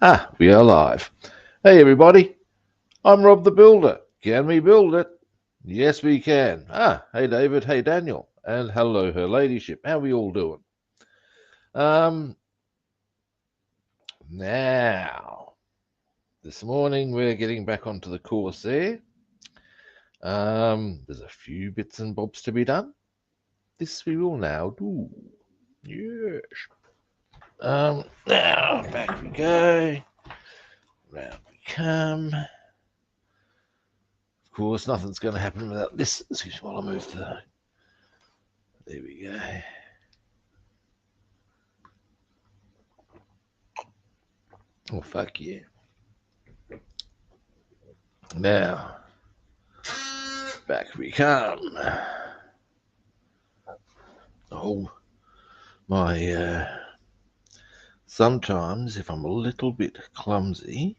Ah, we are live. Hey everybody, I'm Rob the Builder. Can we build it? Yes, we can. Ah, hey David, hey Daniel, and hello her ladyship. How are we all doing? Um, Now, this morning we're getting back onto the Corsair. There's a few bits and bobs to be done. This we will now do. Yes. Now back we go. Round we come. Of course, nothing's going to happen without this. Excuse me while I move the. There we go. Oh, fuck yeah. Now, back we come. Oh, my. Sometimes, if I'm a little bit clumsy,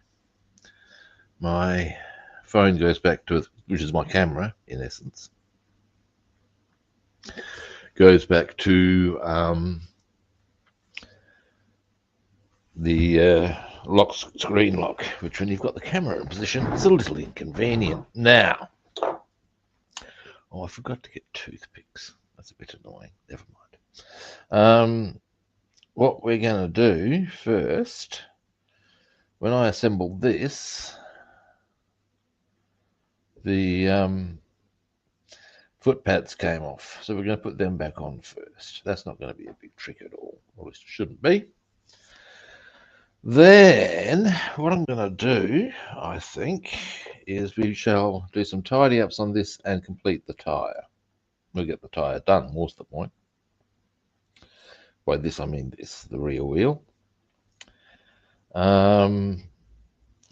my phone goes back to, which is my camera, in essence, goes back to the screen lock, which when you've got the camera in position, it's a little inconvenient. Now, oh, I forgot to get toothpicks. That's a bit annoying. Never mind. What we're going to do first, when I assemble this, the foot pads came off, so we're going to put them back on first. That's not going to be a big trick at all, or at least it shouldn't be. Then what I'm going to do, I think, is we shall do some tidy ups on this and complete the tyre. We'll get the tyre done, more's the point. By this I mean this, the rear wheel. I've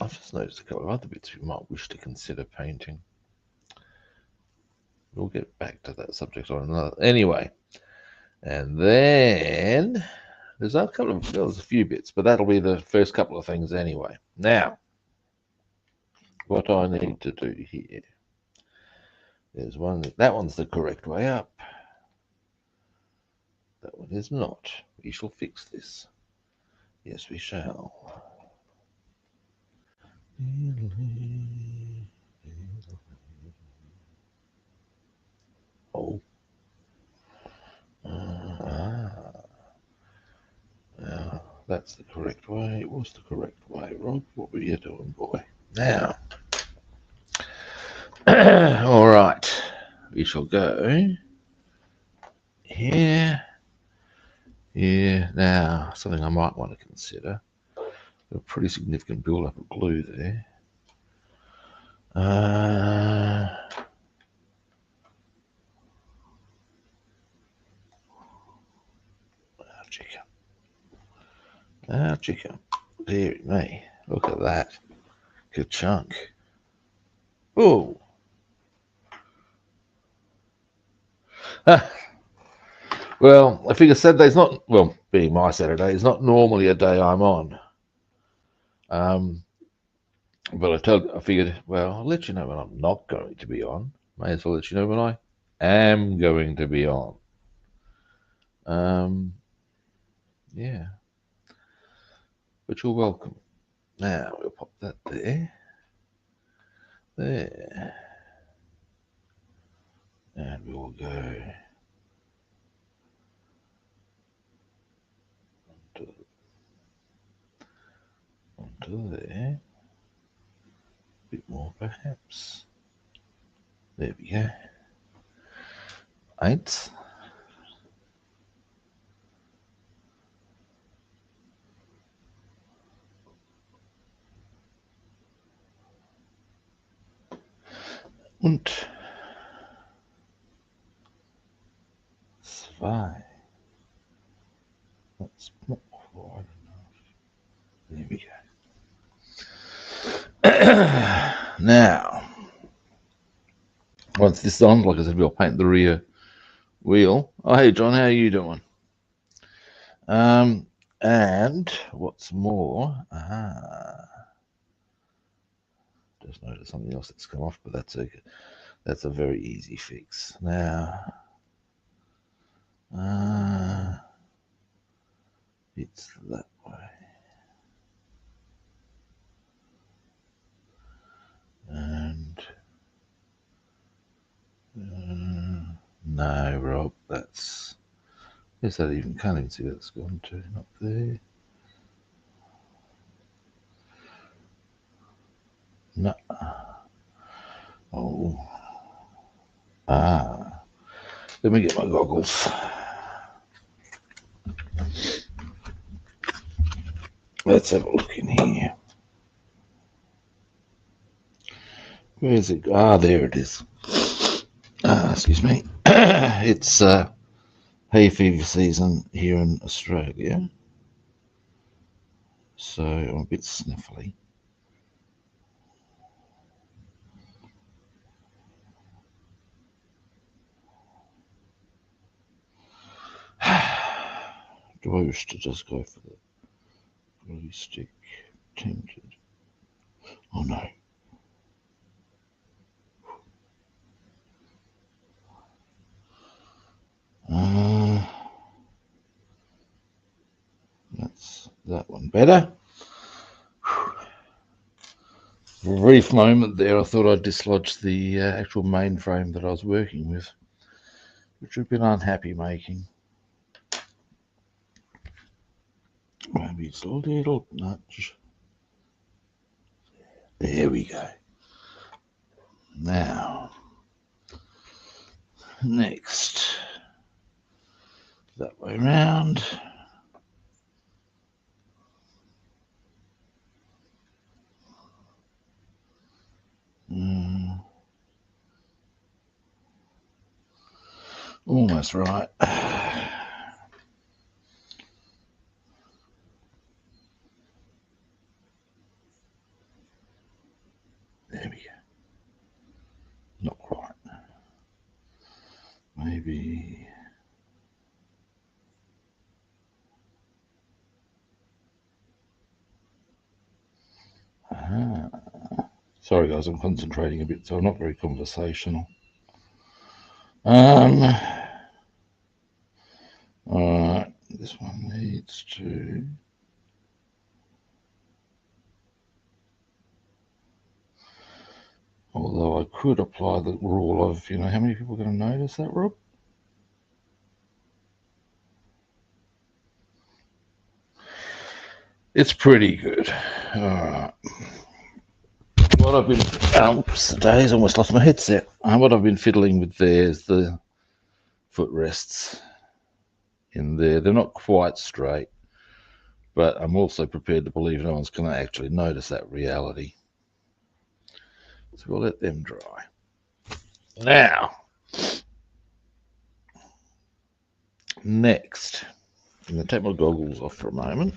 just noticed a couple of other bits we might wish to consider painting. We'll get back to that subject on another. Anyway, and then there's a few bits, but that'll be the first couple of things anyway. Now, what I need to do here, there's one. That one's the correct way up. That one is not. We shall fix this. Yes, we shall. Oh. Now, that's the correct way. It was the correct way, Rob. What were you doing, boy? Now. All right. We shall go here. Here. Now, something I might want to consider. A pretty significant build-up of glue there. Chicken. Oh, chicken. Dear me. Look at that. Good chunk. Oh. Well, I figure Saturday's not, well, being my Saturday, it's not normally a day I'm on. But I figured, well, I'll let you know when I'm not going to be on. May as well let you know when I am going to be on. Yeah. But you're welcome. Now, we'll pop that there. There. And we'll go onto there. A bit more, perhaps. There we go. 8. Und 2. That's not quite enough. There we go. Now, once this is on, like I said, we'll paint the rear wheel. Oh, hey, John, how are you doing? And what's more, just noticed something else that's come off, but that's a very easy fix. Now, it's that way. No, Rob, that's... Yes, that even can't even see where it's gone to. Not there. No. Oh. Ah. Let me get my goggles. Let's have a look in here. Where is it? Ah, there it is. Excuse me. It's hay fever season here in Australia, so I'm a bit sniffly. Do I wish to just go for the glue stick? Tempted. Oh no. That's that one better. For a brief moment there, I thought I'd dislodged the actual mainframe that I was working with, which I've been unhappy making. Maybe it's a little nudge. There we go. Now, next, that way round. Almost right. There we go. Not quite. Maybe. Sorry guys, I'm concentrating a bit, so I'm not very conversational. Alright, this one needs to... Although I could apply the rule of, you know, how many people are going to notice that, Rob? It's pretty good. Alright. What I've been... today's almost lost my headset. What I've been fiddling with there is the footrests in there. They're not quite straight, but I'm also prepared to believe no one's going to actually notice that reality. So we'll let them dry. Now, next, I'm going to take my goggles off for a moment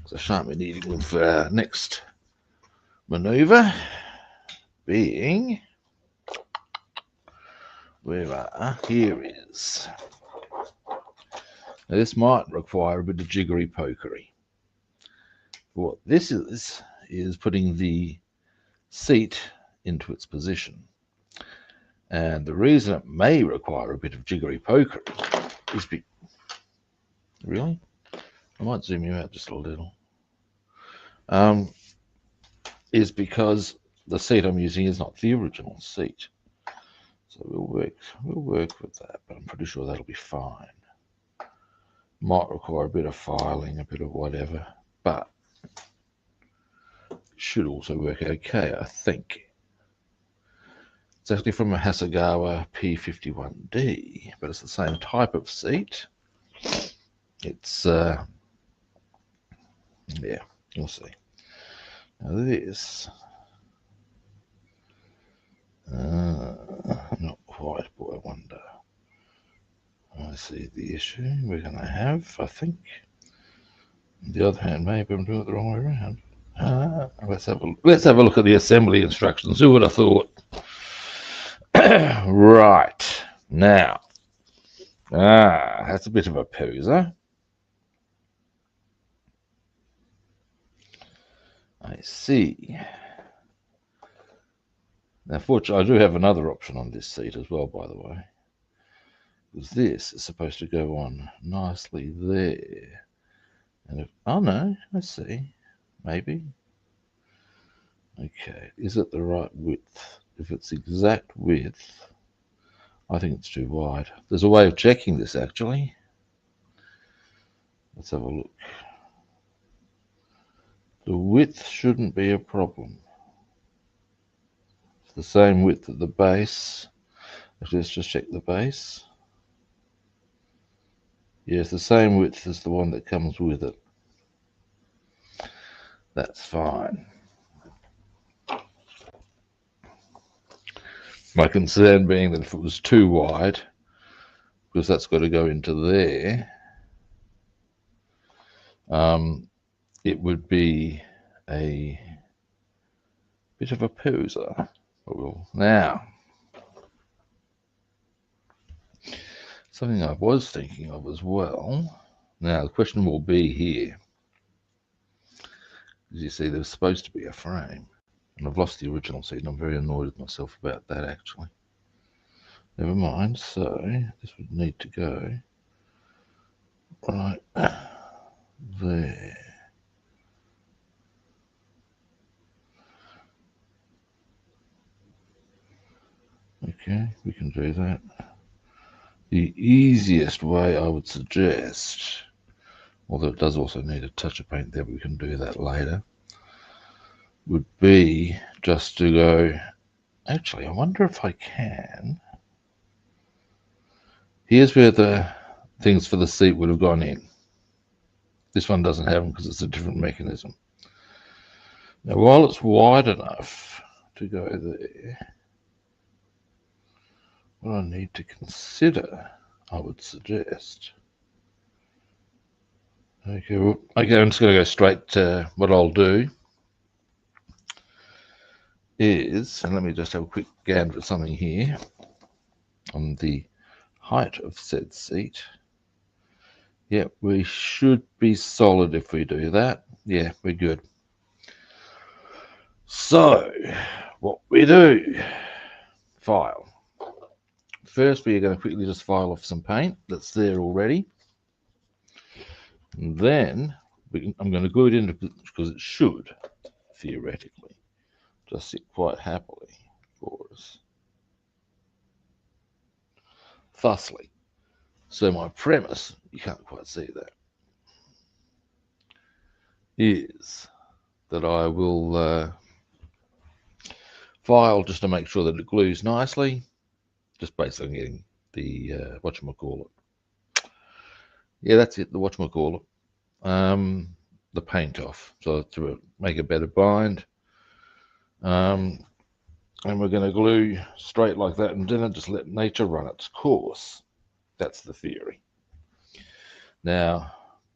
because I shan't be needing them for our next manoeuvre, being, where are, here is. Now this might require a bit of jiggery pokery. What this is putting the seat into its position. And the reason it may require a bit of jiggery pokery is really? I might zoom you out just a little. Is because the seat I'm using is not the original seat. So we'll work with that, but I'm pretty sure that'll be fine. Might require a bit of filing, a bit of whatever, but should also work okay, I think. It's actually from a Hasegawa P51D, but it's the same type of seat. It's, yeah, you'll see. Now this, not quite, boy, I wonder. I see the issue we're going to have, I think. On the other hand, maybe I'm doing it the wrong way around. Let's have a look at the assembly instructions. Who would have thought? Right, now, that's a bit of a poser. I see. Now, fortunately, I do have another option on this seat as well, by the way. Because this is supposed to go on nicely there. And if, oh no, I see. Maybe. Okay, is it the right width? If it's exact width, I think it's too wide. There's a way of checking this actually. Let's have a look. The width shouldn't be a problem. It's the same width at the base. Actually, let's just check the base. Yeah, it's the same width as the one that comes with it. That's fine. My concern being that if it was too wide, because that's got to go into there, it would be a bit of a poser. Now, something I was thinking of as well. Now, the question will be here. As you see, there's supposed to be a frame, and I've lost the original seat, and I'm very annoyed with myself about that, actually. Never mind, so this would need to go right there. Okay, we can do that. The easiest way I would suggest, although it does also need a touch of paint there, but we can do that later, would be just to go, actually, I wonder if I can. Here's where the things for the seat would have gone in. This one doesn't have them because it's a different mechanism. Now, while it's wide enough to go there, what I need to consider, I would suggest. Okay, I'm just going to go straight to what I'll do is, and let me just have a quick gander at something here on the height of said seat. Yeah, we should be solid if we do that. Yeah, we're good. So, what we do, file. First, we are going to quickly just file off some paint that's there already. And then, I'm going to glue it in because it should, theoretically, just sit quite happily for us. Thusly. So my premise, you can't quite see that, is that I will file just to make sure that it glues nicely, just based on getting the whatchamacallit. Yeah, that's it, the whatchamacallit. The paint off, so to make a better bind. And we're going to glue straight like that, and then just let nature run its course. That's the theory. Now,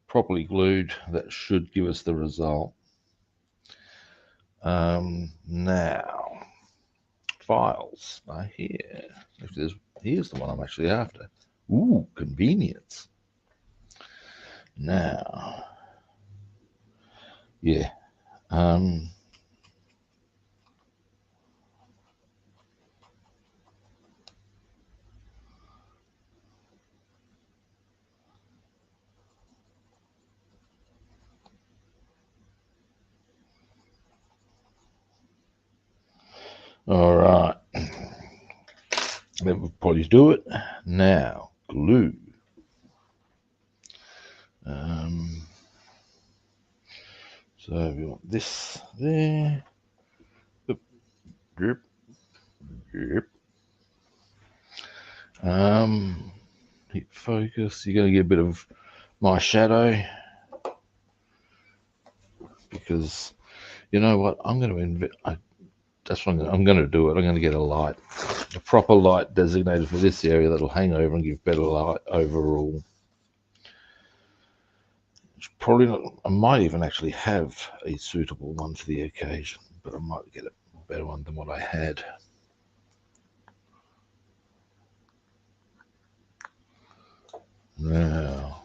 properly glued, that should give us the result. Now, files are here. Here's the one I'm actually after. Ooh, convenience. Now, yeah. All right. That would probably do it. Now, glue. So we want this there. Drip, drip. Hit focus. You're going to get a bit of my shadow because you know what? I'm going to that's what I'm going to do it. I'm going to get a proper light designated for this area that'll hang over and give better light overall. It's probably not. I might even actually have a suitable one for the occasion, but I might get a better one than what I had. Now,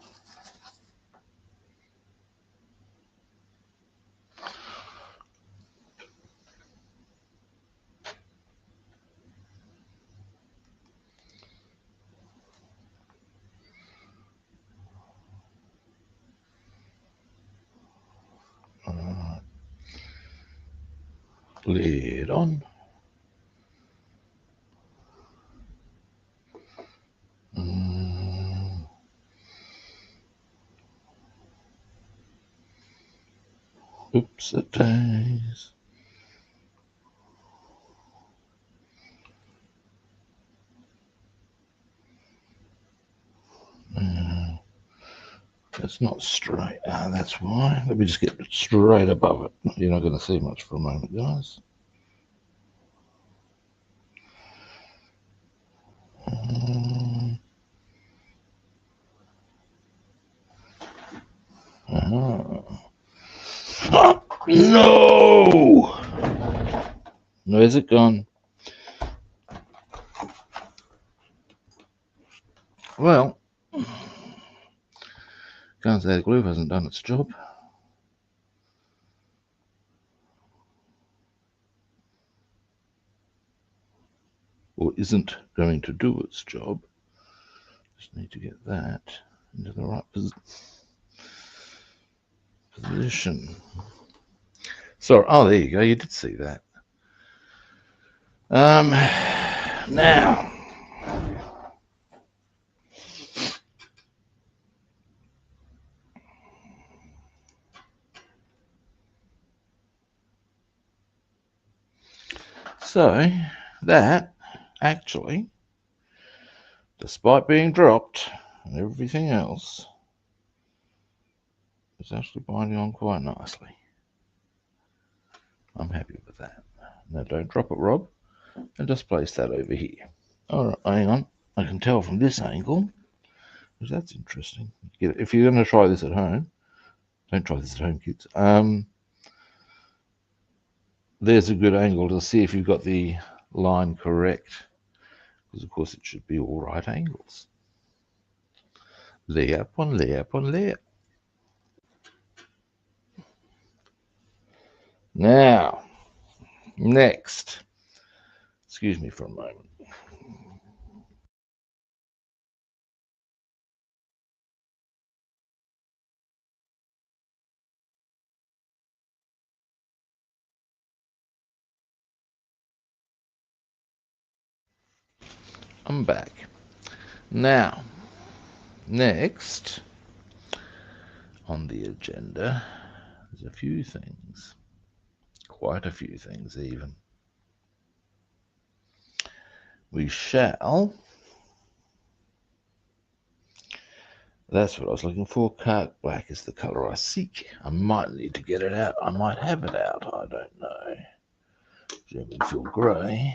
lid on. Oops, it does. It's not straight. That's why. Let me just get straight above it. You're not going to see much for a moment, guys. No! Where's it gone? Well, can't say the glue hasn't done its job. Or isn't going to do its job. Just need to get that into the right position. So, oh, there you go. You did see that. Now, so that actually, despite being dropped and everything else, is actually binding on quite nicely. I'm happy with that. Now, don't drop it, Rob, and just place that over here. All right, hang on. I can tell from this angle, because that's interesting. If you're going to try this at home, don't try this at home, kids. There's a good angle to see if you've got the line correct, because of course it should be all right angles. Lay up on lay up on lay up. Now, next, excuse me for a moment. I'm back. Now, next on the agenda, there's a few things, quite a few things even. We shall, that's what I was looking for, Cark Black is the colour I seek. I might need to get it out, I might have it out, I don't know. German field grey,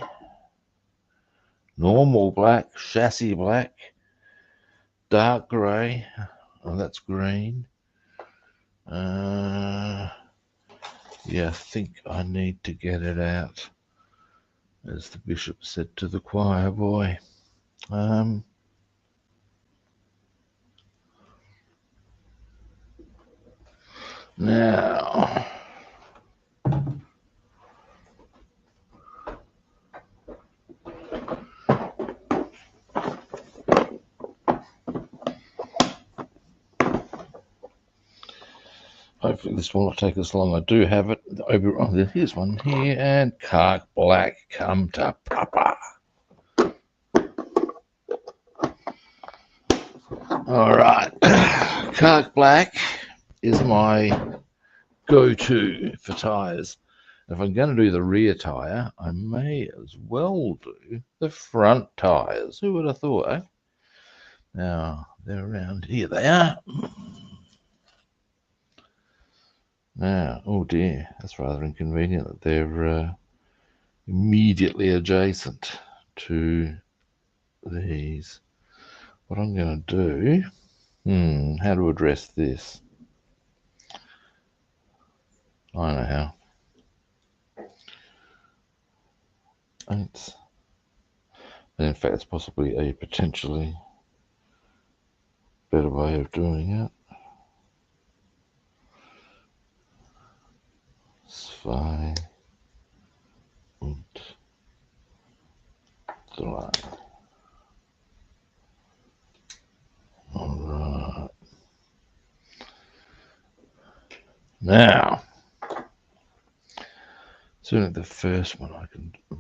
normal black, chassis black, dark grey, oh that's green. Yeah, I think I need to get it out, as the bishop said to the choir boy. Now, hopefully this will not take us long. I do have it. Oh, here's one here, and Cark Black, come to Papa. All right, Cark Black is my go-to for tyres. If I'm going to do the rear tyre, I may as well do the front tyres. Who would have thought, eh? Now, they're around here. They are. Now, oh dear, that's rather inconvenient that they're immediately adjacent to these. What I'm going to do, how to address this? I know how. And in fact, it's possibly a potentially better way of doing it. 2 und 3. All right. Now, certainly the first one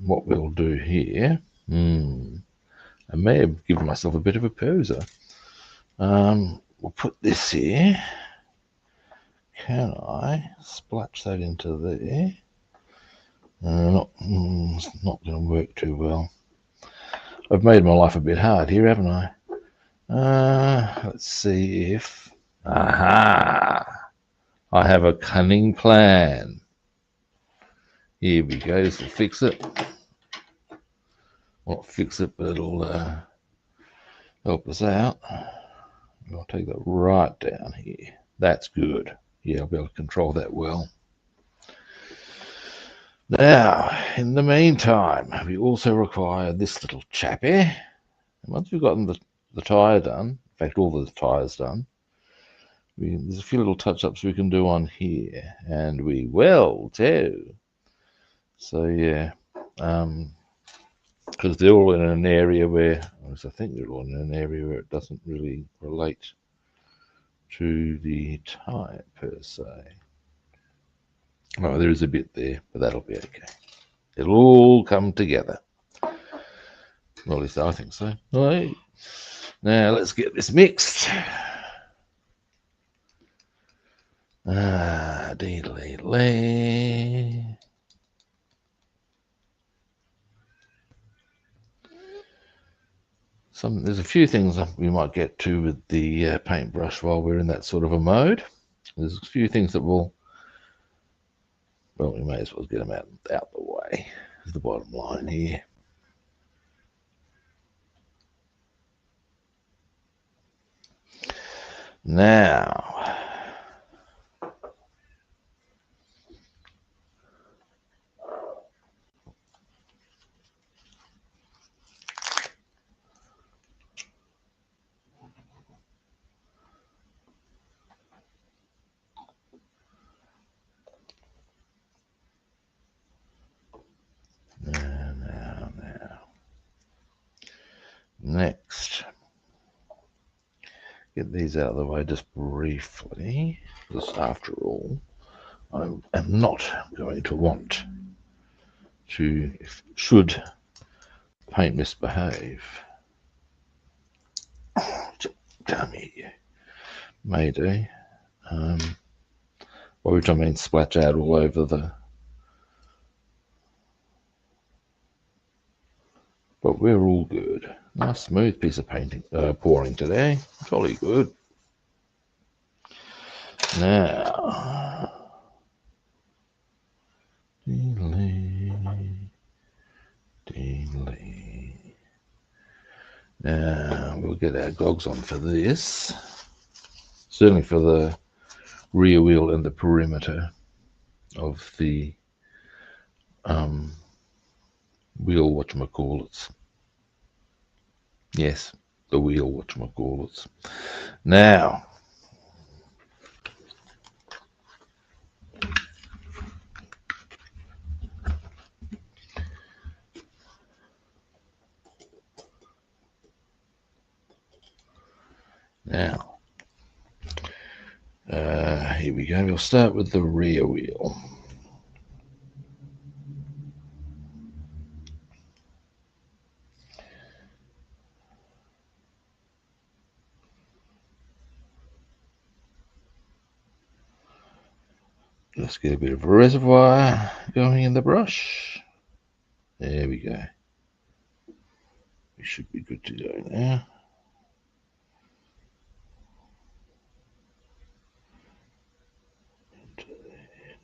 what we'll do here, I may have given myself a bit of a poser. We'll put this here, can I splash that into there? It's not going to work too well. I've made my life a bit hard here, haven't I? Let's see if... Aha! I have a cunning plan. Here we go. This will fix it. Well, not fix it, but it'll help us out. I'll take that right down here. That's good. Yeah, I'll be able to control that well. Now, in the meantime, we also require this little chappy. And once we've gotten the tyre done, in fact, all the tyres done, there's a few little touch-ups we can do on here, and we will too. So yeah, because they're all in an area where, I think they're all in an area where it doesn't really relate to the tyre per se. Oh, there is a bit there, but that'll be okay. It'll all come together. Well, at least I think so. All right. Now let's get this mixed. Dee-lee-lee. There's a few things we might get to with the paintbrush while we're in that sort of a mode. There's a few things that will, well, we may as well get them out the way. Is the bottom line here. Now, next, get these out of the way just briefly, because after all, I am not going to want to, should paint misbehave. Damn you, Mayday. By which I mean splash out all over the. But we're all good. Nice smooth piece of painting, pouring today. Jolly good. Now, now we'll get our gogs on for this. Certainly for the rear wheel and the perimeter of the wheel whatchamacallits. Yes, the wheel whatchamacallits. Now, here we go. We'll start with the rear wheel. Let's get a bit of a reservoir going in the brush. There we go. We should be good to go now.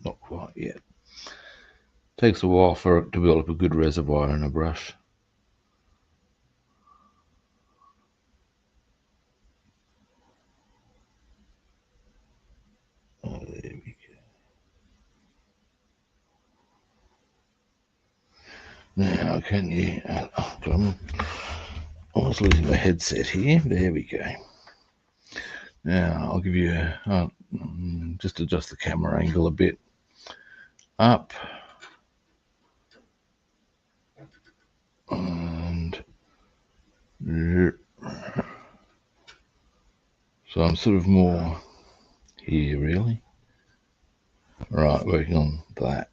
Not quite yet. Takes a while for it to develop a good reservoir in a brush. Oh, there we go. Now, can you... I was losing my headset here. There we go. Now, I'll give you just adjust the camera angle a bit. Up. And so I'm sort of more here, really. Right, working on that.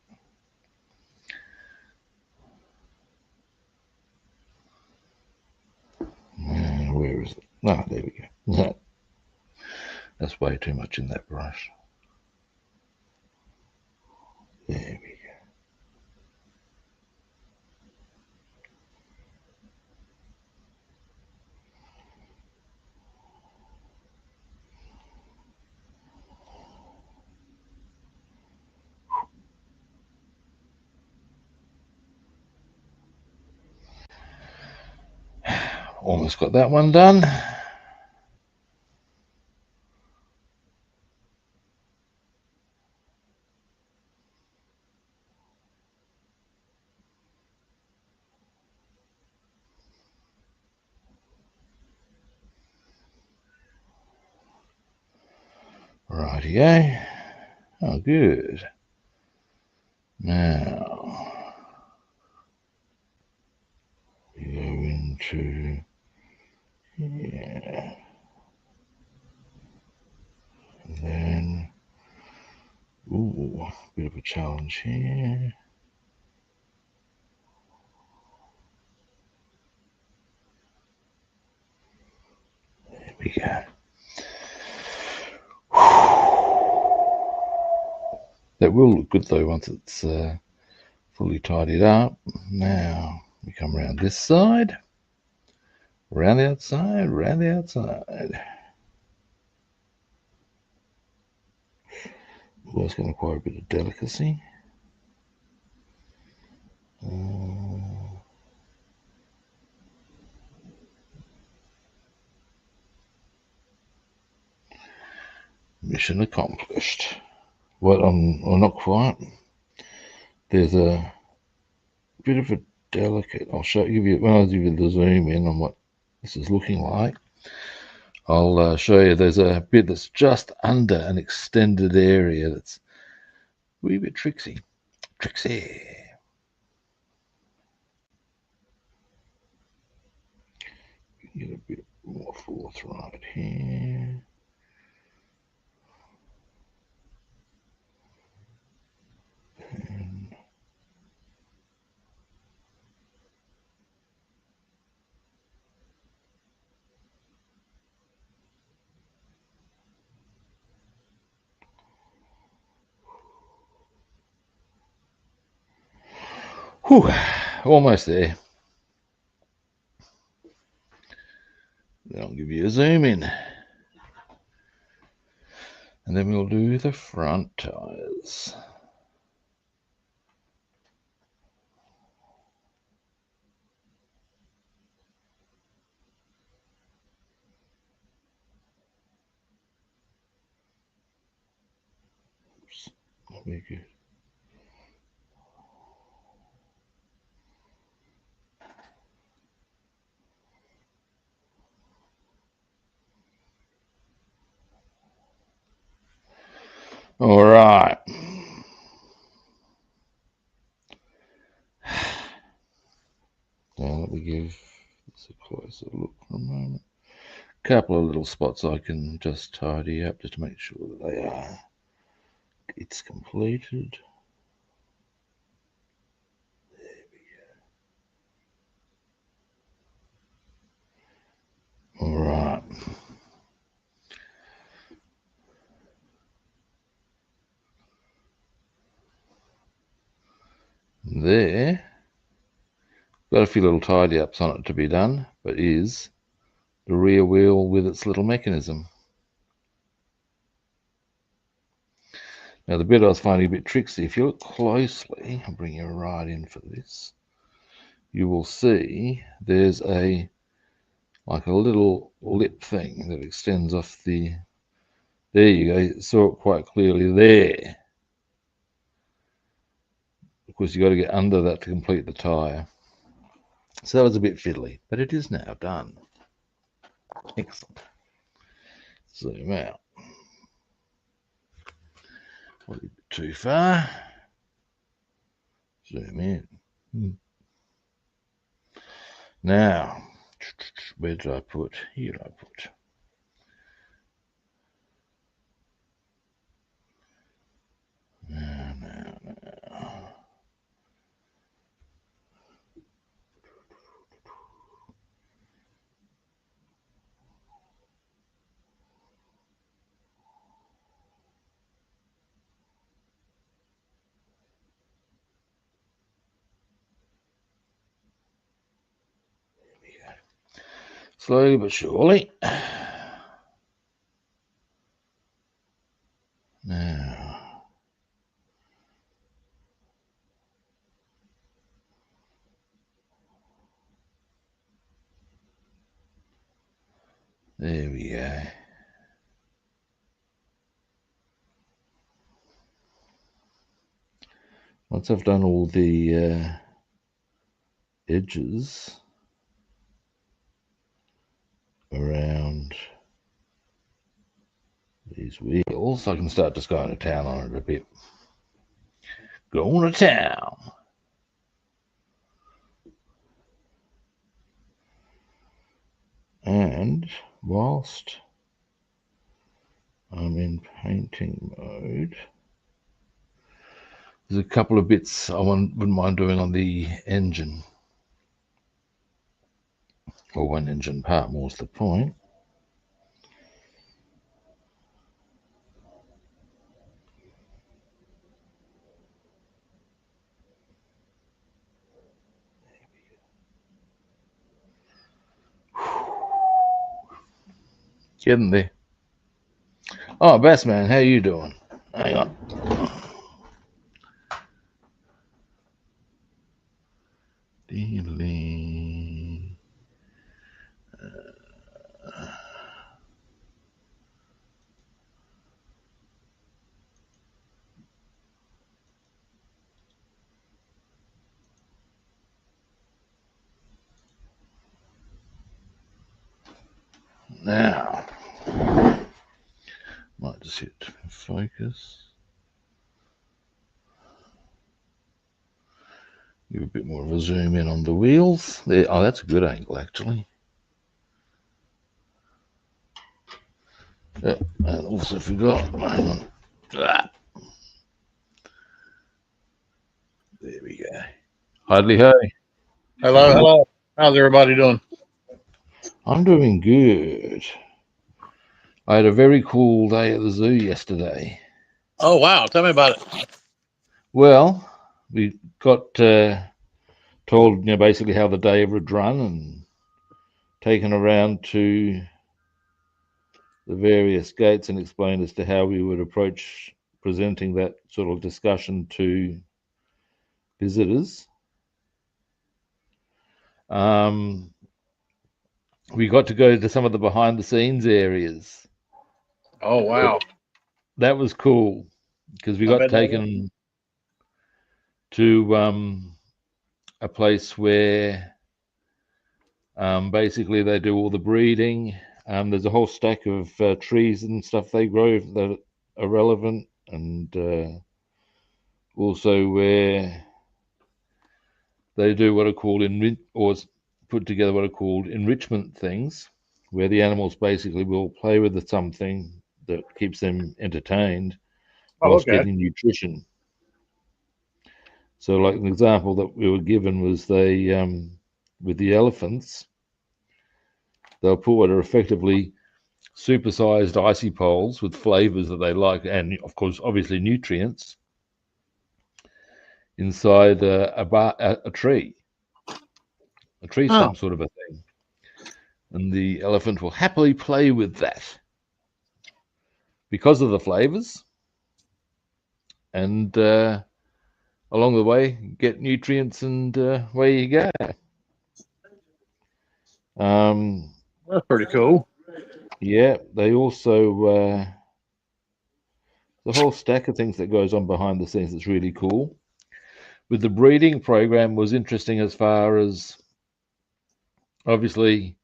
Where is it? Ah, there we go. That's way too much in that brush. we go. Almost got that one done. Rightio. Oh, good. Now we go into here, and then ooh, bit of a challenge here. There we go. That will look good though once it's fully tidied up. Now we come around this side, around the outside, around the outside. Well, it's going to require a bit of delicacy. Mission accomplished. Well, I'm not quite. There's a bit of a delicate. I'll show you when I give you the zoom in on what this is looking like. I'll show you. There's a bit that's just under an extended area that's a wee bit tricksy. Trixie. Get a bit more forthright here. And whew, almost there. Then I'll give you a zoom in. And then we'll do the front tires. Oops, that'll be good. All right. Now let me give this a closer look for a moment. A couple of little spots I can just tidy up just to make sure that they are. It's completed. There we go. All right. There. Got a few little tidy ups on it to be done, but is the rear wheel with its little mechanism. Now the bit I was finding a bit tricksy, if you look closely, I'll bring you right in for this, you will see there's like a little lip thing that extends off the, there you go, you saw it quite clearly there. Of course you got to get under that to complete the tyre. So that was a bit fiddly, but it is now done. Excellent. Zoom out. A bit too far. Zoom in. Now, where did I put? Here I put. Now. Slowly but surely. Now, there we go. Once I've done all the edges around these wheels, I can start just going to town on it a bit. Going to town. And whilst I'm in painting mode, there's a couple of bits I wouldn't mind doing on the engine. Or one engine part, more's the point. Getting there. Oh, Bassman, how you doing? Hang on. Now, might just hit focus. Give a bit more of a zoom in on the wheels. There. Oh, that's a good angle, actually. Yep, and also forgot. Hang on. Ah. There we go. Hardly hey. Hello, hello. How's everybody doing? I'm doing good. I had a very cool day at the zoo yesterday. Oh, wow. Tell me about it. Well, we got told, basically how the day would run and taken around to the various gates and explained as to how we would approach presenting that sort of discussion to visitors. We got to go to some of the behind the scenes areas. Oh, wow. That was cool because we got taken to a place where basically they do all the breeding. There's a whole stack of trees and stuff they grow that are relevant, and also where they do what are called put together what are called enrichment things, where the animals basically will play with something that keeps them entertained whilst getting nutrition. So, like an example that we were given was they, with the elephants, they'll put what are effectively supersized icy poles with flavors that they like, and of course, obviously nutrients, inside a tree stump sort of a thing. And the elephant will happily play with that because of the flavors, and along the way get nutrients, and away you go. That's pretty cool. Yeah, they also the whole stack of things that goes on behind the scenes that's really cool. With the breeding program was interesting as far as, obviously,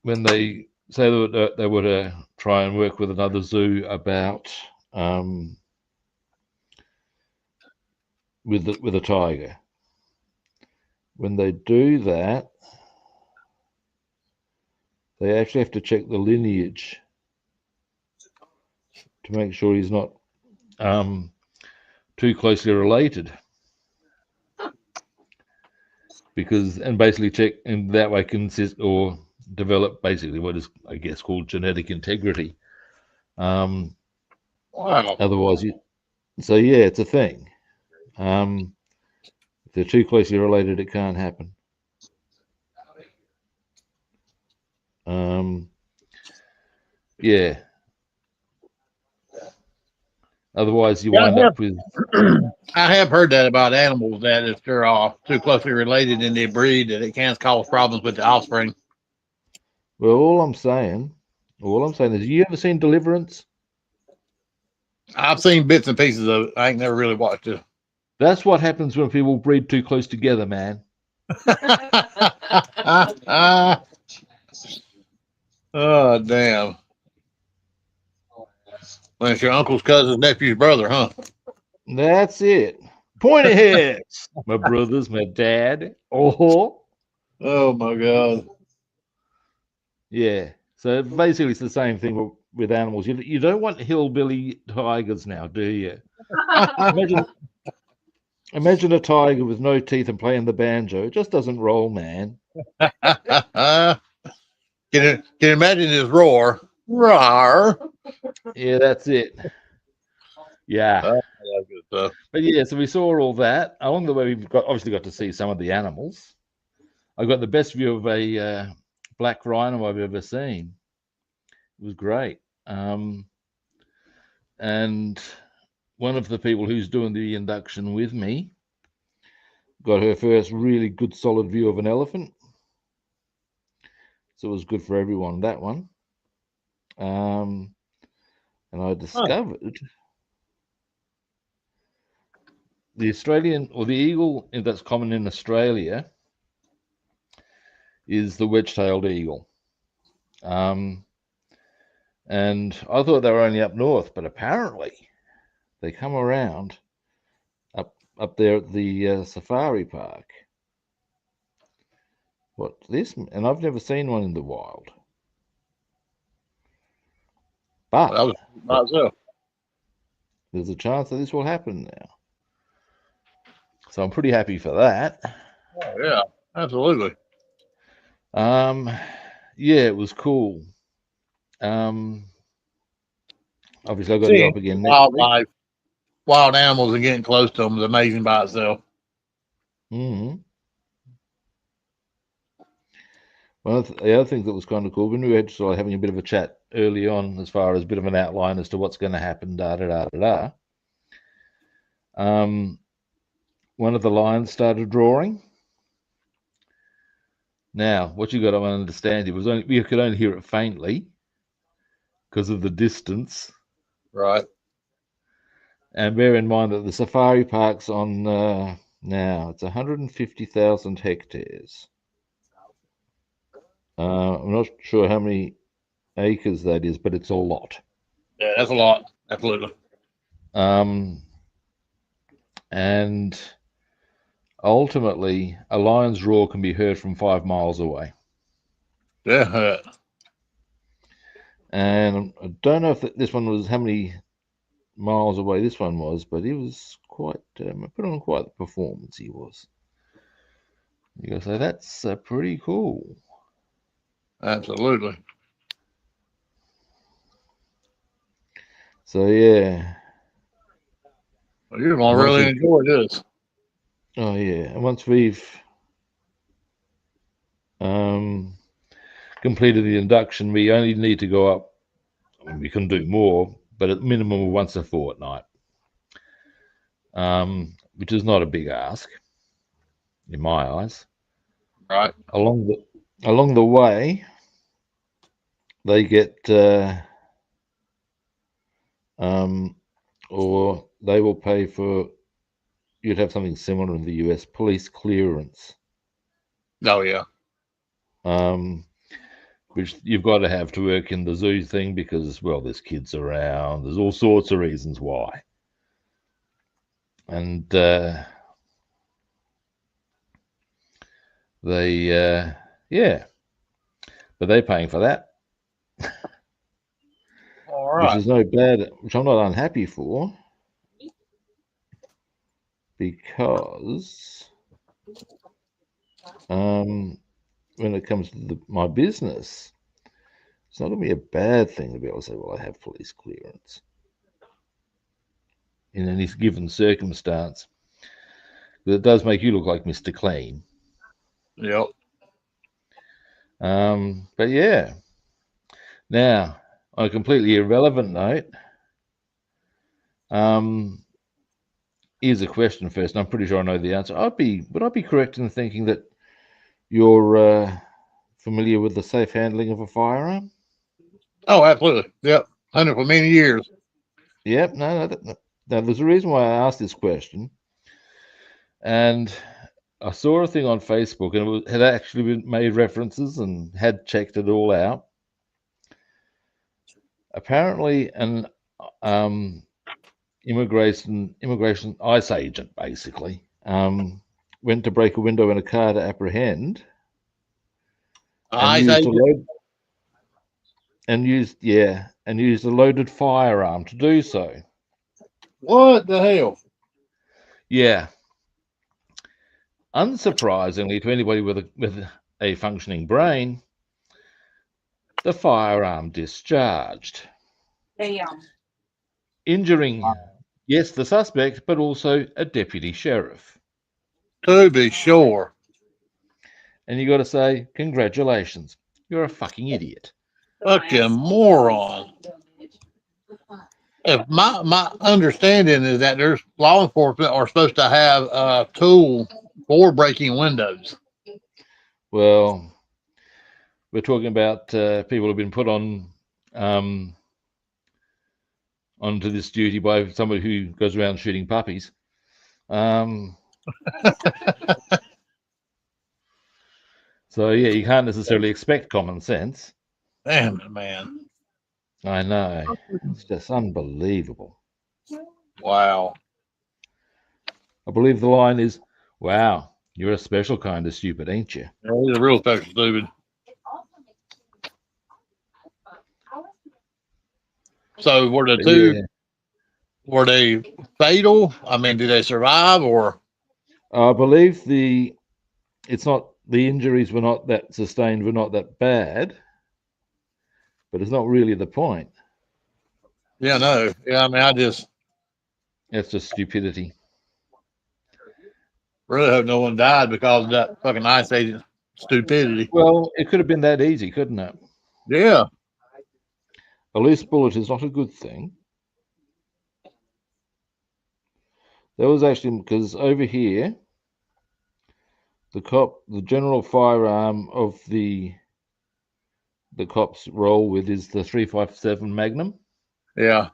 when they say that they would try and work with another zoo about with a tiger. When they do that, they actually have to check the lineage to make sure he's not too closely related. And basically check, and that way consist or develop basically what is, I guess, called genetic integrity. Wow. Otherwise, so yeah, it's a thing. If they're too closely related, it can't happen. Yeah. Otherwise, you Yeah, wind up with. I have heard that about animals, that if they're all too closely related in their breed, that it can cause problems with the offspring. Well, all I'm saying is, you ever seen Deliverance? I've seen bits and pieces of it. I ain't never really watched it. That's what happens when people breed too close together, man. Oh, damn. Well, it's your uncle's cousin's nephew's brother, huh? That's it. Pointy heads. My brothers, my dad. Oh, Oh, my God. yeah. So basically, it's the same thing with animals. You don't want hillbilly tigers now, do you? Imagine a tiger with no teeth and playing the banjo. It just doesn't roll, man. Can you imagine his roar? Roar. Yeah, that's it. Yeah. That's good stuff. But yeah, so we saw all that. Along the way, we've obviously got to see some of the animals. I got the best view of a black rhino I've ever seen. It was great. And one of the people who's doing the induction with me got her first really good solid view of an elephant. So it was good for everyone, that one. And I discovered the Australian, or the eagle that's common in Australia, is the wedge-tailed eagle. And I thought they were only up north, but apparently they come around up there at the safari park. What's this? And I've never seen one in the wild. But That was myself. there's a chance that this will happen now. So I'm pretty happy for that. Oh, yeah, absolutely. Yeah, it was cool. Obviously I've got to go Seeing up again next week. wildlife, wild animals, and getting close to them is amazing by itself. Mm-hmm. One of the other things that was kind of cool, when we were sort of having a bit of a chat early on, as far as a bit of an outline as to what's going to happen, one of the lions started drawing. Now, what you got to understand, we could only hear it faintly because of the distance. Right. And bear in mind that the safari park's on now it's 150,000 hectares. I'm not sure how many acres that is, but it's a lot. Yeah, that's a lot. Absolutely. And ultimately, a lion's roar can be heard from 5 miles away. Yeah. And I don't know if this one was how many miles away this one was, but he was quite put on quite the performance. He was. You gotta say that's pretty cool. Absolutely. So yeah. Well, you're gonna really enjoy this. Oh yeah, and once we've completed the induction, we only need to go up. I mean, we can do more, but at minimum once a fortnight, which is not a big ask in my eyes. Right. Along the way, they get or they will pay for. You'd have something similar in the US, police clearance. Oh yeah. Which you've got to have to work in the zoo thing because, well, there's kids around. There's all sorts of reasons why. And yeah, but they're paying for that. All right. Which is no bad, which I'm not unhappy for, because when it comes to my business, it's not going to be a bad thing to be able to say, well, I have police clearance in any given circumstance. But it does make you look like Mr. Clean. Yep. But yeah. Now, on a completely irrelevant note, here's a question first, and I'm pretty sure I know the answer. Would I be correct in thinking that you're familiar with the safe handling of a firearm? Oh, absolutely. Yep. Hunted for many years. Yep. No. Now, there's a reason why I asked this question, and I saw a thing on Facebook, and had actually been made references and had checked it all out. Apparently, an immigration ICE agent basically went to break a window in a car to apprehend, and I say, used a load and used a loaded firearm to do so. what the hell? Yeah, unsurprisingly to anybody with a functioning brain, the firearm discharged, injuring, yes, the suspect, but also a deputy sheriff. To be sure. And you got to say, congratulations, you're a fucking idiot. Fucking moron. If my understanding is that there's law enforcement are supposed to have a tool for breaking windows. Well, we're talking about people who've been put on onto this duty by somebody who goes around shooting puppies. So yeah, you can't necessarily expect common sense. Damn it, man. I know, it's just unbelievable. Wow. I believe the line is, "Wow, you're a special kind of stupid, ain't you?" Yeah, he's a real special stupid. So were the But two yeah, were they fatal? I mean, did they survive or I believe the injuries were not that sustained, were not that bad, but it's not really the point. yeah, no. Yeah, I mean I just It's just stupidity. really hope no one died because of that fucking ice agent stupidity. Well, it could have been that easy, couldn't it? Yeah. A loose bullet is not a good thing. That was actually because over here, the general firearm of the cops roll with is the 357 Magnum. Yeah.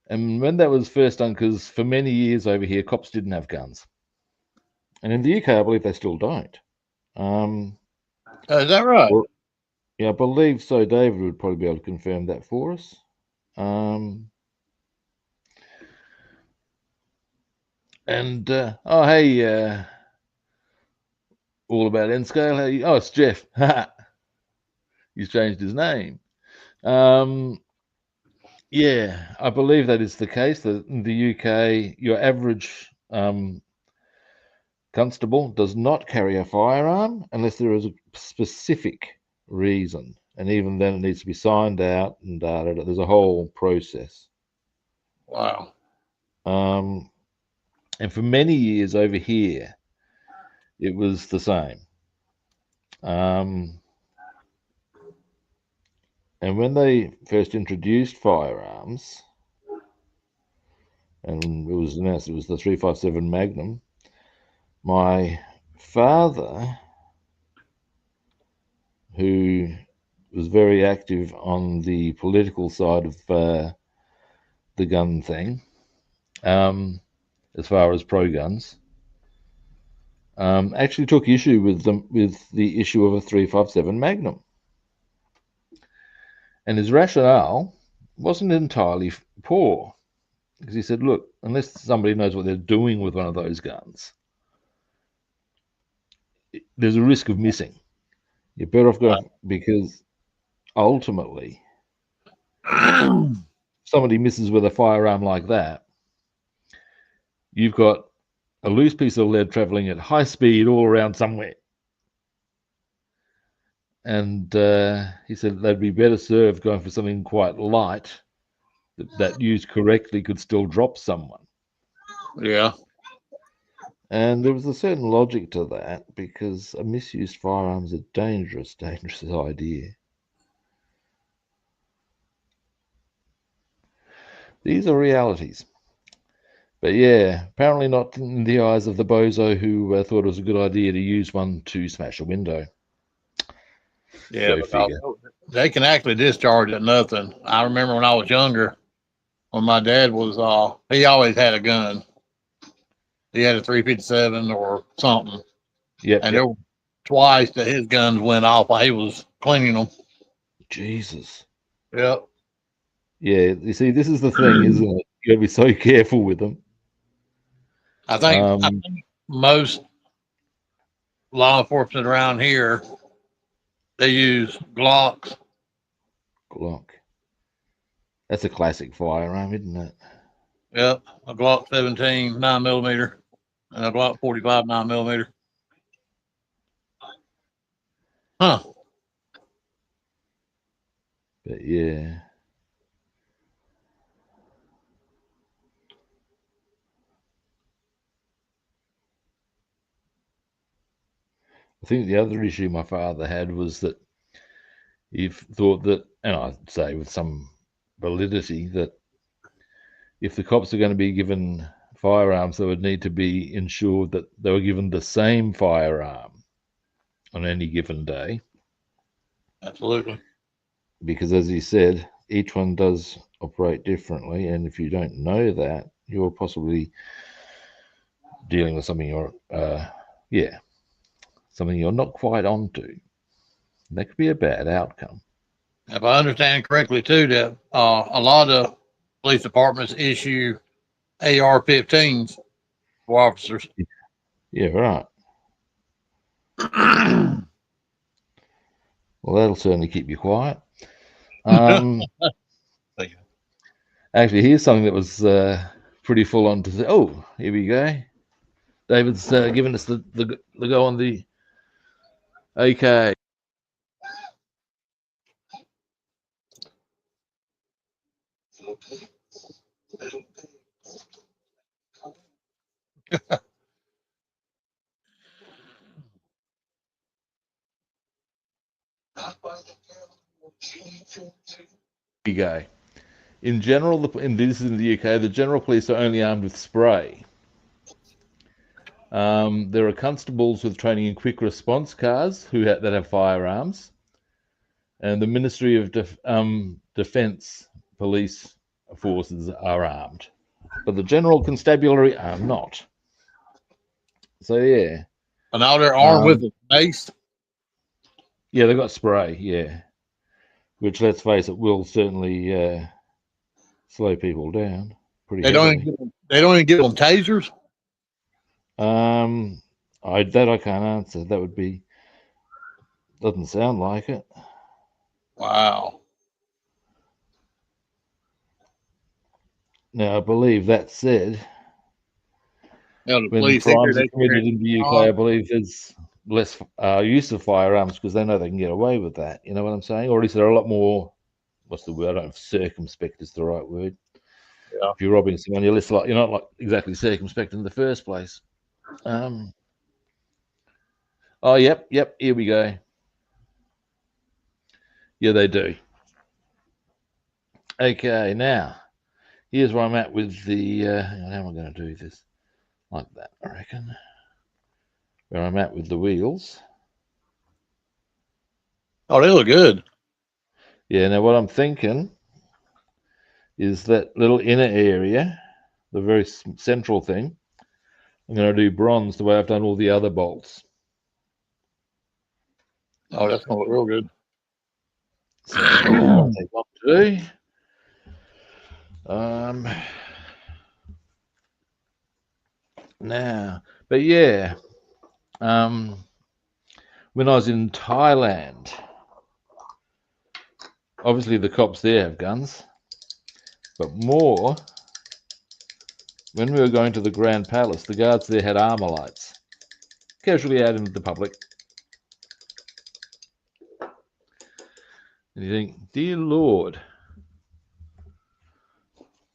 And when that was first done, because for many years over here, cops didn't have guns. And in the UK, I believe they still don't. Is that right? Or, yeah, I believe so. David would probably be able to confirm that for us. Oh, hey, all about N scale. Hey, oh, it's Jeff. He's changed his name. Yeah, I believe that is the case. That in the UK, your average constable does not carry a firearm unless there is a specific reason, and even then, it needs to be signed out and there's a whole process. Wow. And for many years over here, it was the same. And when they first introduced firearms, and it was announced it was the 357 Magnum, my father, who was very active on the political side of the gun thing, as far as pro guns, actually took issue with the issue of a 357 Magnum, and his rationale wasn't entirely poor, because he said, "Look, unless somebody knows what they're doing with one of those guns, there's a risk of missing. You're better off going because ultimately, if somebody misses with a firearm like that, you've got a loose piece of lead traveling at high speed all around somewhere." And he said they'd be better served going for something quite light that used correctly could still drop someone. Yeah. And there was a certain logic to that because a misused firearm is a dangerous idea. These are realities. But yeah, apparently not in the eyes of the bozo who thought it was a good idea to use one to smash a window. Yeah, Go because figure. they can actually discharge at nothing. I remember when I was younger, when my dad was, he always had a gun. He had a 357 or something. Yep, And yep. there were twice that his guns went off while he was cleaning them. Jesus. Yep. Yeah, you see, this is the thing, isn't it? You gotta be so careful with them. I think most law enforcement around here, they use Glocks. Glock. That's a classic firearm, isn't it? Yep. A Glock 17 9mm and a Glock 45 9mm. Huh. But yeah. I think the other issue my father had was that he thought that, and I'd say with some validity, that if the cops are going to be given firearms, they would need to be ensured that they were given the same firearm on any given day. Absolutely. Because as he said, each one does operate differently. And if you don't know that, you're possibly dealing with something something you're not quite onto. That could be a bad outcome. If I understand correctly, too, that a lot of police departments issue AR-15s for officers. Yeah, right. Well, that'll certainly keep you quiet. Actually, here's something that was pretty full on to say. Oh, here we go. David's given us the go on the AK. Here we go. In general, in this in the UK, the general police are only armed with spray. There are constables with training in quick response cars that have firearms, and the Ministry of Defence police forces are armed, but the general constabulary are not. So yeah, And now they're armed with a mace. yeah, they've got spray, yeah, which let's face it, will certainly slow people down pretty They don't heavily. even give them, they don't even give them tasers. I can't answer. That would be doesn't sound like it. Wow. Now I believe that said, Now the when police here, crimes are they committed carry in the UK, I on. believe there's less use of firearms because they know they can get away with that. You know what I'm saying? Or at least they're a lot more. What's the word? I don't know if circumspect is the right word. Yeah. If you're robbing someone, you're not like exactly circumspect in the first place. Oh, yep. Here we go. Yeah, they do. Okay, now here's where I'm at with the. How am I going to do this? Like that, I reckon. Where I'm at with the wheels. Oh, they look good. Yeah, now what I'm thinking is that little inner area, the very central thing, I'm going to do bronze the way I've done all the other bolts. Oh, that's gonna look real good. So that won't take long to do. Now, but yeah, when I was in Thailand, obviously the cops there have guns, but more when we were going to the Grand Palace, the guards there had armor lights, casually out into the public. And you think, dear Lord,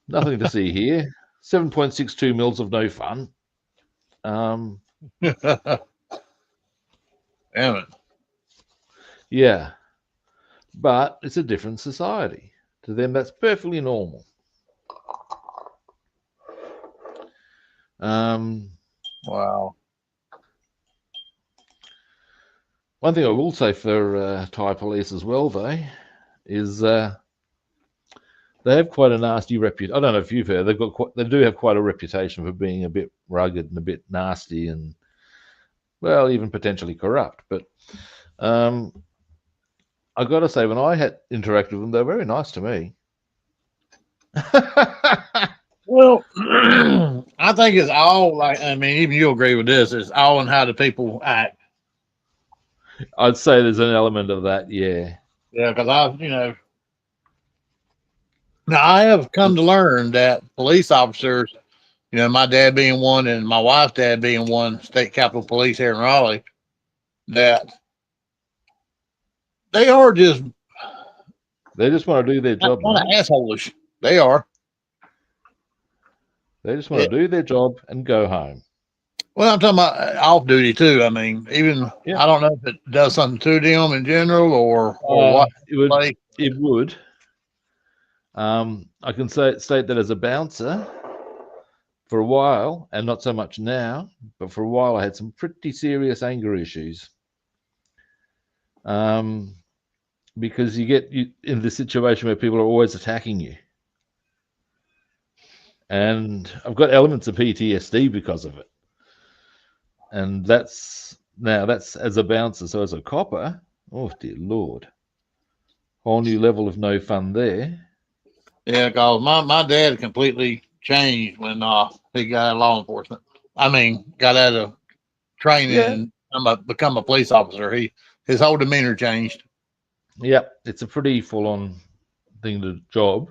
nothing to see here. 7.62 mils of no fun. Um, Damn it. yeah, but it's a different society. To them, that's perfectly normal. Wow. One thing I will say for Thai police as well, though, is they have quite a nasty reputation. I don't know if you've heard. They do have quite a reputation for being a bit rugged and a bit nasty and, well, even potentially corrupt. But I got to say, when I had interacted with them, they were very nice to me. Well, I think it's all like, I mean, even you agree with this, it's all in how the people act. I'd say there's an element of that, yeah. Yeah, because now I have come to learn that police officers, my dad being one and my wife's dad being one, state capitol police here in Raleigh, that they are just They just want to do their job, kind of mate. assholeish. They are. They just want to do their job and go home. Well, I'm talking about off duty too. I mean, even Yeah. I don't know if it does something to them in general or what. It would. Like, It would. I can state that as a bouncer for a while, and not so much now, but for a while I had some pretty serious anger issues. Because you get in the situation where people are always attacking you. And I've got elements of PTSD because of it. And that's as a bouncer. So as a copper, oh dear Lord, whole new level of no fun there. yeah, because my dad completely changed when he got out of law enforcement. I mean, got out of training and become a police officer. His whole demeanor changed. Yeah, it's a pretty full-on thing to job.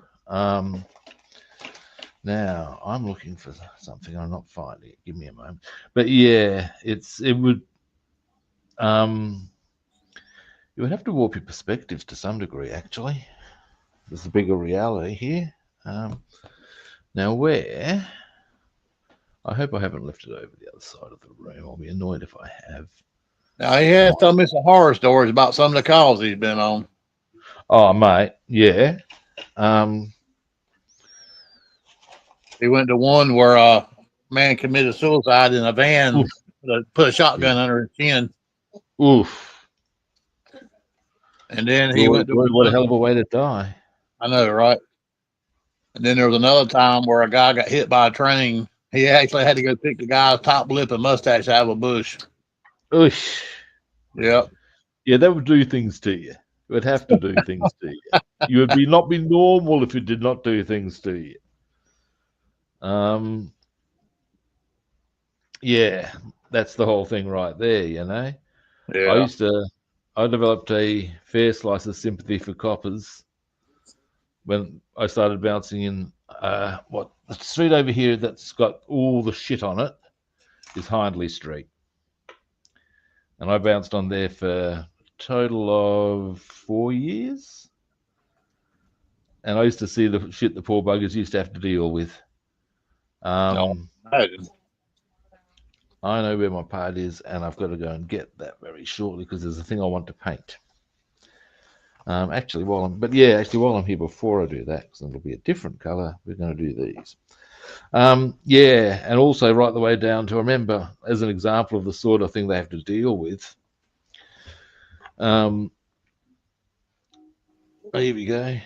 Now I'm looking for something. I'm not finding it. Give me a moment. But yeah, it would have to warp your perspectives to some degree. Actually, there's a bigger reality here. Now where? I hope I haven't left it over the other side of the room. I'll be annoyed if I have. Now he has told me some horror stories about some of the calls he's been on. Oh, mate, yeah. He went to one where a man committed suicide in a van, Oof. put a shotgun under his chin. Oof. And then he went to what a hell of a way to die. I know, right? And then there was another time where a guy got hit by a train. He actually had to go pick the guy's top lip and mustache out of a bush. Oosh. Yep. Yeah, that would do things to you. It would have to do things to you. You would not be normal if it did not do things to you. Yeah, that's the whole thing right there, Yeah. I developed a fair slice of sympathy for coppers when I started bouncing in the street over here that's got all the shit on it is Hindley Street. And I bounced on there for a total of 4 years. And I used to see the shit the poor buggers used to have to deal with. I know where my part is, and I've got to go and get that very shortly because there's a thing I want to paint. Actually, while I'm here, before I do that, because it'll be a different color, we're going to do these. And also right the way down to remember, as an example of the sort of thing they have to deal with. Here we go.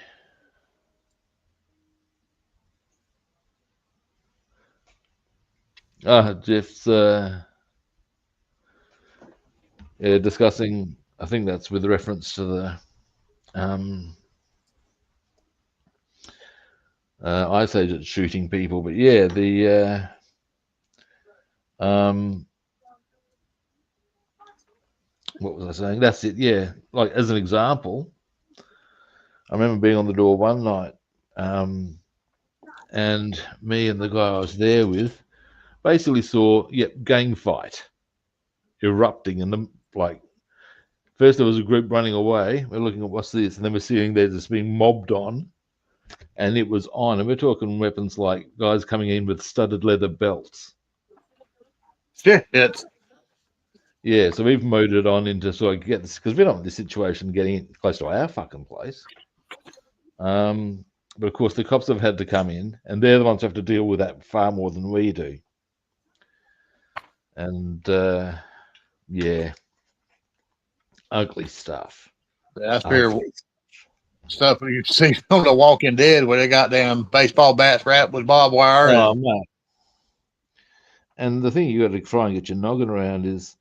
Jeff's discussing, I think that's with reference to the Ice Age shooting people, but yeah, the what was I saying? That's it, yeah. Like as an example, I remember being on the door one night, and me and the guy I was there with basically saw gang fight erupting, and first there was a group running away. We're looking at what's this, and then we're seeing they're just being mobbed on, and it was on. And we're talking weapons like guys coming in with studded leather belts, Shit. Yeah, so we've moved it on into sort of get this because we're not in this situation getting close to our fucking place. But of course, the cops have had to come in, and they're the ones who have to deal with that far more than we do. And yeah, ugly stuff. That's fair. Stuff you see on The Walking Dead where they got damn baseball bats wrapped with barbed wire. Oh, no. And the thing you got to try and get your noggin around is,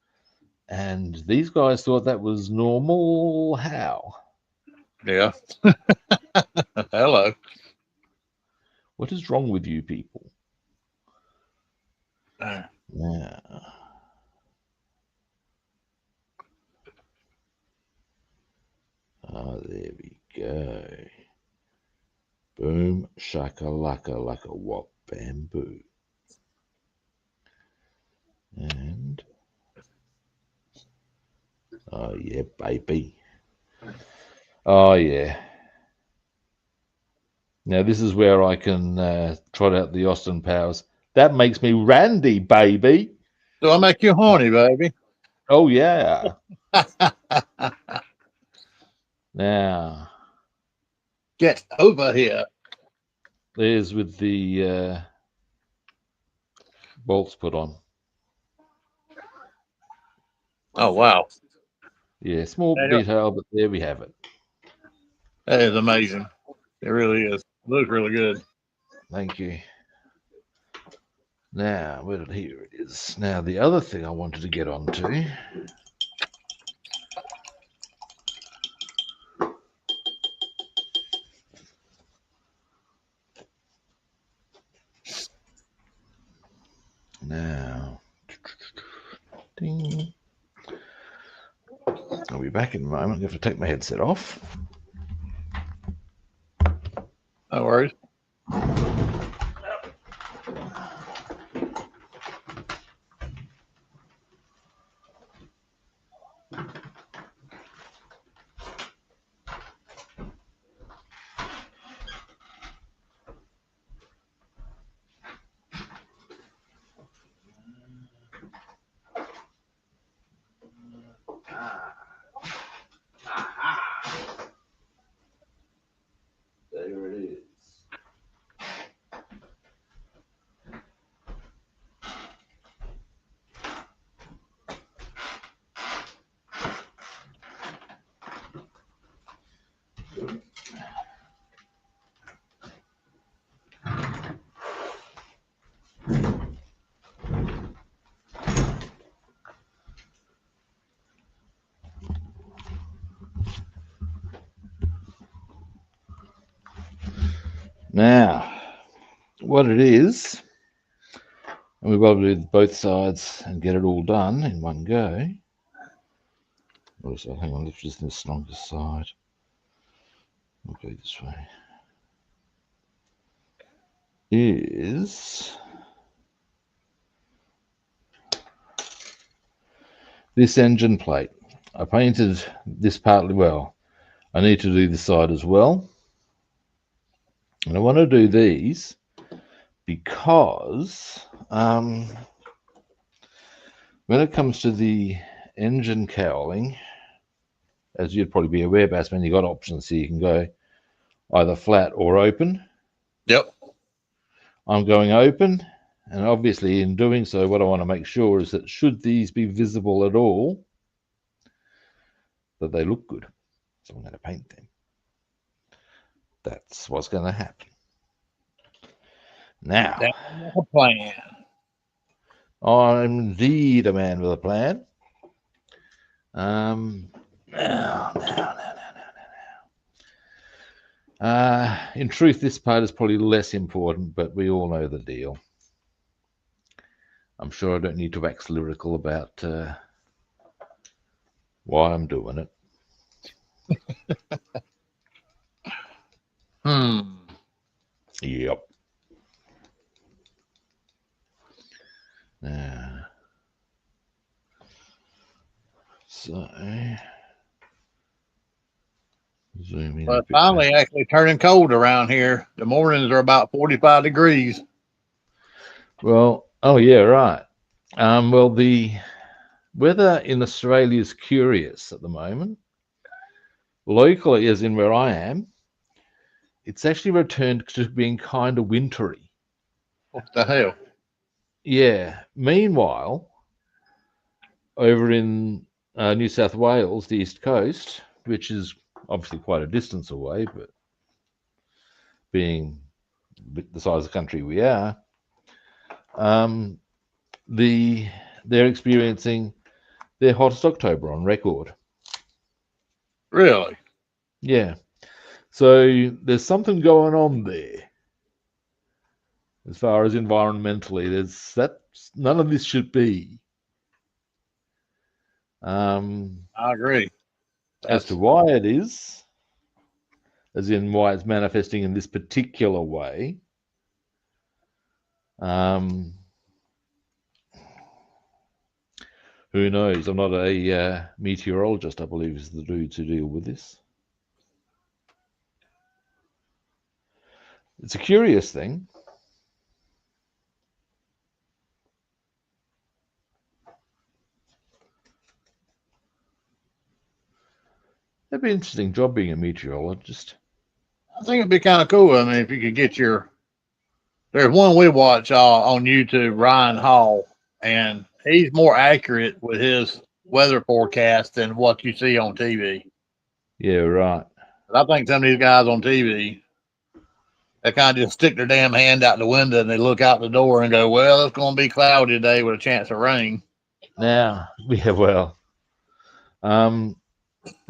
and these guys thought that was normal. How? Yeah. Hello. What is wrong with you people? Uh, Yeah. Oh, there we go. Boom, shakalaka, like a wop, bamboo. And oh yeah, baby. Oh yeah. Now this is where I can trot out the Austin Powers. That makes me Randy, baby. Do I make you horny, baby? Oh yeah. Now Get over here. there's with the bolts put on. Oh wow. Yeah, small Daniel. detail, but there we have it. That is amazing. It really is. It looks really good. Thank you. Now, here it is. Now, the other thing I wanted to get onto. Now, ding. I'll be back in a moment. I have to take my headset off. No worries. There it is. Now, what it is, and we've got to do both sides and get it all done in one go. Also, hang on, let's just the strongest side. We'll go this way. Is this engine plate. I painted this partly well. I need to do this side as well. And I want to do these because when it comes to the engine cowling, as you'd probably be aware, Bassman, you've got options here. You can go either flat or open. Yep. I'm going open, and obviously in doing so, what I want to make sure is that should these be visible at all, that they look good. So I'm going to paint them. That's what's going to happen. Now, that's a plan. I'm indeed a man with a plan. In truth, this part is probably less important, but we all know the deal. I'm sure I don't need to wax lyrical about why I'm doing it. Yep. So zoom in. Well, it's finally actually turning cold around here. The mornings are about 45 degrees. Well, oh yeah, right. Well, the weather in Australia is curious at the moment. Locally, as in where I am, it's actually returned to being kind of wintry. What the hell? Yeah. Meanwhile, over in New South Wales, the east coast, which is obviously quite a distance away, but being the size of the country we are, um, they're experiencing their hottest October on record. Really? Yeah. So there's something going on there as far as environmentally. None of this should be. I agree. As to That's why it is, as in why it's manifesting in this particular way, um, who knows? I'm not a meteorologist, I believe, is the dudes who deal with this. It's a curious thing. It'd be an interesting job being a meteorologist. I think it'd be kind of cool. I mean, if you could get your there's one we watch on YouTube, Ryan Hall, and he's more accurate with his weather forecast than what you see on TV. Yeah, right. But I think some of these guys on TV, they kind of just stick their damn hand out the window and they look out the door and go, "Well, it's going to be cloudy today with a chance of rain." Now, yeah, well,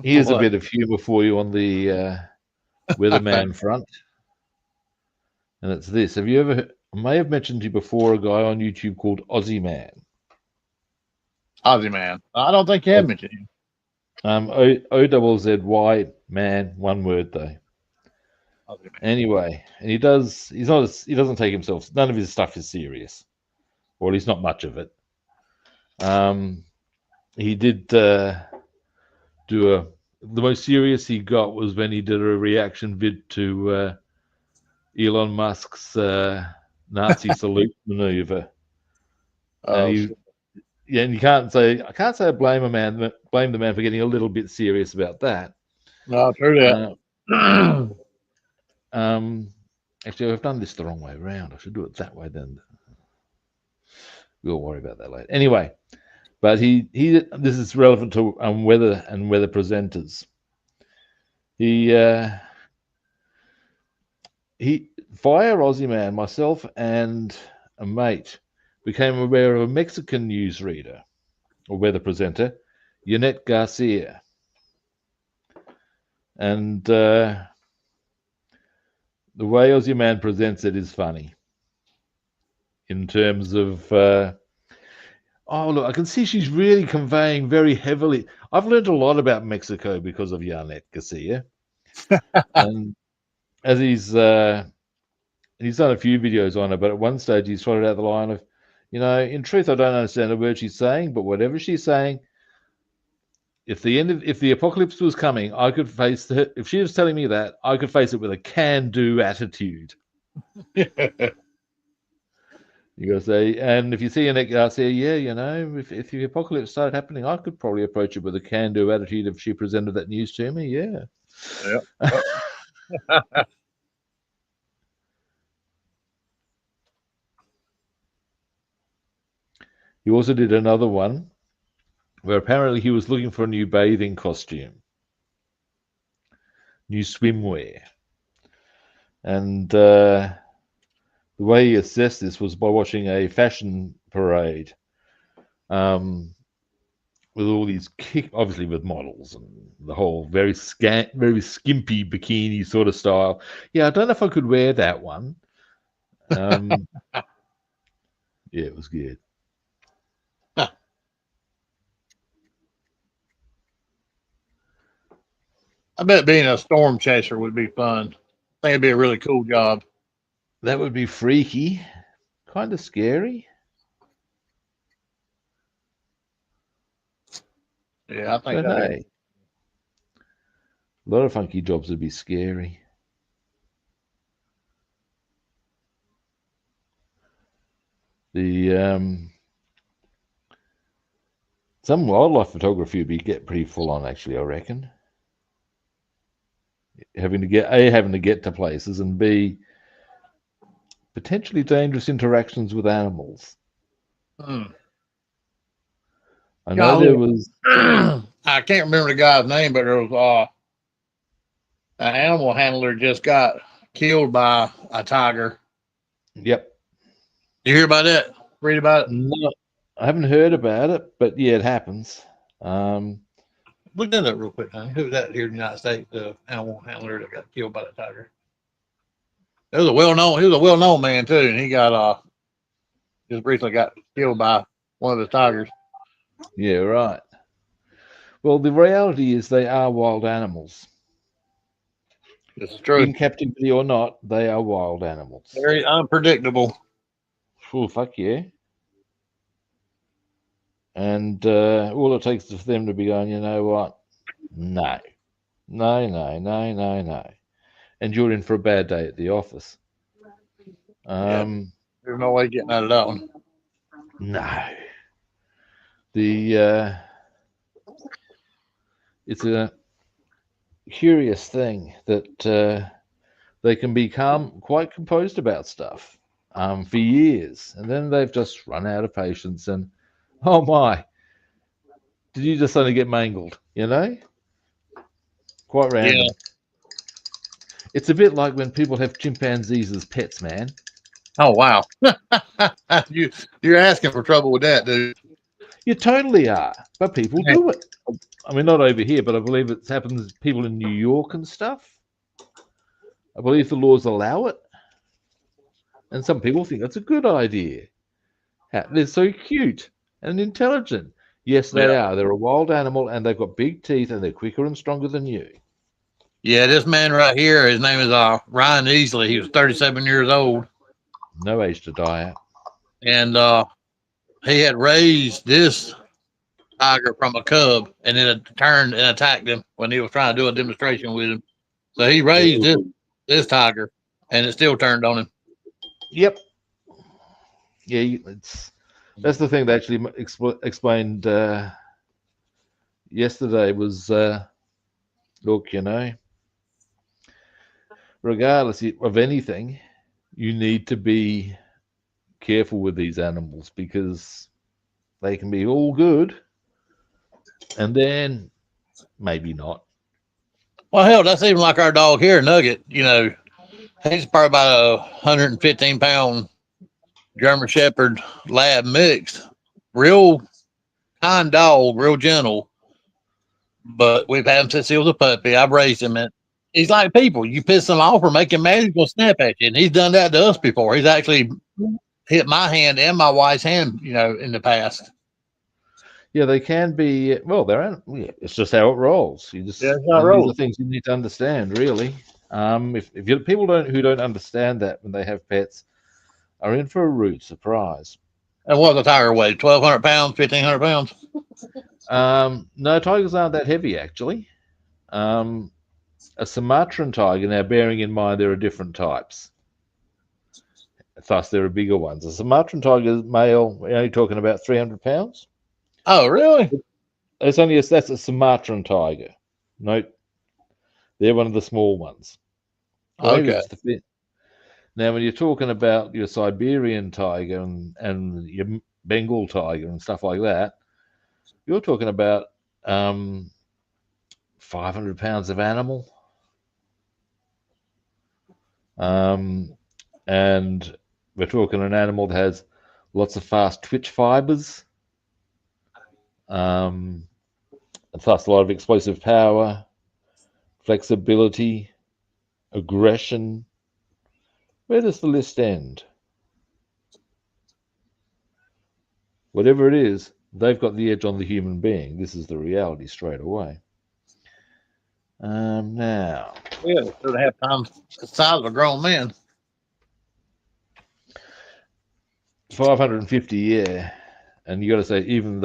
here's a What? bit of humour for you on the weatherman front, and it's this. Have you ever? I may have mentioned to you before a guy on YouTube called Aussie Man. Aussie man. I don't think you have mentioned him. OZZY man, one word though. Aussie man. Anyway, and he doesn't take himself. None of his stuff is serious, or at least not much of it. He did do the most serious he got was when he did a reaction vid to Elon Musk's Nazi salute maneuver, and Oh, shit. and I can't say blame the man for getting a little bit serious about that. No, true that. Uh, actually, I've done this the wrong way around. I should do it that way then. We'll worry about that later. Anyway, but this is relevant to weather and weather presenters. He via Aussie Man, myself and a mate became aware of a Mexican newsreader or weather presenter, Yannette Garcia. And the way Aussie Man presents it is funny in terms of, oh, look, I can see she's really conveying very heavily. I've learned a lot about Mexico because of Yannette Garcia. And as he's done a few videos on her, but at one stage he's trotted out the line of, in truth, I don't understand a word she's saying, but whatever she's saying, if the apocalypse was coming, I could face it. If she was telling me that, I could face it with a can-do attitude. You gotta say, and if you see Annette Garcia, if the apocalypse started happening, I could probably approach it with a can-do attitude if she presented that news to me. Yeah. Yep. He also did another one where apparently he was looking for a new bathing costume, new swimwear. And the way he assessed this was by watching a fashion parade with all these obviously with models and the whole very skimpy bikini sort of style. Yeah, I don't know if I could wear that one. Yeah, it was good. I bet being a storm chaser would be fun. I think it'd be a really cool job. That would be freaky, kind of scary. Yeah, I think But that'd be. hey, a lot of funky jobs would be scary. The Some wildlife photography would be get pretty full on, actually, I reckon. Having to get to places, and B, potentially dangerous interactions with animals. Hmm. I know there was. I can't remember the guy's name, but there was an animal handler just got killed by a tiger. Yep. You hear about that? Read about it? No, I haven't heard about it, but yeah, it happens. Look that up real quick, honey. Who's that here in the United States? The animal handler that got killed by the tiger. He was a well-known man too, and he got just recently got killed by one of the tigers. Yeah, right. Well, the reality is they are wild animals. This is true. In captivity or not, they are wild animals. Very unpredictable. Oh, fuck yeah. And all it takes is for them to be going, you know what? No. No. And you're in for a bad day at the office. There's no way getting out of that one. No. It's a curious thing that they can become quite composed about stuff for years, and then they've just run out of patience, and oh my, did you just suddenly get mangled? You know, quite random. Yeah. It's a bit like when people have chimpanzees as pets, man. Oh wow. You're asking for trouble with that, dude. You totally are, but people do it. I mean, not over here, but I believe it happens to people in New York and stuff. I believe the laws allow it. And some people think that's a good idea. They're so cute and intelligent. Yes, they are. They're a wild animal, and they've got big teeth, and they're quicker and stronger than you. Yeah, this man right here, his name is Ryan Easley. He was 37 years old. No age to die at. And he had raised this tiger from a cub, and then it turned and attacked him when he was trying to do a demonstration with him. So he raised this tiger, and it still turned on him. Yep. Yeah, that's the thing they actually explained yesterday was, look, you know, regardless of anything, you need to be careful with these animals because they can be all good and then maybe not. Well, hell, that's even like our dog here, Nugget. You know, he's probably about a 115-pound German Shepherd Lab mixed. Real kind dog, real gentle. But we've had him since he was a puppy. I've raised him, and he's like people. You piss him off or make him mad, he's gonna snap at you. And he's done that to us before. He's actually hit my hand and my wife's hand, you know, in the past. Yeah, they can be. Well, it's just how it rolls. These are things you need to understand, really. If people who don't understand that when they have pets are in for a rude surprise. And what the tiger weigh? 1,200 pounds, 1,500 pounds? No, tigers aren't that heavy, actually. A Sumatran tiger, now bearing in mind there are different types. Thus, there are bigger ones. A Sumatran tiger male, we're only talking about 300 pounds. Oh, really? That's a Sumatran tiger. Nope. They're one of the small ones. Okay. Now, when you're talking about your Siberian tiger and your Bengal tiger and stuff like that, you're talking about 500 pounds of animal. And we're talking an animal that has lots of fast twitch fibers, and thus a lot of explosive power, flexibility, aggression. Where does the list end? Whatever it is, they've got the edge on the human being. This is the reality straight away. Now. Yeah, 2.5 times the size of a grown man. 550, yeah. And you got to say, even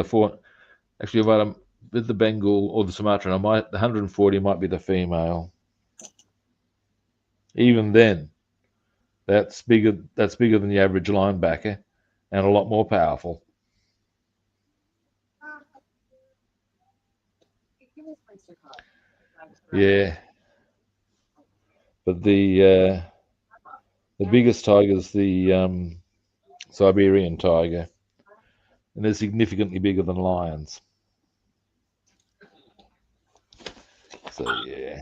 actually, with the Bengal or the Sumatran, the 140 might be the female. Even then, that's bigger than the average linebacker and a lot more powerful. Yeah. But the biggest tiger is the Siberian tiger, and they're significantly bigger than lions. So yeah.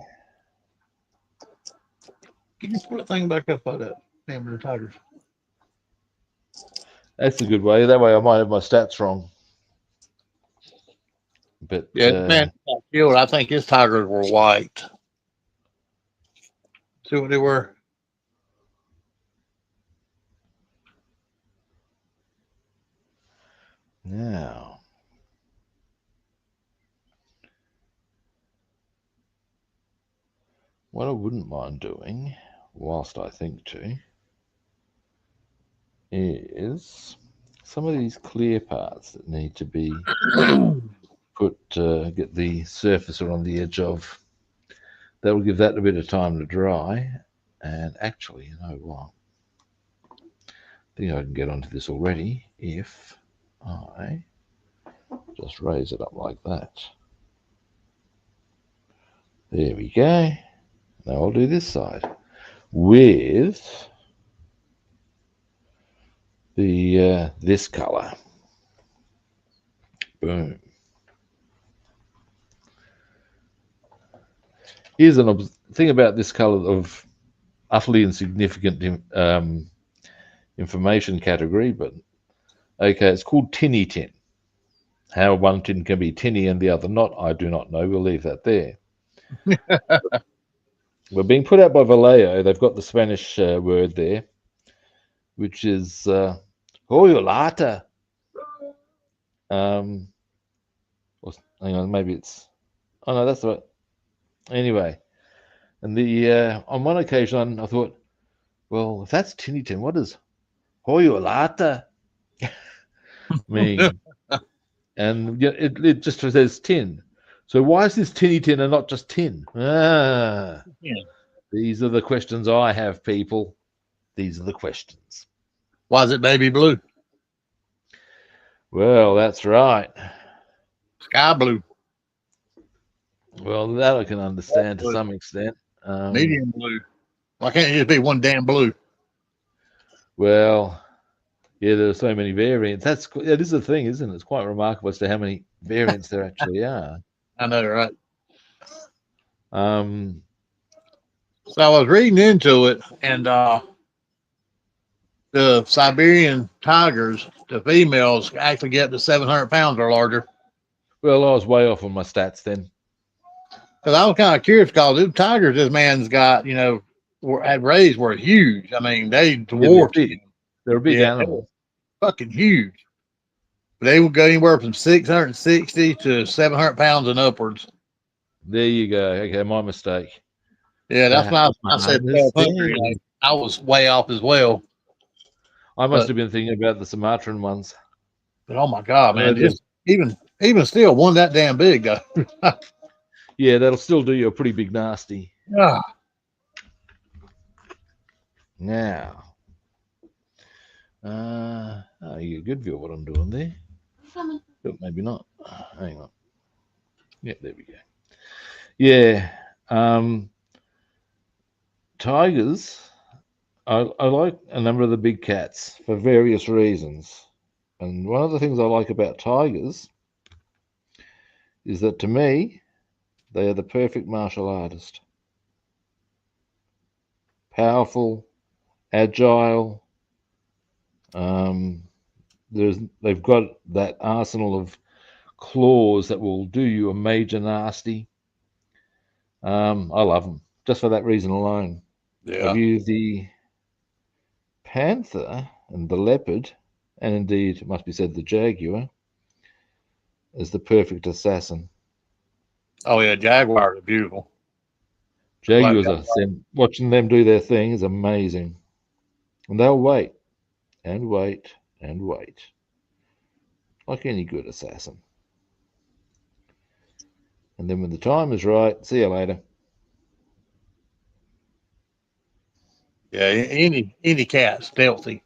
Can you pull that thing back up like that? Damn, the tigers. That's a good way. That way I might have my stats wrong. But Yeah, man, killed. I think his tigers were white. See what they were? now, what I wouldn't mind doing, whilst I think to, is some of these clear parts that need to be put, get the surface around the edge of. That will give that a bit of time to dry. And actually, you know what? I think I can get onto this already if I just raise it up like that. There we go. Now I'll do this side with the this color. Boom. Here's an thing about this color of utterly insignificant information category, but okay, it's called tinny tin. How one tin can be tinny and the other not, I do not know. We'll leave that there. We're being put out by Vallejo. They've got the Spanish word there, which is hoyolata. Hang on, maybe it's. Oh no, that's right. Anyway, and the on one occasion I thought, well, if that's tinny tin, what does hoyolata mean? And it just says tin. So why is this tinny tin and not just tin? Yeah. These are the questions I have, people. These are the questions. Why is it baby blue? Well, that's right. Sky blue. Well, that I can understand to some extent. Medium blue. Why can't it just be one damn blue? Well, yeah, there are so many variants. That is the thing, isn't it? It's quite remarkable as to how many variants there actually are. I know, right? Um, So I was reading into it, and the Siberian tigers, the females actually get up to 700 pounds or larger. well, I was way off on my stats then. Because I was kind of curious because the tigers this man's got, had raised were huge. I mean, they dwarfed him. They're a big animal. Fucking huge. They would go anywhere from 660 to 700 pounds and upwards. There you go. Okay, my mistake. Yeah, that's why I said 1,200. I was way off as well. I must have been thinking about the Sumatran ones. But oh my God, man! Just even still, one that damn big though. Yeah, that'll still do you a pretty big nasty. Yeah. Now, you get a good view of what I'm doing there. But maybe not. Hang on. Yeah, there we go. Yeah. Tigers, I like a number of the big cats for various reasons. And one of the things I like about tigers is that to me, they are the perfect martial artist. Powerful, agile. They've got that arsenal of claws that will do you a major nasty. I love them just for that reason alone. Yeah. I view the panther and the leopard, and indeed, it must be said, the jaguar, as the perfect assassin. Oh yeah, jaguars are beautiful. Jaguars watching them do their thing is amazing, and they'll wait and wait and wait, like any good assassin. And then when the time is right, see you later. Yeah, any cat stealthy.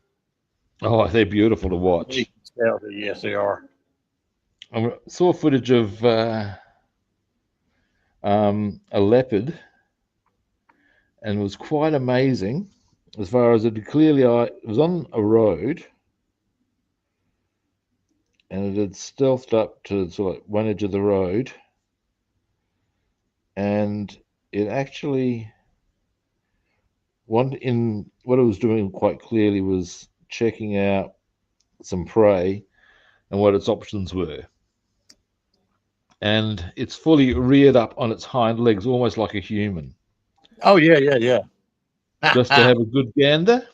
Oh, they're beautiful to watch. Stealthy, yes, they are. I saw footage of a leopard, and it was quite amazing as far as it was on a road, and it had stealthed up to sort of one edge of the road, and it actually what it was doing quite clearly was checking out some prey and what its options were. And it's fully reared up on its hind legs, almost like a human, Oh yeah, yeah, just to yeah. have a good gander.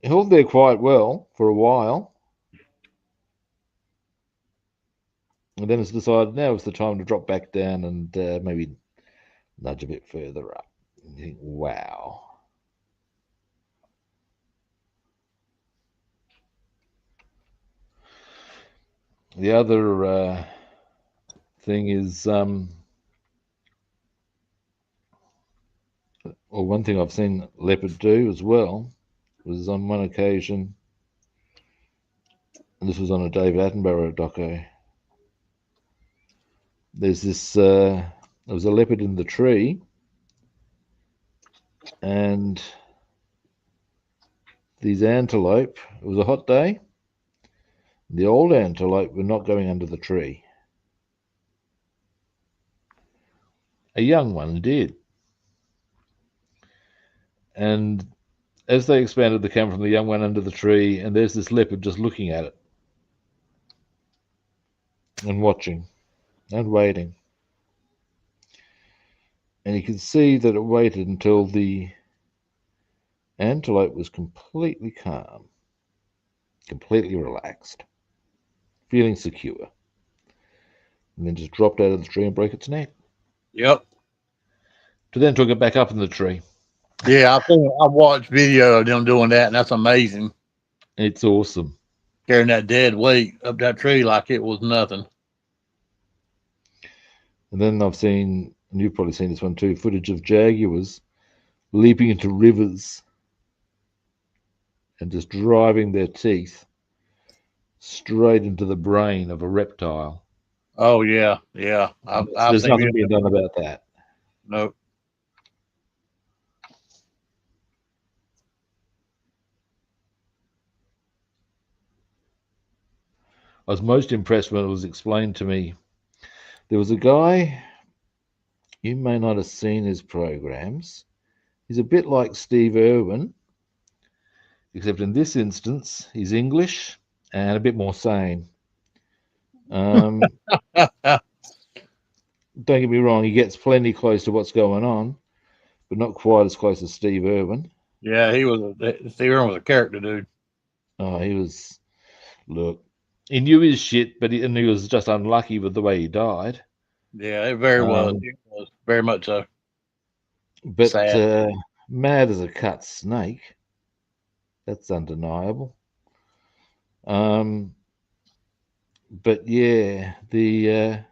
It held there quite well for a while, and then it's decided now is the time to drop back down and maybe nudge a bit further up. And you think, wow. The other thing is, or one thing I've seen leopard do as well was on one occasion, and this was on a David Attenborough doco. There's this, there was a leopard in the tree, and these antelope, it was a hot day, the old antelope were not going under the tree. A young one did. And as they expanded the camera from the young one under the tree, and there's this leopard just looking at it and watching and waiting. And you could see that it waited until the antelope was completely calm, completely relaxed, feeling secure, and then just dropped out of the tree and broke its neck. Yep. To then took it back up in the tree. Yeah, I watched video of them doing that, and that's amazing. It's awesome. Carrying that dead weight up that tree like it was nothing. And then I've seen, and you've probably seen this one too, footage of jaguars leaping into rivers and just driving their teeth straight into the brain of a reptile. Oh yeah, yeah. There's nothing being done about that. Nope. I was most impressed when it was explained to me. There was a guy, you may not have seen his programs. He's a bit like Steve Irwin, except in this instance, he's English and a bit more sane. Don't get me wrong, he gets plenty close to what's going on, but not quite as close as Steve Irwin. Yeah, Steve Irwin was a character, dude. Oh, look, he knew his shit, and he was just unlucky with the way he died. Yeah, it very was. It was very much so. But mad as a cut snake. That's undeniable. But yeah, the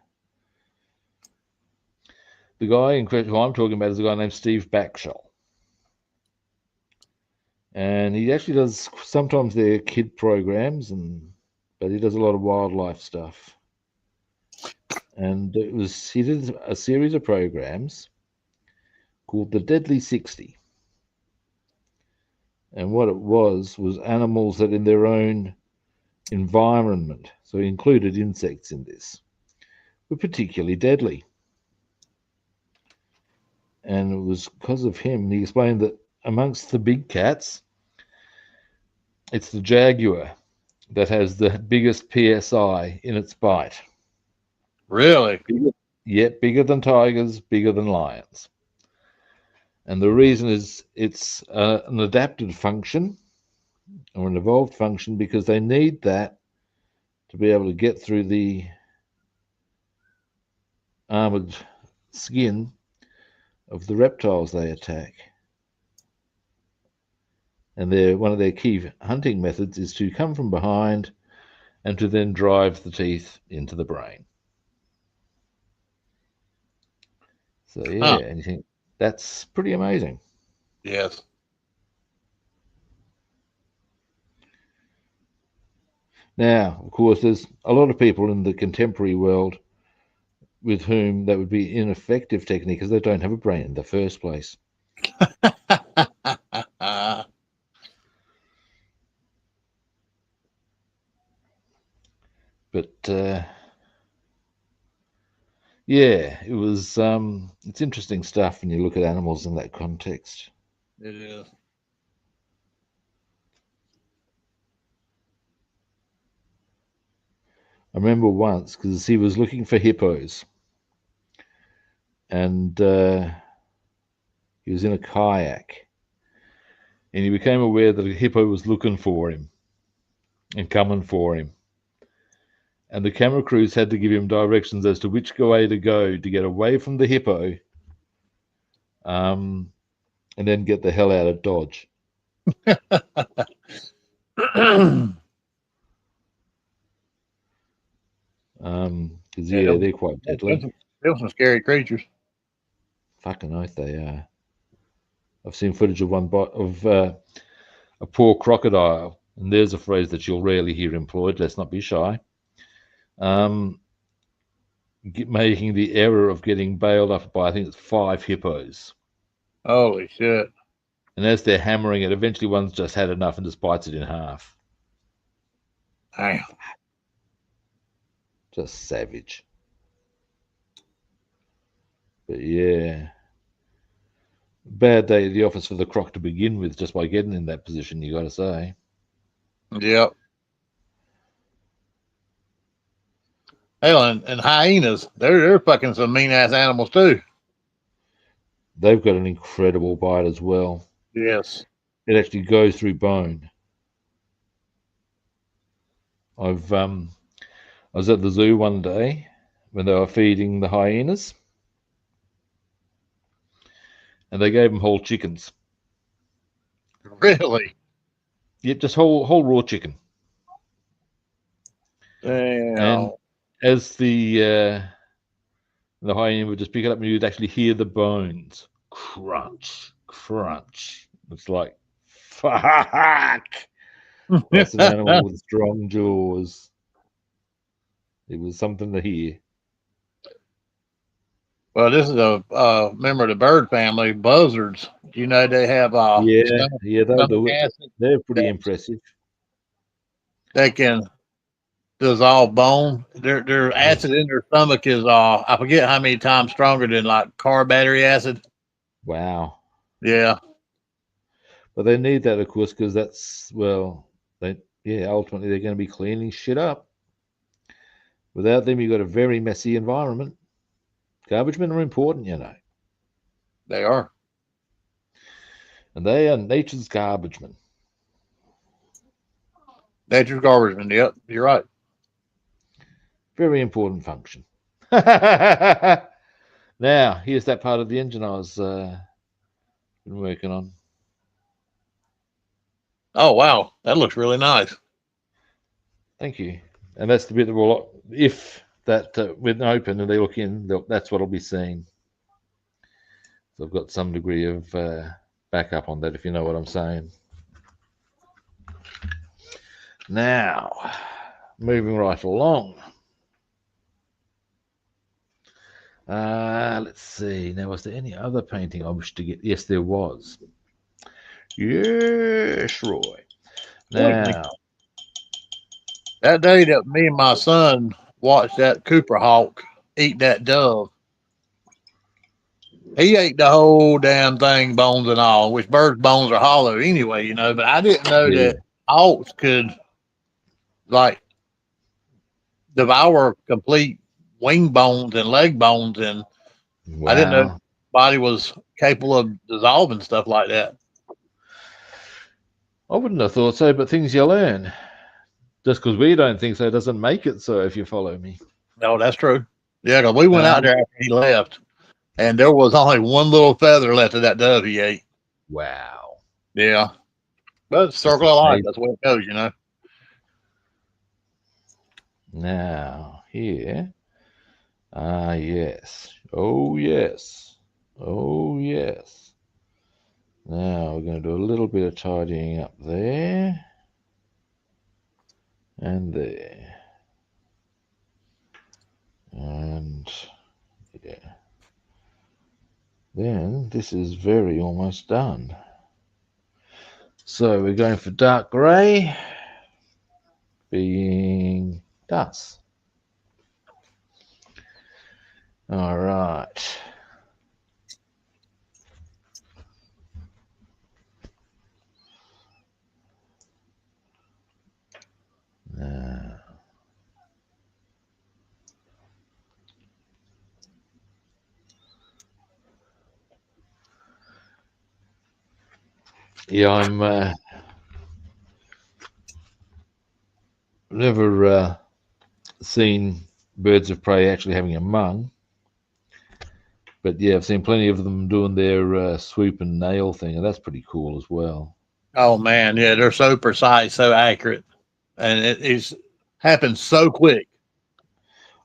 guy in question who I'm talking about is a guy named Steve Backshall. And he actually does, sometimes they're kid programs, but he does a lot of wildlife stuff. And he did a series of programs called The Deadly 60. And what it was animals that in their own environment, so he included insects in this, were particularly deadly. And it was because of him, he explained that amongst the big cats, it's the jaguar that has the biggest PSI in its bite. Really? Bigger than tigers, bigger than lions. And the reason is it's an adapted function or an evolved function because they need that to be able to get through the armored skin of the reptiles they attack. And one of their key hunting methods is to come from behind and to then drive the teeth into the brain. So yeah, and you think that's pretty amazing. Yes. Now, of course, there's a lot of people in the contemporary world with whom that would be ineffective technique because they don't have a brain in the first place. But yeah, it was. It's interesting stuff when you look at animals in that context. It is. I remember once because he was looking for hippos, and he was in a kayak, and he became aware that a hippo was looking for him and coming for him. And the camera crews had to give him directions as to which way to go to get away from the hippo, and then get the hell out of Dodge. Because yeah, they're quite deadly. They're some scary creatures. Fucking oath they are. I've seen footage of one of a poor crocodile, and there's a phrase that you'll rarely hear employed. Let's not be shy. Making the error of getting bailed up by, I think it's 5 hippos. Holy shit. And as they're hammering it, eventually one's just had enough and just bites it in half. Damn. Just savage. But yeah. Bad day at the office for the croc to begin with, just by getting in that position, you got to say. Yep. Hell, and hyenas, they're fucking some mean ass animals too. They've got an incredible bite as well. Yes. It actually goes through bone. I was at the zoo one day when they were feeding the hyenas, and they gave them whole chickens. Really? Yep, just whole raw chicken. Damn. And as the hyena would just pick it up, and you'd actually hear the bones crunch, crunch. It's like, fuck. That's an animal with strong jaws. It was something to hear. Well, this is a member of the bird family, buzzards. You know they have They'll do it. They're pretty impressive. They can dissolve bone. Their acid in their stomach is I forget how many times stronger than like car battery acid. Wow. Yeah. But they need that, of course, because that's ultimately they're going to be cleaning shit up. Without them, you've got a very messy environment. Garbage men are important, you know. They are. And they are nature's garbage men. Nature's garbage men, yep, you're right. Very important function. Now, here's that part of the engine I was been working on. Oh, wow. That looks really nice. Thank you. And that's the bit that will, if that with an open and they look in, that's what will be seen. So I've got some degree of backup on that, if you know what I'm saying. Now, moving right along. Let's see. Now, was there any other painting I wish to get? Yes, there was. Yes, Roy. Now, that day that me and my son watched that Cooper hawk eat that dove, he ate the whole damn thing, bones and all, which birds' bones are hollow anyway, you know, but I didn't know that hawks could, like, devour complete wing bones and leg bones, and I didn't know the body was capable of dissolving stuff like that. I wouldn't have thought so, but things you learn. Just because we don't think so doesn't make it so, if you follow me. No, that's true. Yeah, because we went out there after he left, and there was only one little feather left of that dove he ate. Wow. Yeah. But circle of life, that's the way it goes, you know. Now, here. Yes. Oh, yes. Oh, yes. Now, we're going to do a little bit of tidying up there. And there. And Yeah. Then this is very almost done. So we're going for dark grey, being dust. All right. Now, yeah, I'm never seen birds of prey actually having a mung, but yeah, I've seen plenty of them doing their swoop and nail thing, and that's pretty cool as well. Oh man, yeah, they're so precise, so accurate, and it's happens so quick.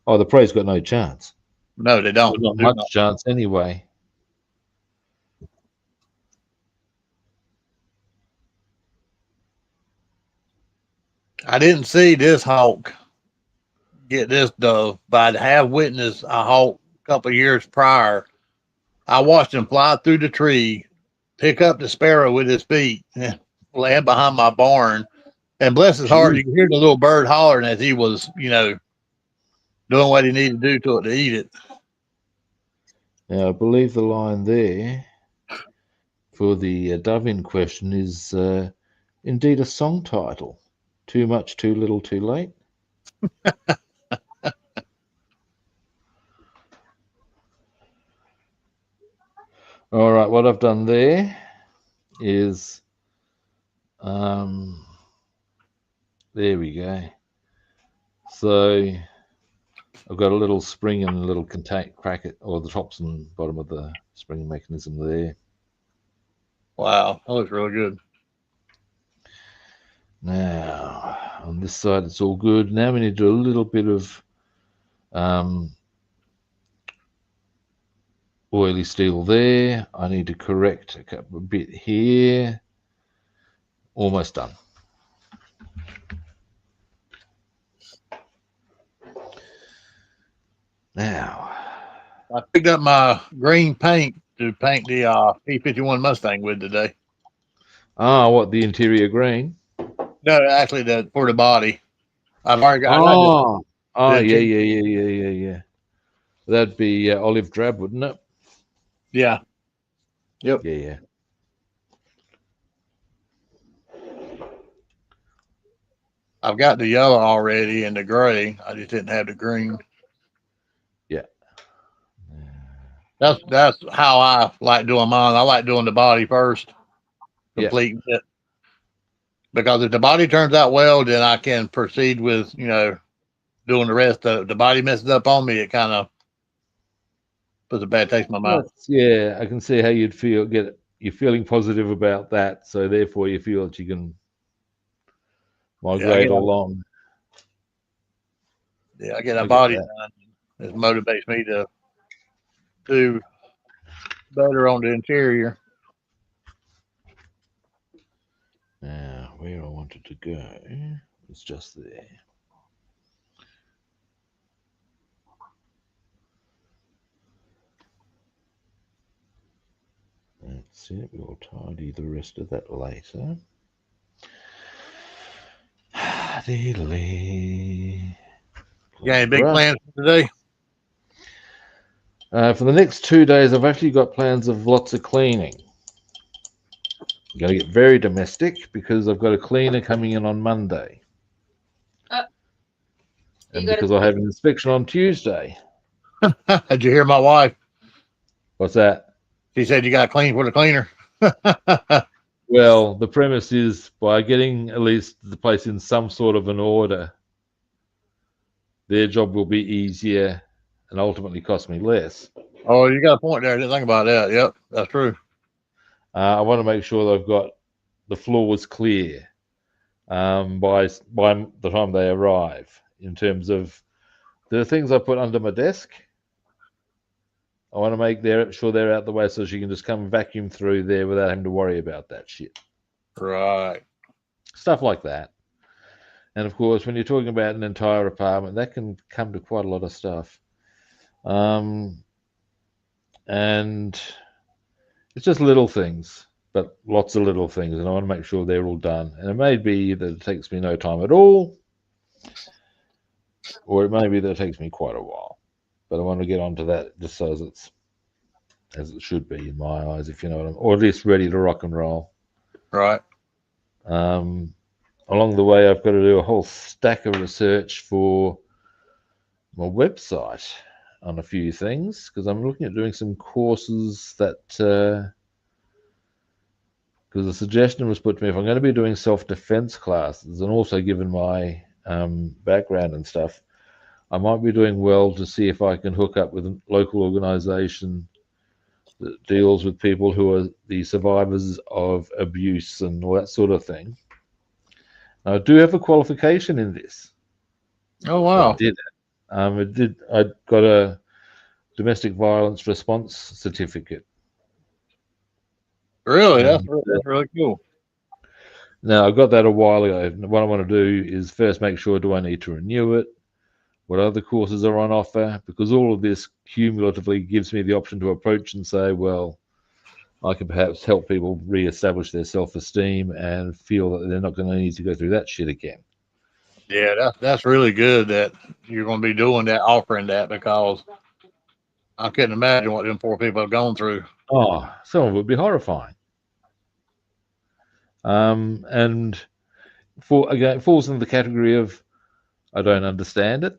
Oh, the prey's got no chance. No, they don't. Well, not Do much not. chance anyway. I didn't see this hawk get this dove, but I have witnessed a hawk a couple of years prior. I watched him fly through the tree, pick up the sparrow with his feet, and land behind my barn. And bless his heart, you could hear the little bird hollering as he was, doing what he needed to do to it to eat it. Now, I believe the line there for the dove in question is indeed a song title. Too much, too little, too late. All right, what I've done there is, there we go. So I've got a little spring and a little crack it, or the tops and bottom of the spring mechanism there. Wow, that looks really good. Now, on this side, it's all good. Now we need to do a little bit of oily steel there. I need to correct a bit here. Almost done. Now, I picked up my green paint to paint the P-51 Mustang with today. what, the interior green? No, actually, for the body. I've already got. Yeah. That'd be olive drab, wouldn't it? Yeah. Yep. Yeah. I've got the yellow already and the gray. I just didn't have the green. Yeah. That's how I like doing mine. I like doing the body first, complete it. Because if the body turns out well, then I can proceed with doing the rest. The body messes up on me, it kind of puts a bad taste in my mouth. Yeah, I can see how you'd feel. You're feeling positive about that, so therefore you feel that you can migrate along. Yeah, I get a body done. It motivates me to do better on the interior. Now, where I wanted to go was just there. That's it. We'll tidy the rest of that later. You got any big plans for today? For the next 2 days, I've actually got plans of lots of cleaning. I'm going to get very domestic because I've got a cleaner coming in on Monday. And because I have an inspection on Tuesday. Did you hear my wife? What's that? She said you got to clean for the cleaner. Well, the premise is by getting at least the place in some sort of an order, their job will be easier and ultimately cost me less. Oh, you got a point there. I didn't think about that. Yep, that's true. I want to make sure that I've got the floors clear by the time they arrive. In terms of the things I put under my desk, I want to make sure they're out the way so she can just come vacuum through there without having to worry about that shit. Right. Stuff like that. And of course, when you're talking about an entire apartment, that can come to quite a lot of stuff. and it's just little things, but lots of little things, and I want to make sure they're all done. And it may be that it takes me no time at all, or it may be that it takes me quite a while. But I want to get onto that just so as it should be in my eyes, if you know what I'm, or at least ready to rock and roll. Right. Along the way, I've got to do a whole stack of research for my website on a few things, because I'm looking at doing some courses that, because the suggestion was put to me, if I'm going to be doing self-defense classes, and also given my background and stuff, I might be doing well to see if I can hook up with a local organization that deals with people who are the survivors of abuse and all that sort of thing. Now, I do have a qualification in this. Oh, wow. I got a domestic violence response certificate. Really? That's really cool. Now, I got that a while ago. What I want to do is first make sure, do I need to renew it? What other courses are on offer? Because all of this cumulatively gives me the option to approach and say, well, I can perhaps help people reestablish their self-esteem and feel that they're not going to need to go through that shit again. Yeah, that's really good that you're going to be doing that, offering that, because I couldn't imagine what them poor people have gone through. Oh, some of it would be horrifying. And again, it falls into the category of I don't understand it.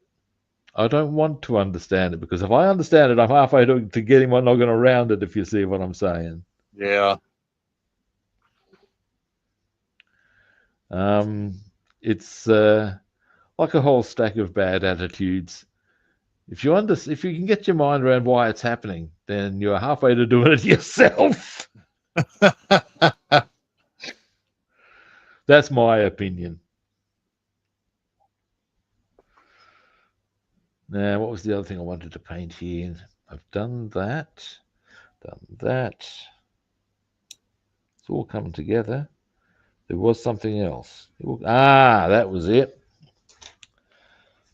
I don't want to understand it, because if I understand it, I'm halfway to getting my noggin around it, if you see what I'm saying. Yeah. It's like a whole stack of bad attitudes. If you can get your mind around why it's happening, then you're halfway to doing it yourself. That's my opinion. Now, what was the other thing I wanted to paint here? I've done that. It's all coming together. There was something else. That was it.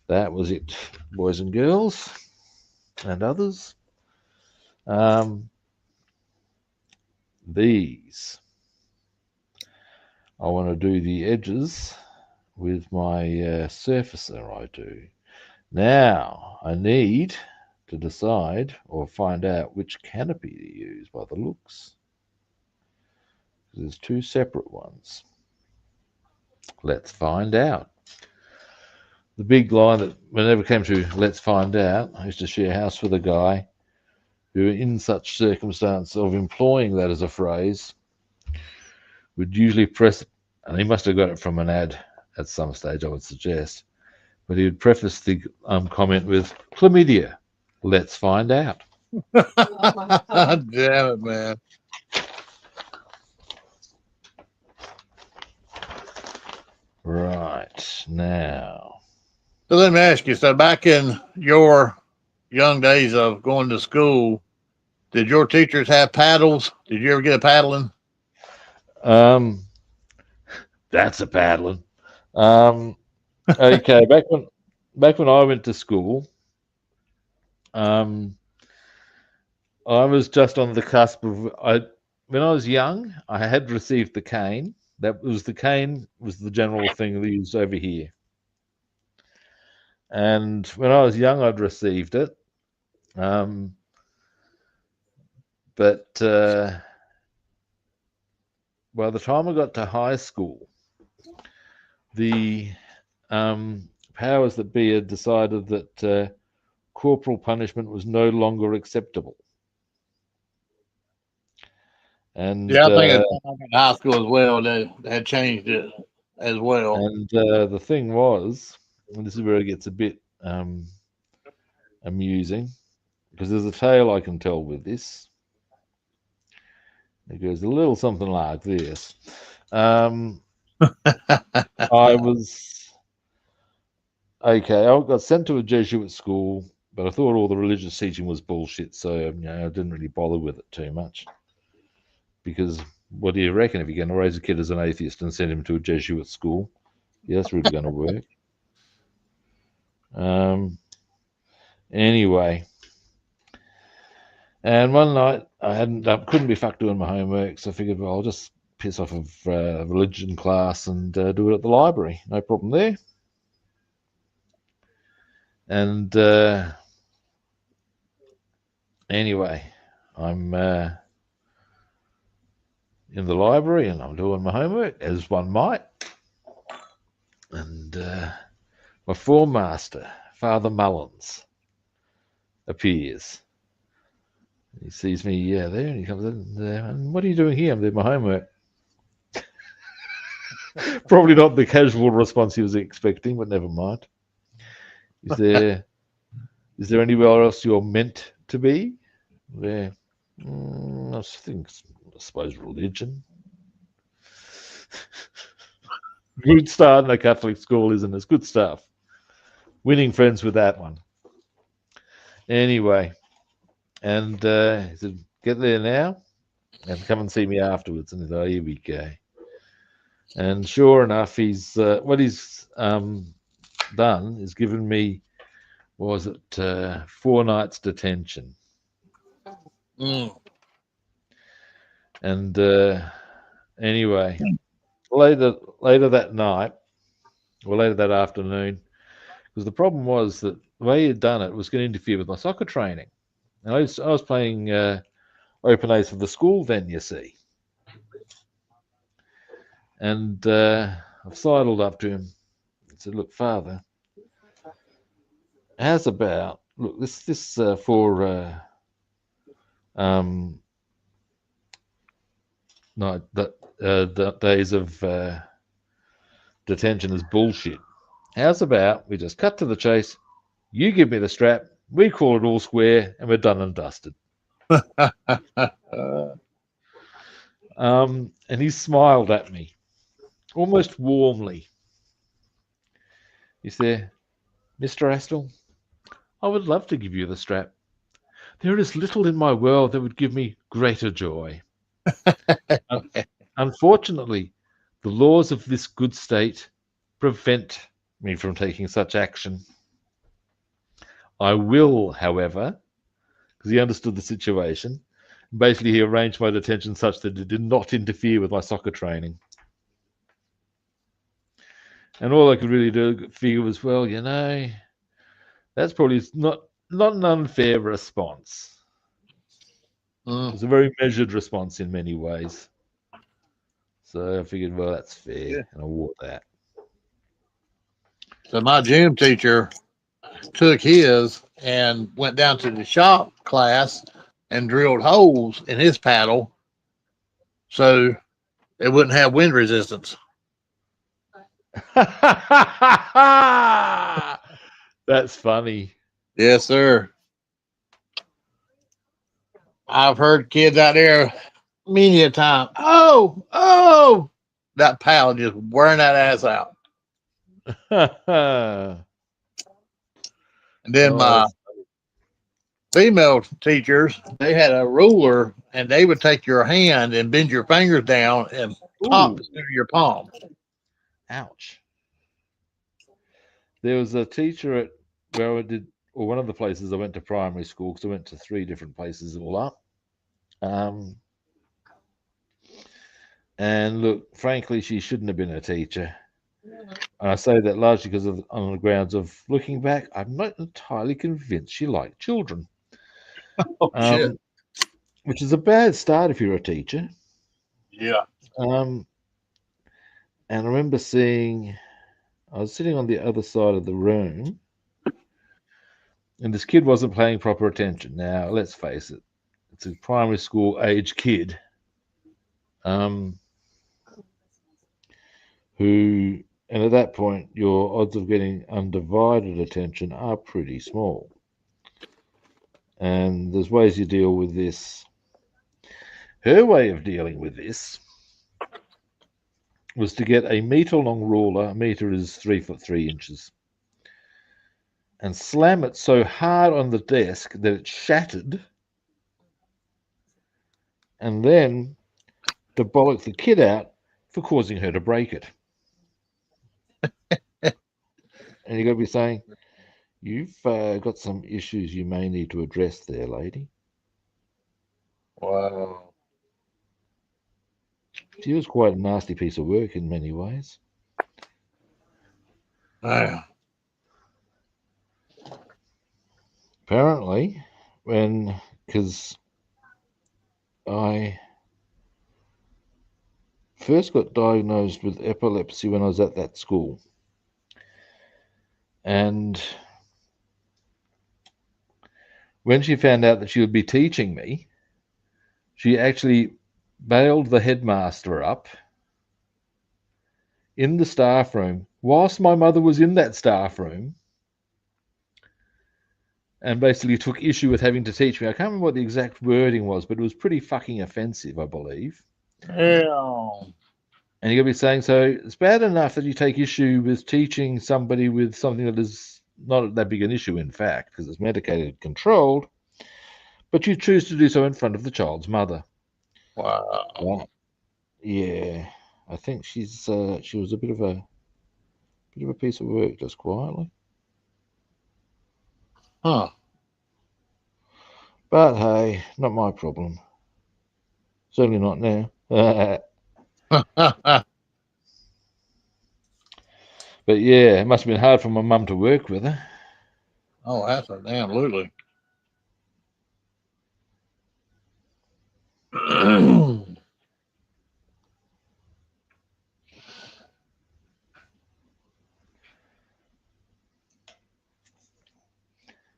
That was it, boys and girls and others. These. I want to do the edges with my surfacer, I do. Now, I need to decide or find out which canopy to use by the looks. There's two separate ones. Let's find out. The big line that whenever it came to let's find out, I used to share a house with a guy who, in such circumstance of employing that as a phrase, would usually press, and he must have got it from an ad at some stage, I would suggest, but he would preface the comment with chlamydia. Let's find out. Damn it, man. Right, now. So let me ask you, so back in your young days of going to school, did your teachers have paddles? Did you ever get a paddling? That's a paddling. Okay, back when I went to school, I was just on the cusp of when I was young, I had received the cane. The cane was the general thing they used over here. And when I was young, I'd received it. But by the time I got to high school, the powers that be had decided that corporal punishment was no longer acceptable. And yeah, I think in high school as well, they had changed it as well. And the thing was, and this is where it gets a bit amusing, because there's a tale I can tell with this. It goes a little something like this. I got sent to a Jesuit school, but I thought all the religious teaching was bullshit, so I didn't really bother with it too much. Because what do you reckon if you're going to raise a kid as an atheist and send him to a Jesuit school? Yeah, that's really going to work. Anyway, And one night I couldn't be fucked doing my homework, so I figured, well, I'll just piss off of religion class and do it at the library. No problem there. And anyway, I'm in the library and I'm doing my homework, as one might. And my form master, Father Mullins, appears. He sees me there, and he comes in. And what are you doing here? I'm doing my homework. Probably not the casual response he was expecting, but never mind. Is there anywhere else you're meant to be? There, I suppose religion. Good start in a Catholic school, isn't it? It's good stuff. Winning friends with that one. Anyway, and he said, "Get there now, and come and see me afterwards." And he said, "Oh, here we go." And sure enough, what he's done is given me, was it 4 nights detention. And anyway, later that night, or later that afternoon, because the problem was that the way he'd done it was going to interfere with my soccer training. And I was playing open A's for the school then, you see. And I've sidled up to him and said, "Look, Father, how's about, look, this for no, the days of detention is bullshit. How's about we just cut to the chase? You give me the strap, we call it all square, and we're done and dusted." And he smiled at me, almost warmly. He said, "Mr. Astle, I would love to give you the strap. There is little in my world that would give me greater joy. Unfortunately, the laws of this good state prevent me from taking such action. I will, however," because he understood the situation, basically he arranged my detention such that it did not interfere with my soccer training. And all I could really figure was, well, that's probably not an unfair response. It's a very measured response in many ways. So I figured, well, that's fair, and I wore that. So my gym teacher took his and went down to the shop class and drilled holes in his paddle so it wouldn't have wind resistance. That's funny. Yes, sir. I've heard kids out there many a time. Oh, that paddle just wearing that ass out. And then my female teachers, they had a ruler and they would take your hand and bend your fingers down and pop through your palm. Ouch. There was a teacher at where I did, or one of the places I went to primary school, because I went to 3 different places all up. And look, frankly, she shouldn't have been a teacher. And I say that largely because on the grounds of looking back, I'm not entirely convinced she liked children. Shit. Which is a bad start if you're a teacher. Yeah. And I remember I was sitting on the other side of the room, and this kid wasn't paying proper attention. Now, let's face it, it's a primary school age kid who, and at that point, your odds of getting undivided attention are pretty small. And there's ways you deal with this. Her way of dealing with this was to get a meter-long ruler, a meter is 3 foot 3 inches, and slam it so hard on the desk that it shattered, and then to bollock the kid out for causing her to break it. And you've got to be saying, "You've got some issues you may need to address there, lady." Wow. She was quite a nasty piece of work in many ways. Yeah. Apparently, because I first got diagnosed with epilepsy when I was at that school. And when she found out that she would be teaching me, she actually bailed the headmaster up in the staff room whilst my mother was in that staff room and basically took issue with having to teach me. I can't remember what the exact wording was, but it was pretty fucking offensive, I believe. Yeah. And you're going to be saying, so it's bad enough that you take issue with teaching somebody with something that is not that big an issue, in fact, because it's medicated and controlled, but you choose to do so in front of the child's mother. Wow. Wow. Yeah, I think she was a bit of a piece of work, just quietly. Huh. But hey, not my problem. Certainly not now. But yeah, it must have been hard for my mum to work with her. Oh, absolutely.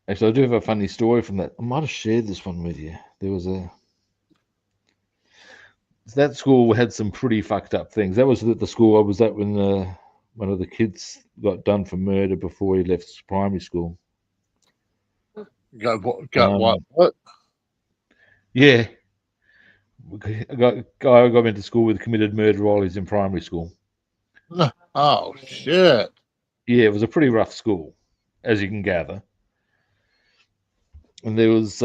Actually, I do have a funny story from that. I might have shared this one with you. There was that school had some pretty fucked up things. That was the school I was at when one of the kids got done for murder before he left primary school. Got what? Um, What? yeah, a guy who got into school with committed murder while he's in primary school. Oh shit! Yeah, it was a pretty rough school, as you can gather. And there was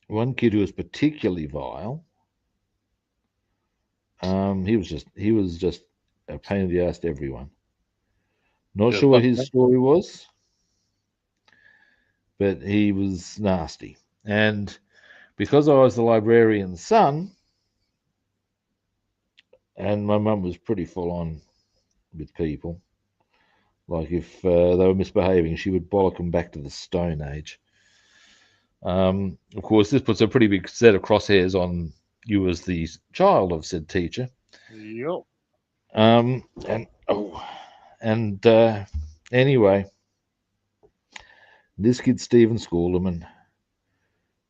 one kid who was particularly vile. He was just a pain in the ass to everyone. Not Just sure what like his that. story was, but he was nasty. And because I was the librarian's son, and my mum was pretty full on with people, like if they were misbehaving, she would bollock them back to the Stone Age. Of course, this puts a pretty big set of crosshairs on you as the child of said teacher. Yep. And anyway, this kid Stephen Skalderman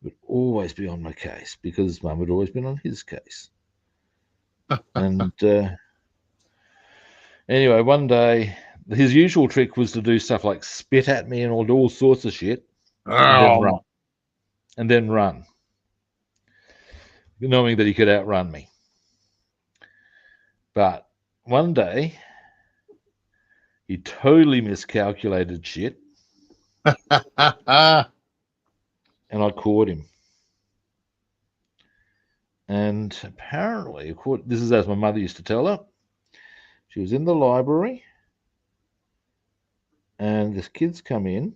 would always be on my case because Mum had always been on his case. And anyway, one day his usual trick was to do stuff like spit at me and all sorts of shit, and then run, Oh, and then run, knowing that he could outrun me. But one day he totally miscalculated shit, and I caught him. And apparently, this is as my mother used to tell her, she was in the library and this kid's come in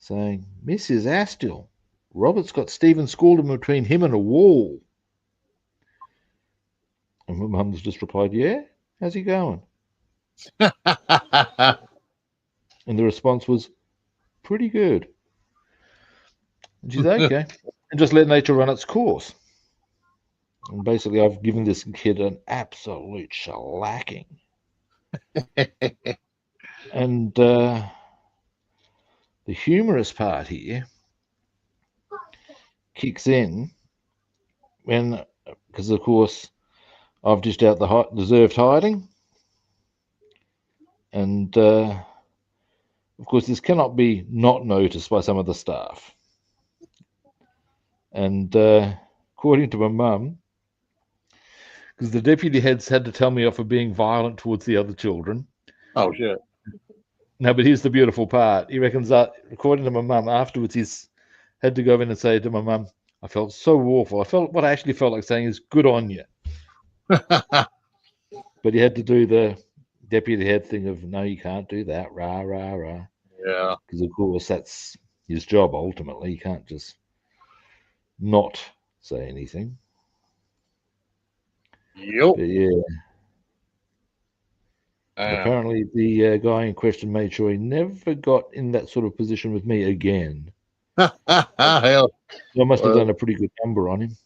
saying, Mrs. Astill, Robert's got Stephen Skalderman between him and a wall. And my mum's just replied, yeah, how's he going? And the response was, pretty good. And she's okay. And just let nature run its course. And basically, I've given this kid an absolute shellacking. And the humorous part here kicks in when, because of course, I've dished out the deserved hiding. And of course, this cannot be not noticed by some of the staff. And according to my mum, because the deputy heads had to tell me off for being violent towards the other children. oh shit! No, but here's the beautiful part. He reckons that, according to my mum, afterwards he's had to go in and say to my mum, I felt so awful. What I actually felt like saying is, good on you. But he had to do the deputy head thing of, no, you can't do that, rah, rah, rah. Yeah. Because, of course, that's his job ultimately. He can't just not say anything. Yep. But yeah, apparently the guy in question made sure he never got in that sort of position with me again. Hell, So I must have well, done a pretty good number on him.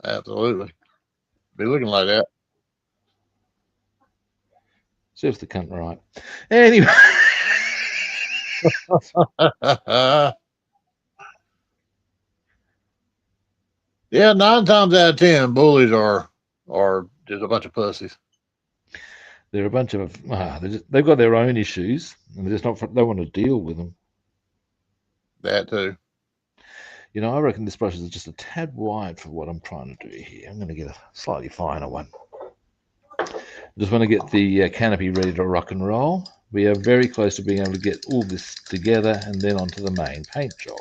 absolutely. Be looking like that. Serves the cunt right. Anyway. Yeah, 9 times out of 10, bullies are just a bunch of pussies. They're a bunch of they've got their own issues, and they're just not. They want to deal with them. That too. You know, I reckon this brush is just a tad wide for what I'm trying to do here. I'm going to get a slightly finer one. Just want to get the canopy ready to rock and roll. We are very close to being able to get all this together and then onto the main paint job.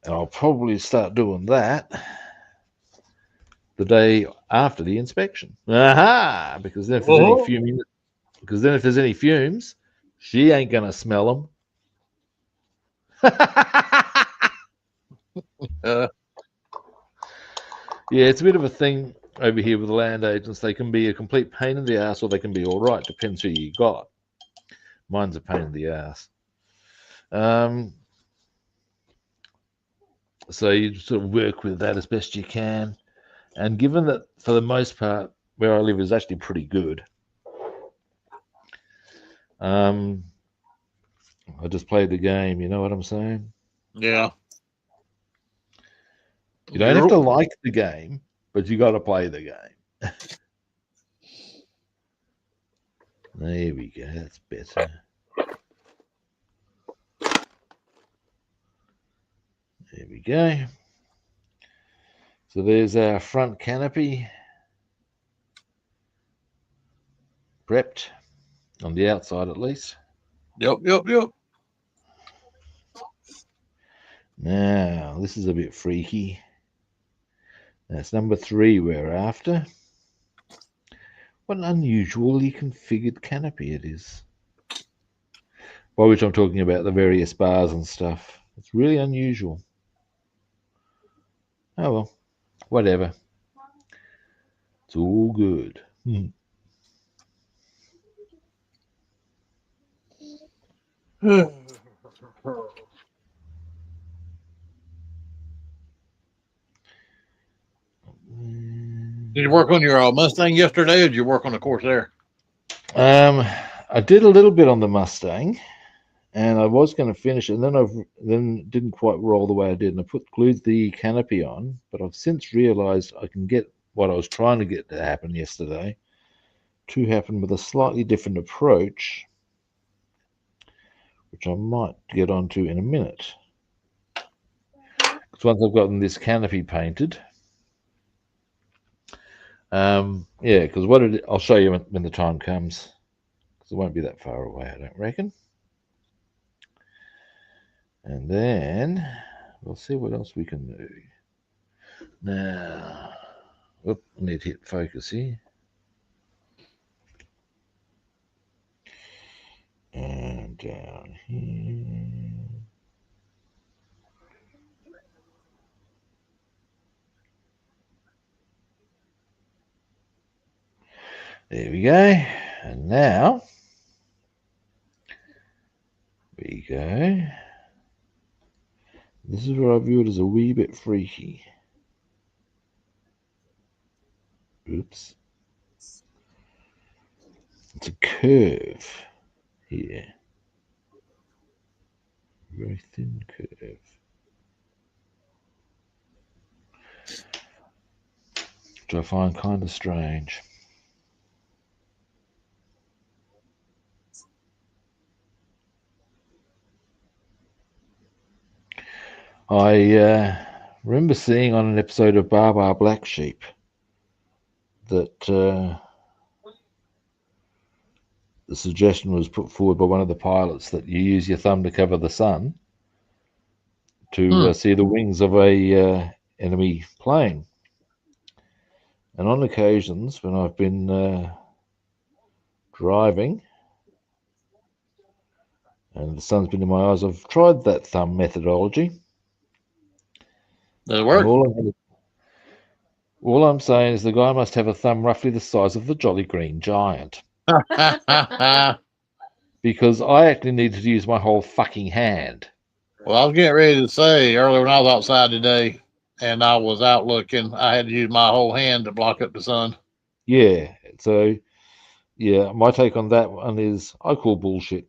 And I'll probably start doing that the day after the inspection. Aha! Because then if there's any fuming, because then if there's any fumes, she ain't gonna smell them. Yeah, it's a bit of a thing over here with the land agents. They can be a complete pain in the ass, or they can be all right. Depends who you got. Mine's a pain in the ass. So you sort of work with that as best you can. And given that, for the most part, where I live is actually pretty good, I just play the game. You know what I'm saying? Yeah. You don't have to like the game, but you got to play the game. There we go. That's better. There we go. So there's our front canopy prepped on the outside, at least. Yep. Now, this is a bit freaky. That's number 3 we're after. What an unusually configured canopy it is. By which I'm talking about the various bars and stuff. It's really unusual. Oh well, whatever. It's all good. Did you work on your Mustang yesterday, or did you work on the Corsair? I did a little bit on the Mustang, and I was going to finish it, and then didn't quite roll the way I did, and I glued the canopy on. But I've since realised I can get what I was trying to get to happen yesterday to happen with a slightly different approach, which I might get onto in a minute. Because once I've gotten this canopy painted, yeah, because I'll show you when the time comes, because it won't be that far away, I don't reckon. And then we'll see what else we can do. Now, I need to hit focus here. And down here. There we go. And now we go. This is where I view it as a wee bit freaky. Oops. It's a curve here. Very thin curve. Which I find kind of strange. I remember seeing on an episode of Bar Black Sheep that the suggestion was put forward by one of the pilots that you use your thumb to cover the sun to see the wings of a enemy plane. And on occasions when I've been driving And the sun's been in my eyes. I've tried that thumb methodology. Does it work? All I'm saying is the guy must have a thumb roughly the size of the Jolly Green Giant. Because I actually needed to use my whole fucking hand. Well, I was getting ready to say earlier when I was outside today and I was out looking, I had to use my whole hand to block up the sun. Yeah. So, yeah, my take on that one is I call bullshit.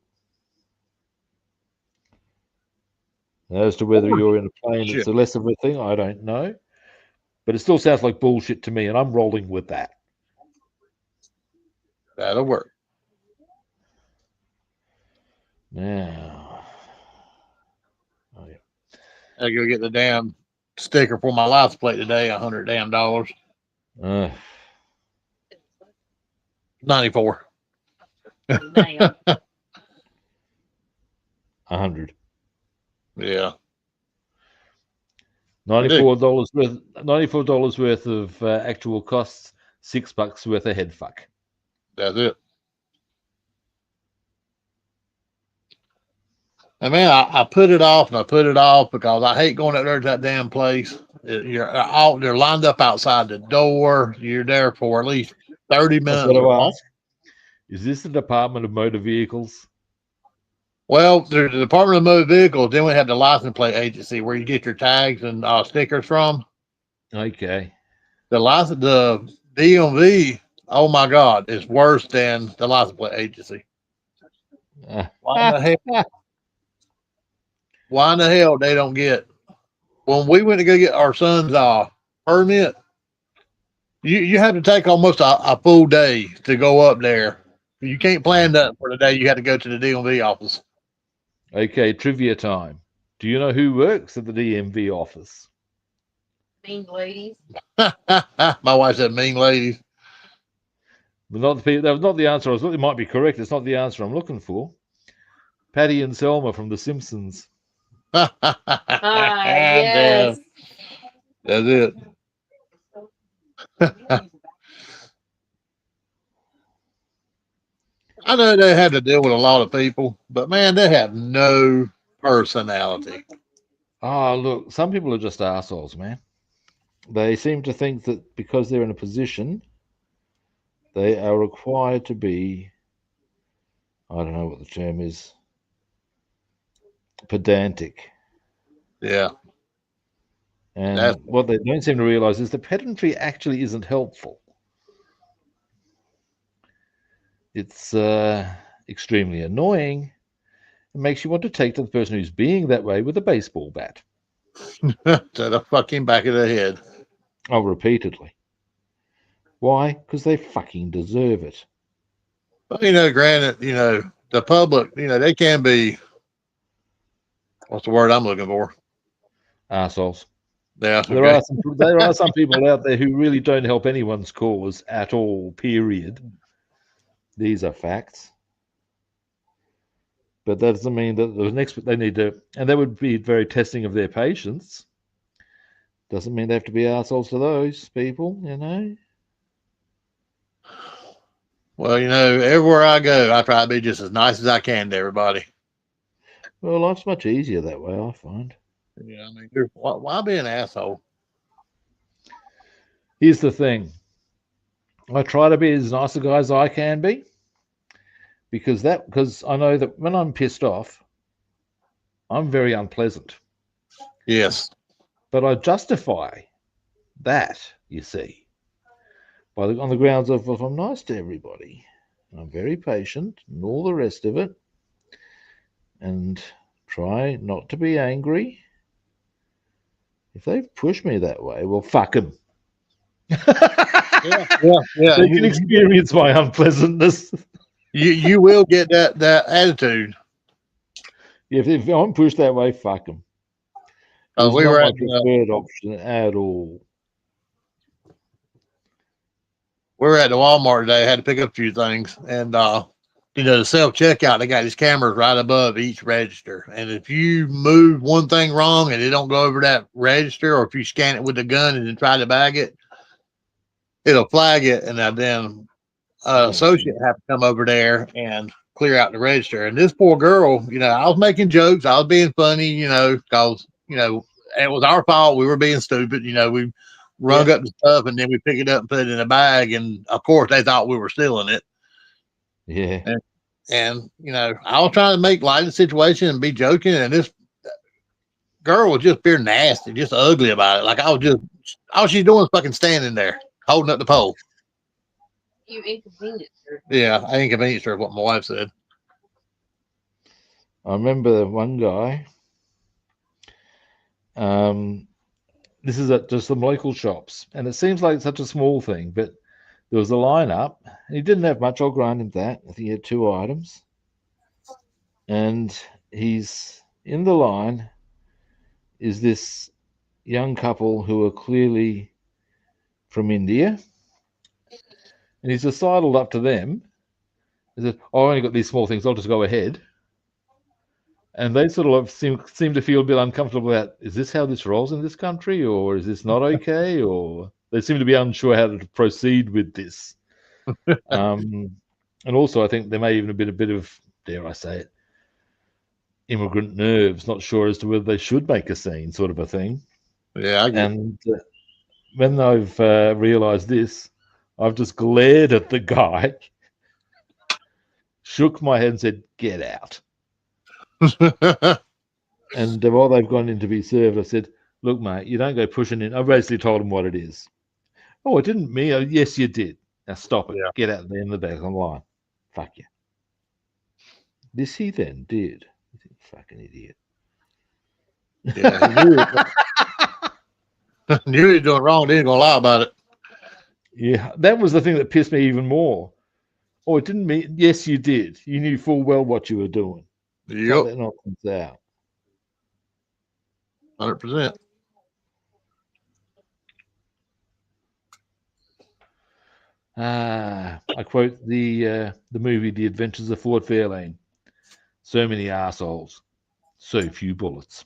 As to whether you're in a plane, it's a less of a thing, I don't know. But it still sounds like bullshit to me, and I'm rolling with that. That'll work. Now, I go get the damn sticker for my license plate today. $100 damn. 94. 100. Yeah. $94 worth of actual costs. $6 worth of head fuck. That's it. And man, I put it off and I put it off because I hate going up there to that damn place. You're out there lined up outside the door. You're there for at least 30 minutes. I've got to ask, is this the Department of Motor Vehicles? Well, there's the Department of Motor Vehicles. Then we have the license plate agency where you get your tags and stickers from. Okay. The DMV, oh my God, is worse than the license plate agency. Why in the hell they don't get? When we went to go get our son's permit, you have to take almost a full day to go up there. You can't plan that for the day. You have to go to the DMV office. Okay, trivia time. Do you know who works at the DMV office? Mean ladies. My wife said mean ladies. But not the people. That was not the answer. It might be correct. It's not the answer I'm looking for. Patty and Selma from The Simpsons. Yes. That's it. I know they had to deal with a lot of people, but man, they have no personality. Oh, look, some people are just assholes, man. They seem to think that because they're in a position, they are required to be, I don't know what the term is, pedantic. Yeah. And what they don't seem to realize is the pedantry actually isn't helpful. It's extremely annoying. It makes you want to take to the person who's being that way with a baseball bat. To the fucking back of the head. Oh, repeatedly. Why? Because they fucking deserve it. But, granted, the public, they can be, what's the word I'm looking for? Assholes. Yeah. There are some people out there who really don't help anyone's cause at all, period. These are facts. But that doesn't mean that they need to, and that would be very testing of their patience. Doesn't mean they have to be assholes to those people, Well, everywhere I go, I try to be just as nice as I can to everybody. Well, life's much easier that way, I find. Yeah, why be an asshole? Here's the thing. I try to be as nice a guy as I can be. Because I know that when I'm pissed off, I'm very unpleasant. Yes. But I justify that, you see, on the grounds of if I'm nice to everybody, I'm very patient and all the rest of it, and try not to be angry. If they've pushed me that way, well, fuck them. Yeah. They can experience my unpleasantness. You will get that attitude. If I'm pushed that way, fuck them. We were at the preferred option at all. We were at the Walmart today. I had to pick up a few things, and the self checkout. They got these cameras right above each register, and if you move one thing wrong and it don't go over that register, or if you scan it with the gun and then try to bag it, it'll flag it, and then associate have to come over there and clear out the register. And this poor girl, I was making jokes, I was being funny, because it was our fault. We were being stupid. We rung up the stuff and then we pick it up and put it in a bag. And of course, they thought we were stealing it. Yeah. And I was trying to make light of the situation and be joking. And this girl was just being nasty, just ugly about it. Like all she's doing is fucking standing there holding up the pole. You inconvenienced her. Yeah, I inconvenienced her, what my wife said. I remember one guy. This is at just some local shops, and it seems like such a small thing, but there was a line up, and he didn't have much. I'll grant him that. I think he had 2 items, and he's in the line. Is this young couple who are clearly from India, and he's just sidled up to them. He said, "Oh, I only got these small things. I'll just go ahead." And they sort of seem to feel a bit uncomfortable about, is this how this rolls in this country, or is this not okay? Or they seem to be unsure how to proceed with this. And also, I think there may even have been a bit of, dare I say it, immigrant nerves, not sure as to whether they should make a scene, sort of a thing. Yeah, I get And when I've realized this, I've just glared at the guy, shook my head and said, "Get out." And while they've gone in to be served, I said, "Look, mate, you don't go pushing in." I basically told him what it is. "Oh, it didn't me." "Oh, yes, you did. Now stop it. Yeah. Get out there in the back of the line. Fuck you." This he then did. He's a fucking idiot. Yeah, he knew he was doing wrong. They ain't gonna lie about it. Yeah, that was the thing that pissed me even more. "Oh, it didn't mean." "Yes, you did. You knew full well what you were doing." Cut Yep, that nonsense out. 100%. I quote the movie The Adventures of Ford Fairlane. So many assholes, so few bullets.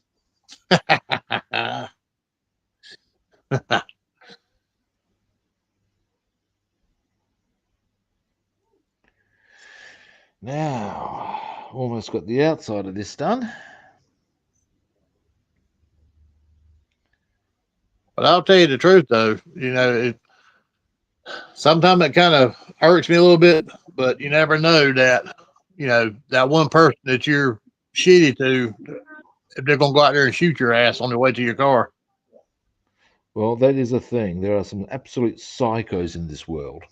Now, almost got the outside of this done. But I'll tell you the truth, though. Sometimes it kind of irks me a little bit, but you never know that, that one person that you're shitty to, if they're going to go out there and shoot your ass on their way to your car. Well, that is a thing. There are some absolute psychos in this world.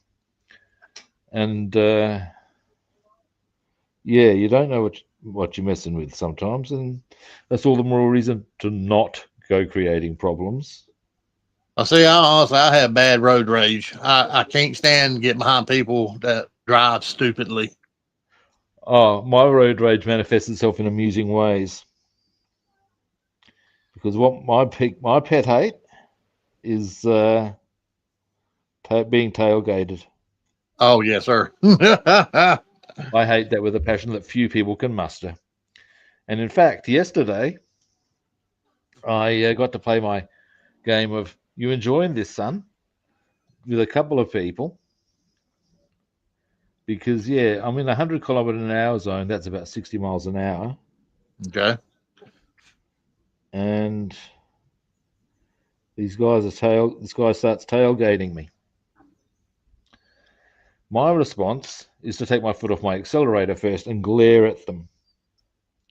And, yeah, you don't know what you're messing with sometimes. And that's all the more reason to not go creating problems. I have bad road rage. I can't stand getting behind people that drive stupidly. Oh, my road rage manifests itself in amusing ways. Because what my pet hate is being tailgated. Oh, yes, sir. I hate that with a passion that few people can muster. And in fact, yesterday, I got to play my game of "You enjoying this, son?" with a couple of people. Because, yeah, I'm in a 100-kilometer-an-hour zone. That's about 60 miles an hour. Okay. And this guy starts tailgating me. My response is to take my foot off my accelerator first and glare at them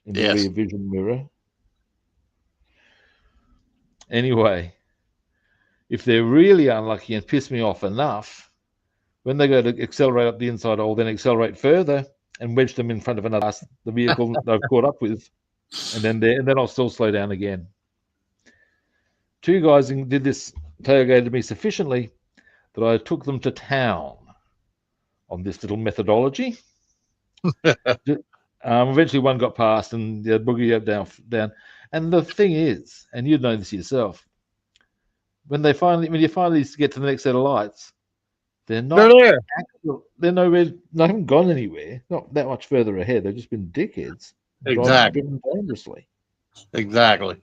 in the rear vision mirror. Anyway, if they're really unlucky and piss me off enough, when they go to accelerate up the inside, I'll then accelerate further and wedge them in front of the vehicle they've caught up with, and then I'll still slow down again. 2 guys did this, tailgated me sufficiently that I took them to town on this little methodology. Eventually, one got past and the boogie down. And the thing is, and you'd know this yourself, when you finally get to the next set of lights, they're there. They're nowhere. They haven't gone anywhere. Not that much further ahead. They've just been dickheads. Exactly. Driving dangerously. Exactly.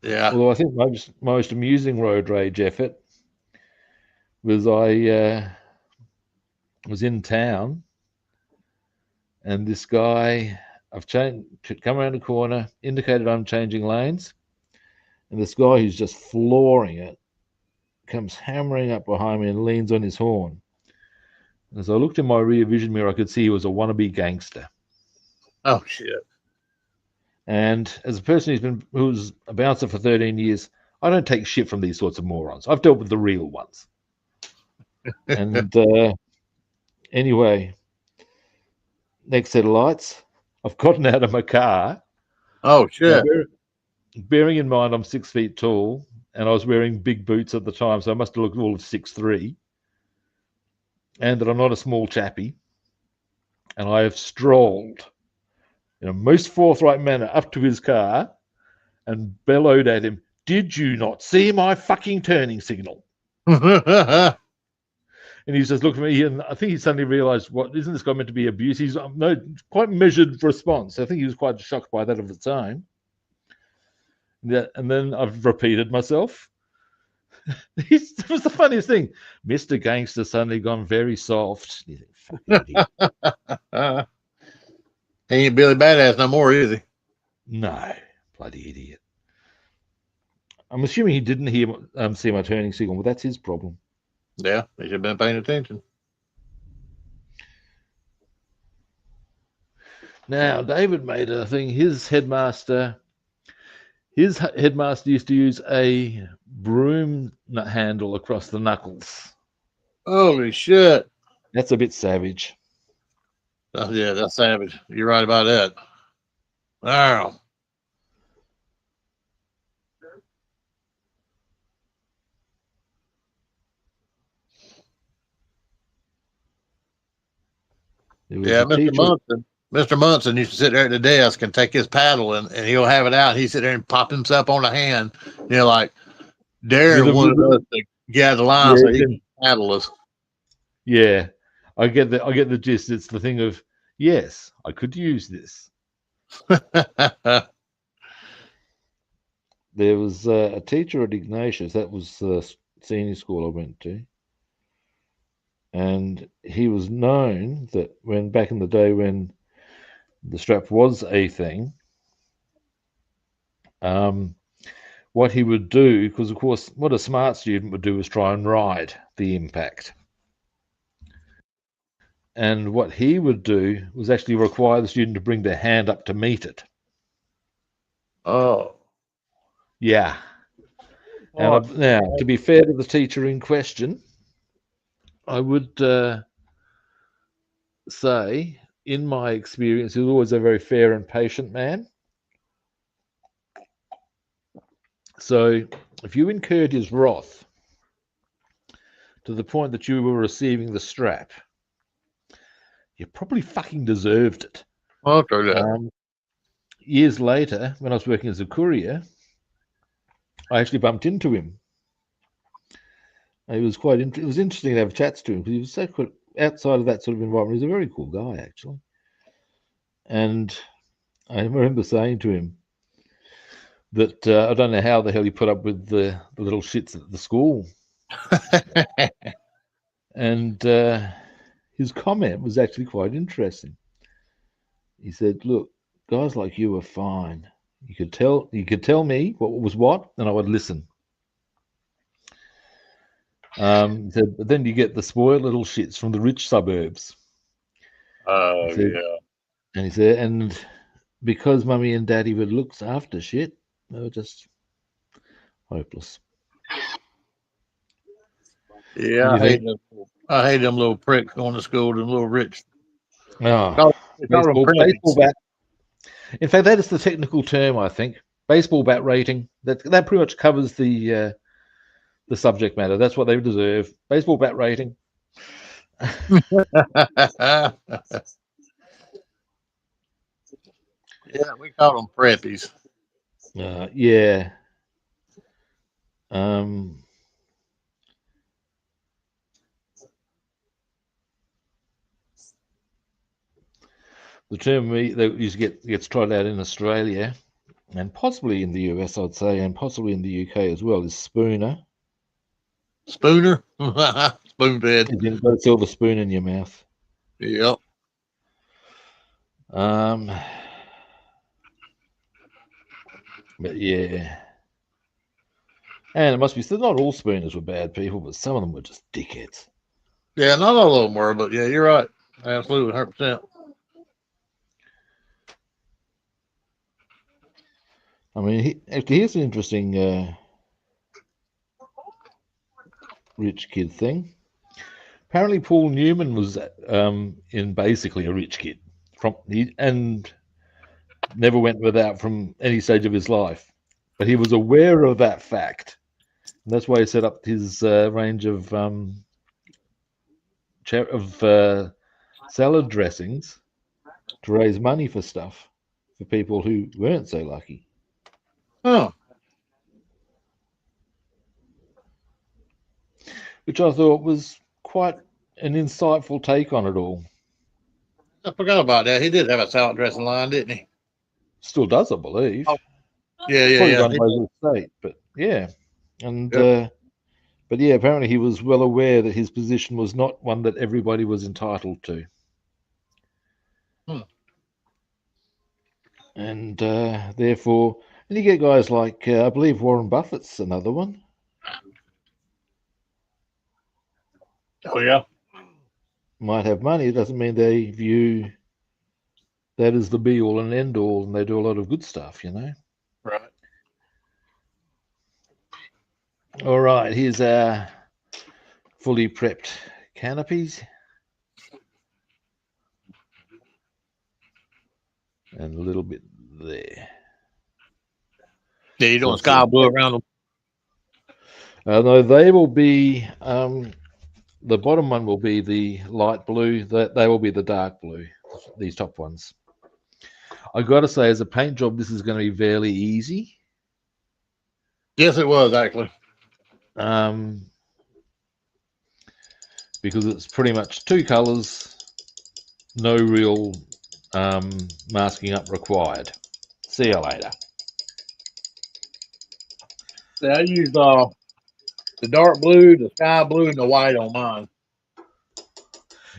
Yeah. Although I think most amusing road rage effort was I was in town, and this guy, I've come around a corner, indicated I'm changing lanes, and this guy who's just flooring it comes hammering up behind me and leans on his horn. And as I looked in my rear vision mirror, I could see he was a wannabe gangster. Oh shit. And as a person who was a bouncer for 13 years, I don't take shit from these sorts of morons. I've dealt with the real ones. And anyway, next set of lights, I've gotten out of my car. Oh shit. Now, bearing in mind I'm 6 feet tall, and I was wearing big boots at the time, so I must have looked all of 6'3", and that I'm not a small chappy. And I have strolled in a most forthright manner up to his car and bellowed at him, "Did you not see my fucking turning signal?" And he's just looked at me, and I think he suddenly realized, what, isn't this guy meant to be abused? He's no, quite measured response. I think he was quite shocked by that of its own. Yeah, and then I've repeated myself. It was the funniest thing. Mr. Gangster suddenly gone very soft. You think, fucking idiot. He ain't Billy Badass no more, is he? No, bloody idiot. I'm assuming he didn't see my turning signal, but that's his problem. Yeah, he should have been paying attention. Now, David made a thing. His headmaster used to use a broom handle across the knuckles. Holy shit. That's a bit savage. Oh, yeah, that's savage. You're right about that. Wow. Yeah, Mr. Munson used to sit there at the desk and take his paddle and he'll have it out. And he'd sit there and pop himself on the hand, like daring one of us to get out of the line so he can paddle us. Yeah, I get the gist. It's the thing of, yes, I could use this. There was a teacher at Ignatius. That was the senior school I went to. And he was known that back in the day when the strap was a thing, what he would do, because of course what a smart student would do is try and ride the impact. And what he would do was actually require the student to bring their hand up to meet it. Oh. Yeah. And now, to be fair to the teacher in question, I would say, in my experience, he was always a very fair and patient man. So if you incurred his wrath to the point that you were receiving the strap, you probably fucking deserved it. Years later, when I was working as a courier, I actually bumped into him. It was it was interesting to have chats to him because he was so cool. Outside of that sort of environment, he was a very cool guy, actually. And I remember saying to him that I don't know how the hell he put up with the little shits at the school. And his comment was actually quite interesting. He said, "Look, guys like you are fine. You could tell me what was what, and I would listen." He said, "But then you get the spoiled little shits from the rich suburbs." Oh, yeah. And he said, and because mummy and daddy would look after shit, they were just hopeless. Yeah, I hate them little pricks going to school, them little rich. Oh, baseball bat. In fact, that is the technical term, I think. Baseball bat rating. That pretty much covers the subject matter. That's what they deserve. Baseball bat rating. Yeah, we call them preppies. Yeah. The term that used to gets tried out in Australia and possibly in the US, I'd say, and possibly in the UK as well, is Spooner. Spooner, spoon fed. You've got a silver spoon in your mouth. Yep. But yeah. And it must be said, not all spooners were bad people, but some of them were just dickheads. Yeah, not all of them were, but yeah, you're right. Absolutely, 100%. I mean, here's an interesting rich kid thing. Apparently, Paul Newman was in basically a rich kid and never went without from any stage of his life. But he was aware of that fact. And that's why he set up his range of salad dressings to raise money for stuff for people who weren't so lucky. Oh, Which I thought was quite an insightful take on it all. I forgot about that. He did have a salad dressing line, didn't he? Still does, I believe. Oh, yeah, Probably yeah. run by the state, but yeah. And Yep. but yeah, apparently he was well aware that his position was not one that everybody was entitled to. And therefore, and you get guys like I believe Warren Buffett's another one. Oh, yeah. Might have money, it doesn't mean they view that as the be all and end all, and they do a lot of good stuff, you know. Right. All right, here's our fully prepped canopies. And a little bit there. Yeah, you're doing sky blue around them. No, they will be, the bottom one will be the light blue. They will be the dark blue, these top ones. I've got to say, as a paint job, this is going to be fairly easy. Yes, it was, actually. Because it's pretty much two colors, no real masking up required. See you later. Yeah, I used the dark blue, the sky blue, and the white on mine.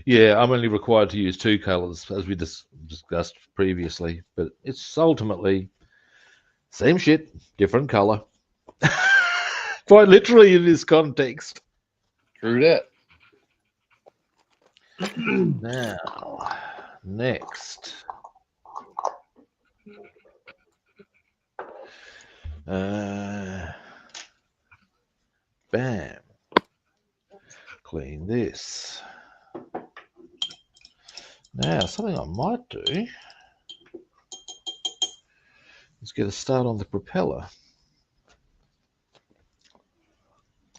Yeah, I'm only required to use two colors, as we discussed previously, but it's ultimately same shit, different color. Quite literally in this context. True that. Now, next. Bam. Clean this. Now, something I might do is get a start on the propeller.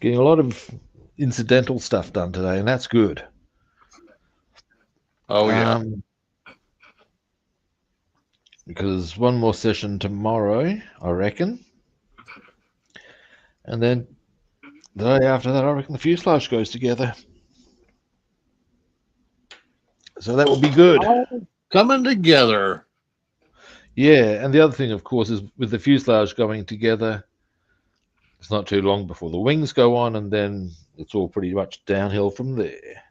Getting a lot of incidental stuff done today, and that's good. Oh, yeah. Because one more session tomorrow, I reckon. And then the day after that, I reckon the fuselage goes together. So that will be good. All coming together. Yeah, and the other thing, of course, is with the fuselage going together, it's not too long before the wings go on, and then it's all pretty much downhill from there.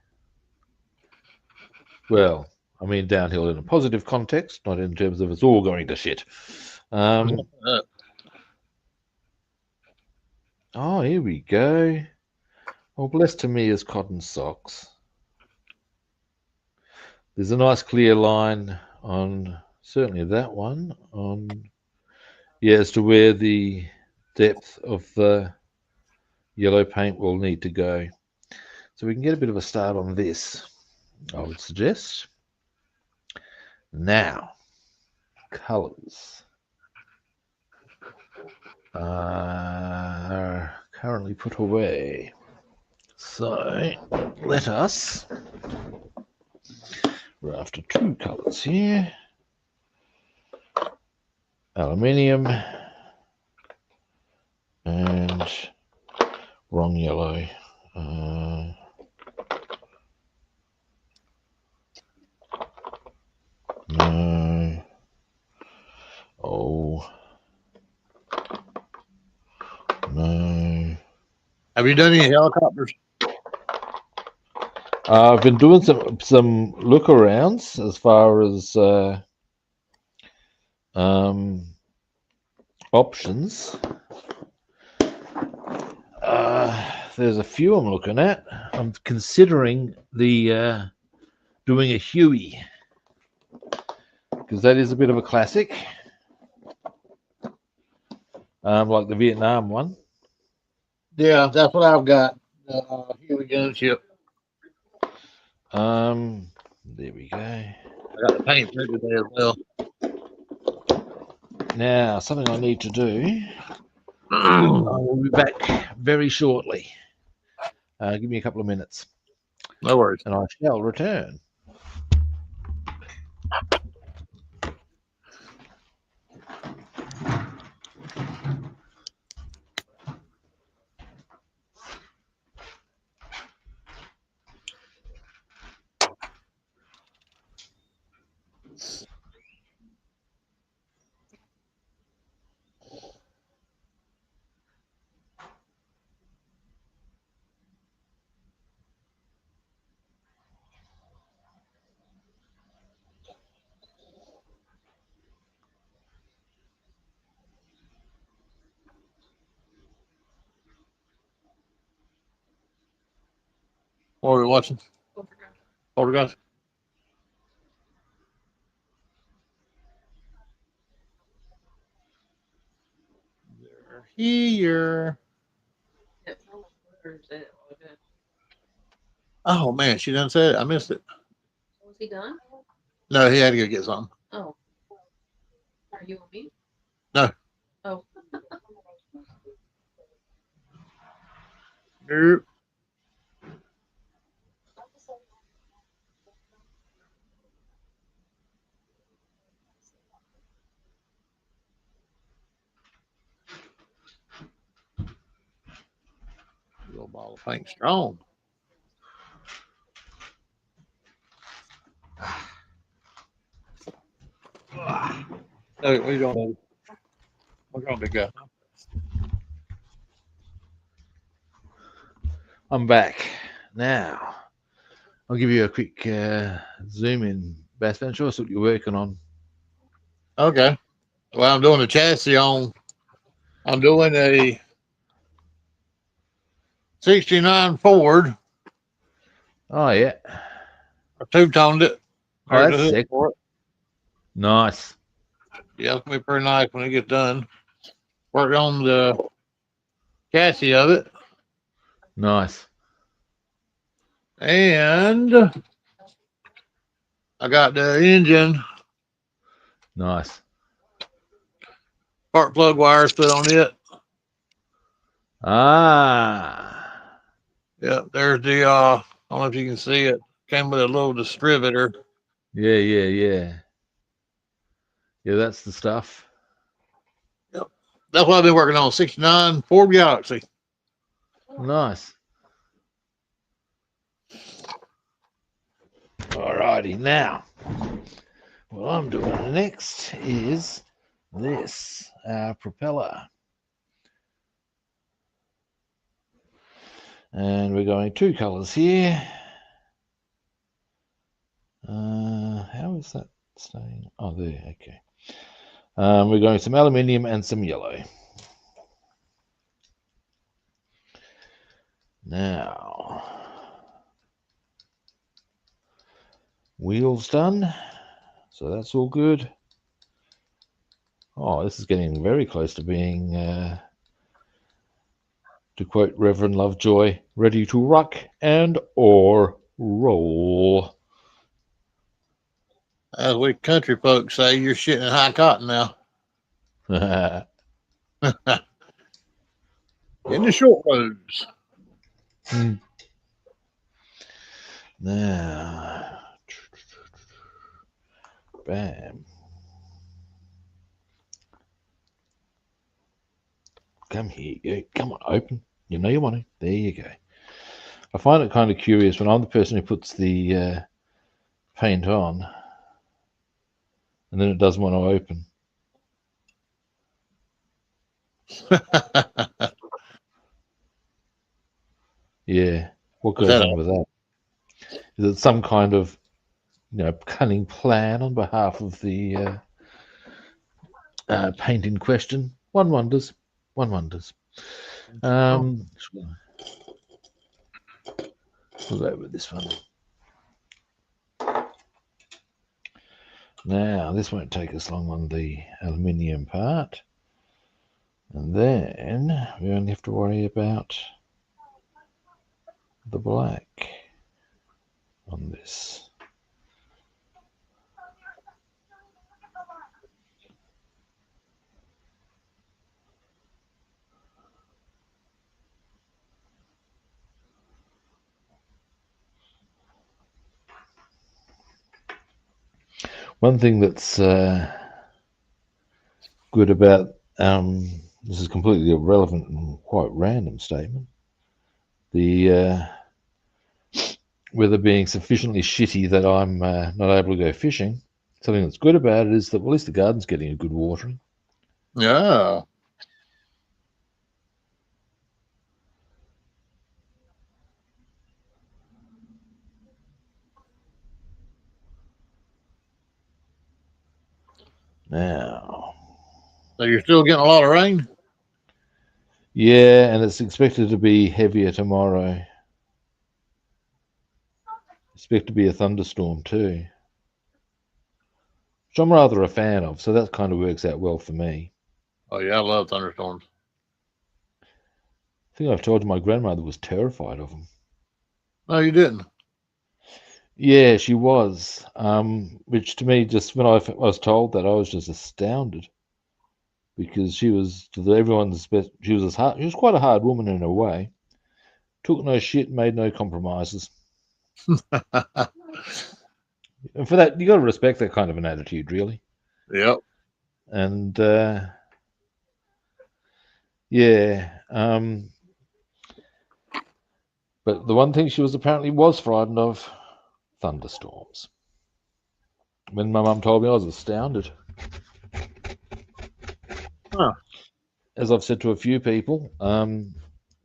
Well, I mean downhill in a positive context, not in terms of it's all going to shit. Oh, here we go. Oh, blessed Tamiya's cotton socks. There's a nice clear line on certainly that one on as to where the depth of the yellow paint will need to go. So we can get a bit of a start on this, I would suggest. Now, colors are currently put away. So let us, we're after two colors here. Aluminium and wrong yellow. No. Oh. Have you done any helicopters? I've been doing some look arounds as far as options. There's a few I'm looking at. I'm considering the doing a Huey, because that is a bit of a classic, like the Vietnam one. Yeah, that's what I've got. Here we go. Chip. There we go. I got the paint printed there as well. Now, something I need to do. I will be back very shortly. Give me a couple of minutes. No worries. And I shall return. What are we watching? Photographs. They're here. Oh man, she done said it. I missed it. Was he done? No, he had to go get something. Oh. Are you on me? No. Oh. Nope. Little ball of paint strong. Hey, what are you doing? What's wrong, big guy? I'm back. Now, I'll give you a quick zoom in. Bassman, show us what you're working on. Okay. Well, I'm doing a chassis on. I'm doing a 69 Ford. Oh, yeah. I two-toned it. Oh, There's that's the hook sick. for it. Nice. Yeah, it's gonna be pretty nice when it gets done. Work on the chassis of it, Nice. and I got the engine Nice. spark plug wires put on it. Ah. Yeah, there's the. I don't know if you can see it. Came with a little distributor. Yeah, yeah, yeah. Yeah, that's the stuff. Yep. That's what I've been working on. 69 Ford Galaxy. Nice. Alrighty, now what I'm doing next is this propeller, and we're going two colors here. How is that staying? Oh, there. Okay. We're going some aluminium and some yellow. Now, wheels done, so that's all good. Oh, this is getting very close to being, to quote Reverend Lovejoy, ready to rock and or roll. As we country folks say, you're shitting in high cotton now. In the short roads. Now, bam. Come here, you go. Come on, open. You know you want to. There you go. I find it kind of curious when I'm the person who puts the paint on, and then it doesn't want to open. Yeah. What What's goes that? on with that? Is it some kind of, cunning plan on behalf of the paint in question? One wonders. One wonders. Oh, We'll go with this one. Now, this won't take us long on the aluminium part. And then we only have to worry about the black on this. One thing that's good about this is completely irrelevant and quite random statement. The weather being sufficiently shitty that I'm not able to go fishing. Something that's good about it is that, well, at least the garden's getting a good watering. yeah. Now, So you're still getting a lot of rain? yeah, and it's expected to be heavier tomorrow. Expect to be a thunderstorm too, which I'm rather a fan of. So that kind of works out well for me. Oh yeah, I love thunderstorms. I think I've told you my grandmother was terrified of them. No, you didn't. Yeah, she was. Which to me, just when I was told that, I was just astounded because she was to everyone's best. She was quite a hard woman in a way. Took no shit, made no compromises, and for that, you got to respect that kind of an attitude, really. Yep. And yeah, but the one thing she was apparently frightened of: thunderstorms. When my mum told me, I was astounded. Huh. As I've said to a few people,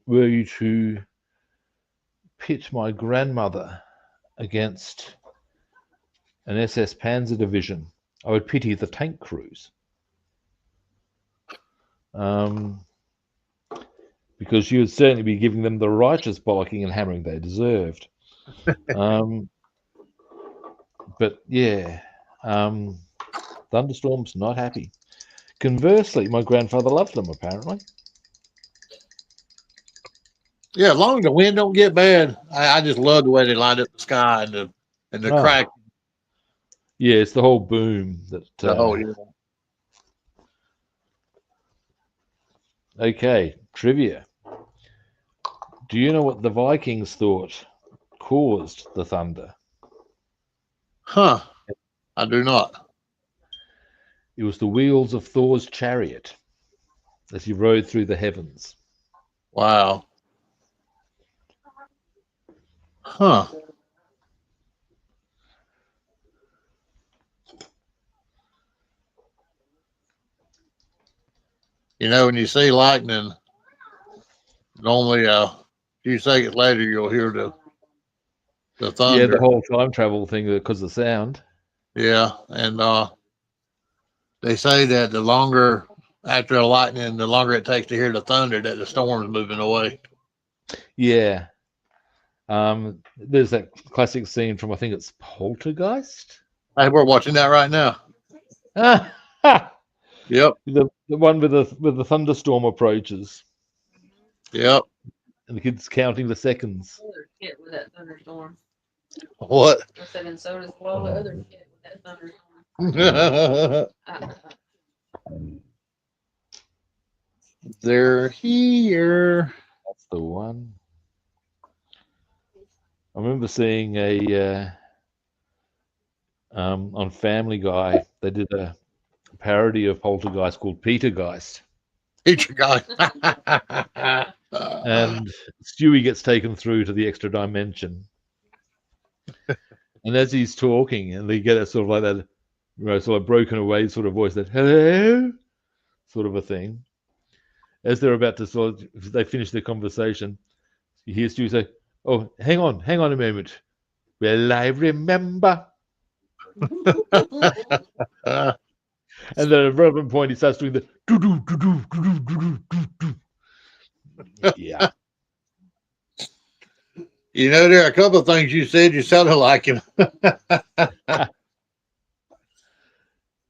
were you to pit my grandmother against an SS Panzer division, I would pity the tank crews. Because she would certainly be giving them the righteous bollocking and hammering they deserved. But yeah, thunderstorms, not happy. Conversely, my grandfather loved them, apparently. Yeah, as long as the wind don't get bad, I just love the way they light up the sky and the crack. Yeah, it's the whole boom that. Yeah. Okay, trivia. Do you know what the Vikings thought caused the thunder? Huh. I do not. It was the wheels of Thor's chariot as he rode through the heavens. Wow. Huh. You know, when you see lightning, normally a few seconds later you'll hear the thunder. Yeah, the whole time travel thing because of sound. Yeah, and they say that the longer after a lightning, the longer it takes to hear the thunder, that the storm's moving away. Yeah. There's that classic scene from, I think it's Poltergeist. Hey, we're watching that right now. Yep. The one with the thunderstorm approaches Yep. and the kid's counting the seconds. Other shit with that thunderstorm. What? I said, and so does all the other shit with that thunderstorm. They're here. That's the one. I remember seeing a on Family Guy. They did a parody of Poltergeist called Petergeist, Teacher guy. and Stewie gets taken through to the extra dimension. And as he's talking, and they get a sort of like that, sort of broken away sort of voice, that hello, sort of a thing. As they're about to they finish their conversation, You hear Stewie say, "Oh, hang on a moment. Well, I remember." And then at a relevant point, he starts doing the doo-doo, doo-doo, doo-doo, doo-doo, doo-doo. Yeah. You know, there are a couple of things you said you sounded like him. That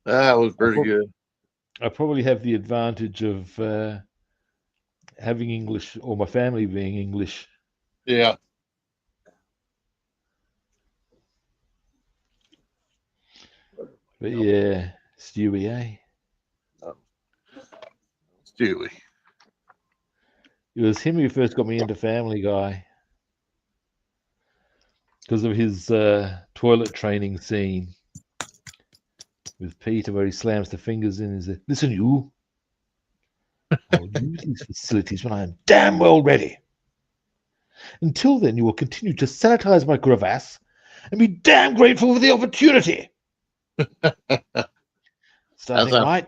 was pretty good. I probably have the advantage of having English, or my family being English. Yeah. But yeah, Stewie, eh? Stewie. It was him who first got me into Family Guy because of his toilet training scene with Peter, where he slams the fingers in and says, "Listen, you, I'll use these facilities when I am damn well ready. Until then, you will continue to sanitize my crevasse and be damn grateful for the opportunity." Starting right.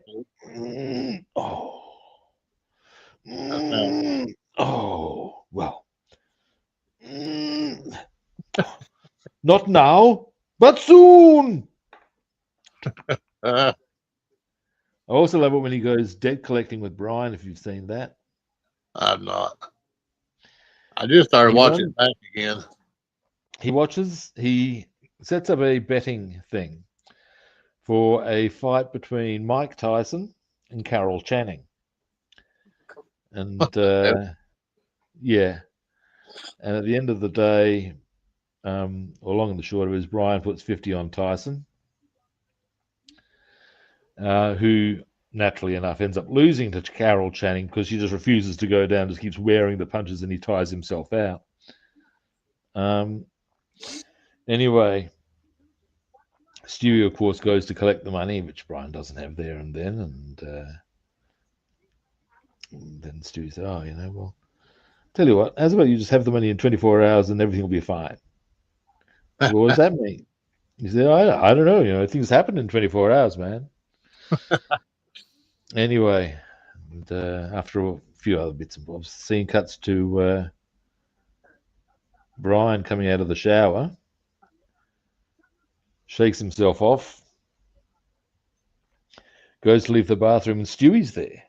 Oh, well. Not now, but soon. I also love it when he goes debt collecting with Brian, if you've seen that. I'm not. I just started watching it back again. He sets up a betting thing for a fight between Mike Tyson and Carol Channing. And yeah. And at the end of the day, or long and the short of it is, Brian puts 50 on Tyson, who naturally enough ends up losing to Carol Channing because she just refuses to go down, just keeps wearing the punches, and he tires himself out. Anyway, Stewie, of course, goes to collect the money, which Brian doesn't have there and then. And then Stewie says, "Oh, well, tell you what, how's about you just have the money in 24 hours and everything will be fine?" Well, what does that mean? He said, "I don't know. Things happen in 24 hours, man." Anyway, and, after a few other bits and bobs, the scene cuts to Brian coming out of the shower, shakes himself off, goes to leave the bathroom, and Stewie's there,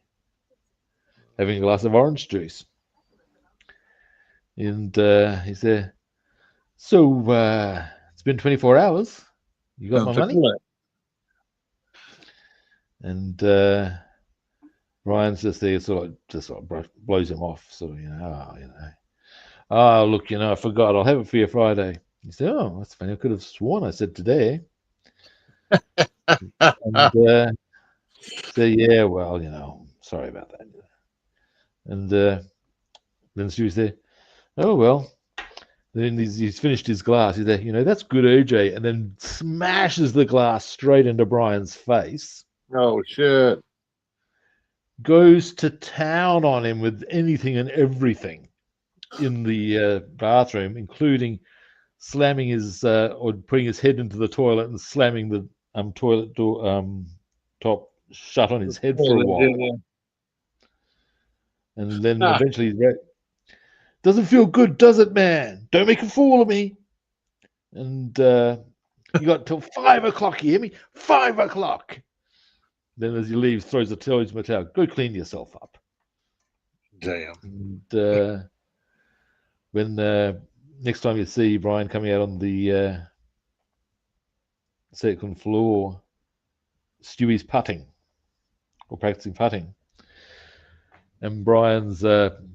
having a glass of orange juice. And he's there. "So, it's been 24 hours. You got my money?" And Brian's just there, sort of blows him off. So, "Oh, look, I forgot. I'll have it for you Friday." He said, "Oh, that's funny. I could have sworn I said today." And so, "Yeah, well, sorry about that." And then Stewie's there. "Oh, well." Then he's finished his glass. He's there, "That's good, AJ." And then smashes the glass straight into Brian's face. Oh, shit. Goes to town on him with anything and everything in the bathroom, including slamming his or putting his head into the toilet and slamming the toilet door top shut on his head for a while. And then eventually, "Doesn't feel good, does it, man? Don't make a fool of me." And you got till 5 o'clock, you hear me? 5 o'clock. Then as he leaves, throws the towel into my towel. "Go clean yourself up." Damn. And when next time you see Brian coming out on the second floor, Stewie's putting or practicing putting, and Brian's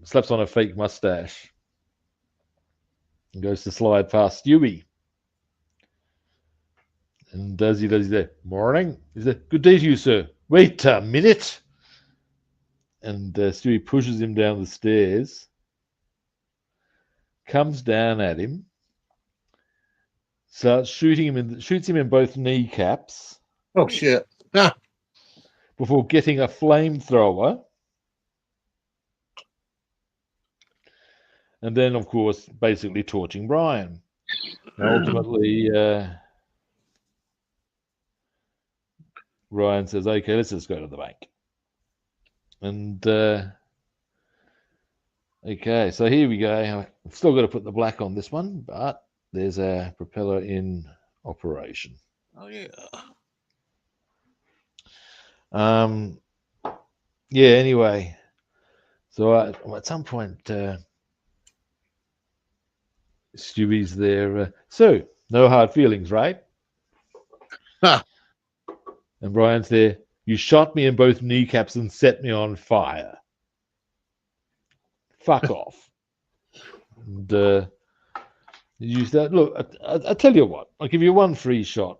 slaps on a fake mustache and goes to slide past Stewie. And as he does, he's there, "Morning." He's there, "Good day to you, sir." "Wait a minute." And Stewie pushes him down the stairs, comes down at him, starts shoots him in both kneecaps. Oh, shit. Before getting a flamethrower. And then, of course, basically torching Brian. Now, ultimately, Ryan says, "Okay, let's just go to the bank." And Okay, so here we go. I've still got to put the black on this one, but there's a propeller in operation. Oh yeah. Yeah, anyway, so at some point, Stewie's there. So, no hard feelings, right? Huh. And Brian's there. You shot me in both kneecaps and set me on fire. Fuck off. And you said, look, I tell you what, I'll give you one free shot.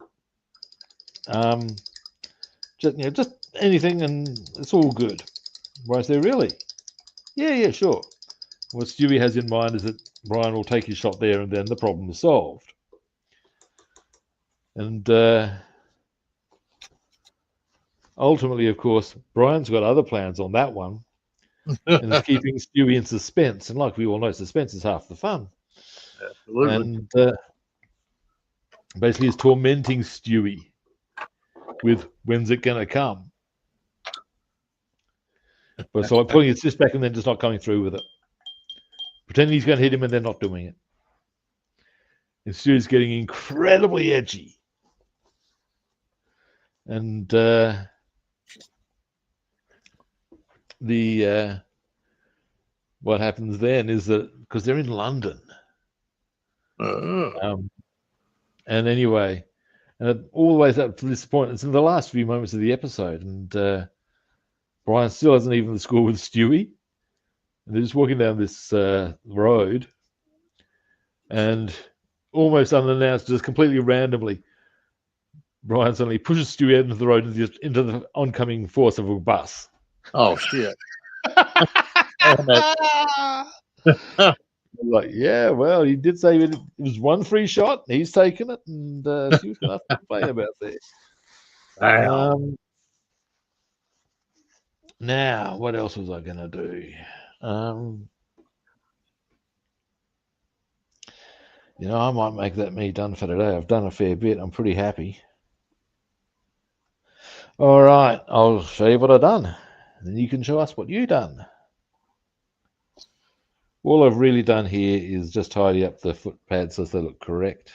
Just anything, and it's all good. Brian said, really? Yeah, sure. What Stewie has in mind is that Brian will take his shot there, and then the problem is solved. And ultimately, of course, Brian's got other plans on that one, and it's keeping Stewie in suspense. And like we all know, suspense is half the fun. Absolutely. And basically, it's tormenting Stewie with when's it going to come. But so I'm putting his fist back and then just not coming through with it. Pretending he's going to hit him and then not doing it. And Stewie's getting incredibly edgy. And what happens then is that because they're in London, and anyway, and all the way up to this point, it's in the last few moments of the episode, and Brian still hasn't even the score with Stewie, and they're just walking down this road, and almost unannounced, just completely randomly, Brian suddenly pushes Stewie out into the road into the oncoming force of a bus. Oh shit. Like, yeah, well, he did say it was one free shot. He's taken it, and she was going to have to complain about that. Now, what else was I going to do? I might make that me done for today. I've done a fair bit. I'm pretty happy. All right, I'll show you what I've done. Then you can show us what you've done. All I've really done here is just tidy up the foot pads so they look correct.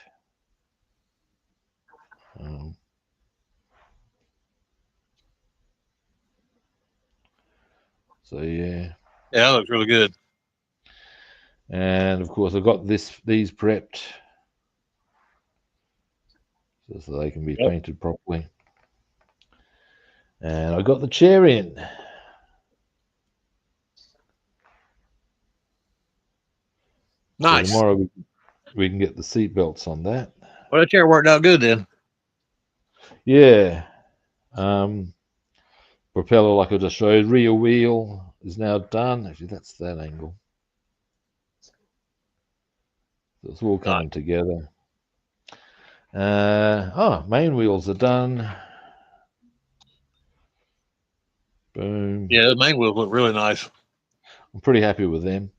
So yeah. Yeah, that looks really good. And of course, I've got these prepped so they can be painted properly. And I got the chair in. Nice. So tomorrow we can get the seat belts on that. Well, that chair worked out good then. Yeah. Propeller, like I just showed, rear wheel is now done. Actually, that's that angle. So it's all coming together. Main wheels are done. Boom. Yeah, the main wheels look really nice. I'm pretty happy with them.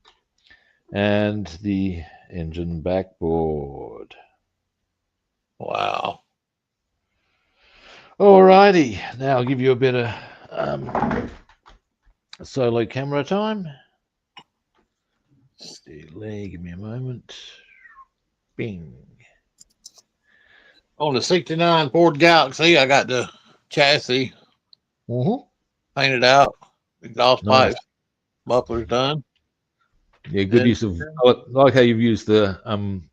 And the engine backboard. Wow. Alrighty, now I'll give you a bit of solo camera time. Delay, give me a moment. Bing. On the 69 Ford Galaxy, I got the chassis painted out, exhaust pipes, mufflers done. Yeah, good use of, I like how you've used the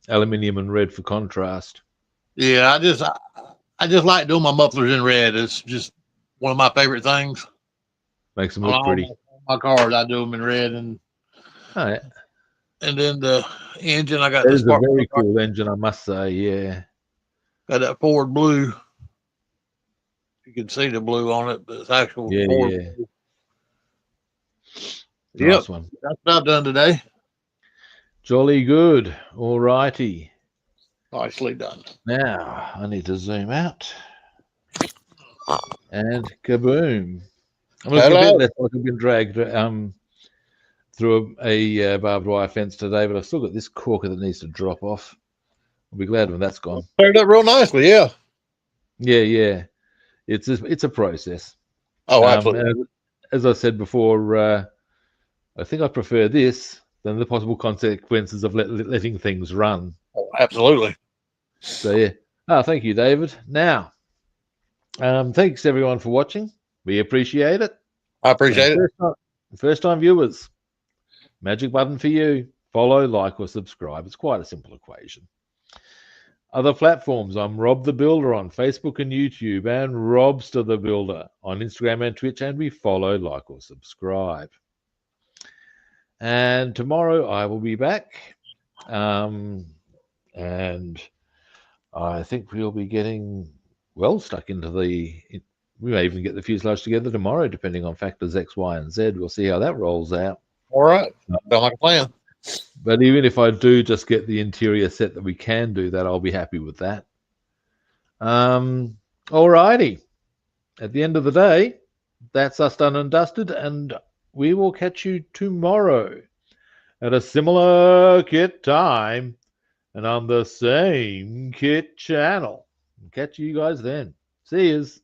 aluminium and red for contrast. Yeah, I just like doing my mufflers in red. It's just one of my favorite things. Makes them look pretty. My cars, I do them in red, and and then the engine, I got that is a very cool engine, I must say. Yeah, got that Ford blue. You can see the blue on it, but it's actual Ford blue. Nice one. That's what I've done today. Jolly good. All righty. Nicely done. Now I need to zoom out. And kaboom. I'm looking a bit less like I've been dragged through a barbed wire fence today, but I've still got this corker that needs to drop off. I'll be glad when that's gone. Turned up real nicely, yeah. Yeah. It's a process. Oh, absolutely. As I said before, I think I prefer this than the possible consequences of letting things run. Oh, absolutely. So yeah. Thank you, David. Now, thanks everyone for watching. We appreciate it. I appreciate it. First time viewers, magic button for you. Follow, like, or subscribe. It's quite a simple equation. Other platforms, I'm Rob the Builder on Facebook and YouTube, and Robster the Builder on Instagram and Twitch, and we follow, like, or subscribe. And tomorrow I will be back, and I think we'll be getting well stuck into we may even get the fuselage together tomorrow, depending on factors X, Y, and Z. We'll see how that rolls out. All right. Sound like a plan. But even if I do just get the interior set that we can do that, I'll be happy with that. All righty. At the end of the day, that's us done and dusted, and we will catch you tomorrow at a similar kit time and on the same kit channel. Catch you guys then. See yous.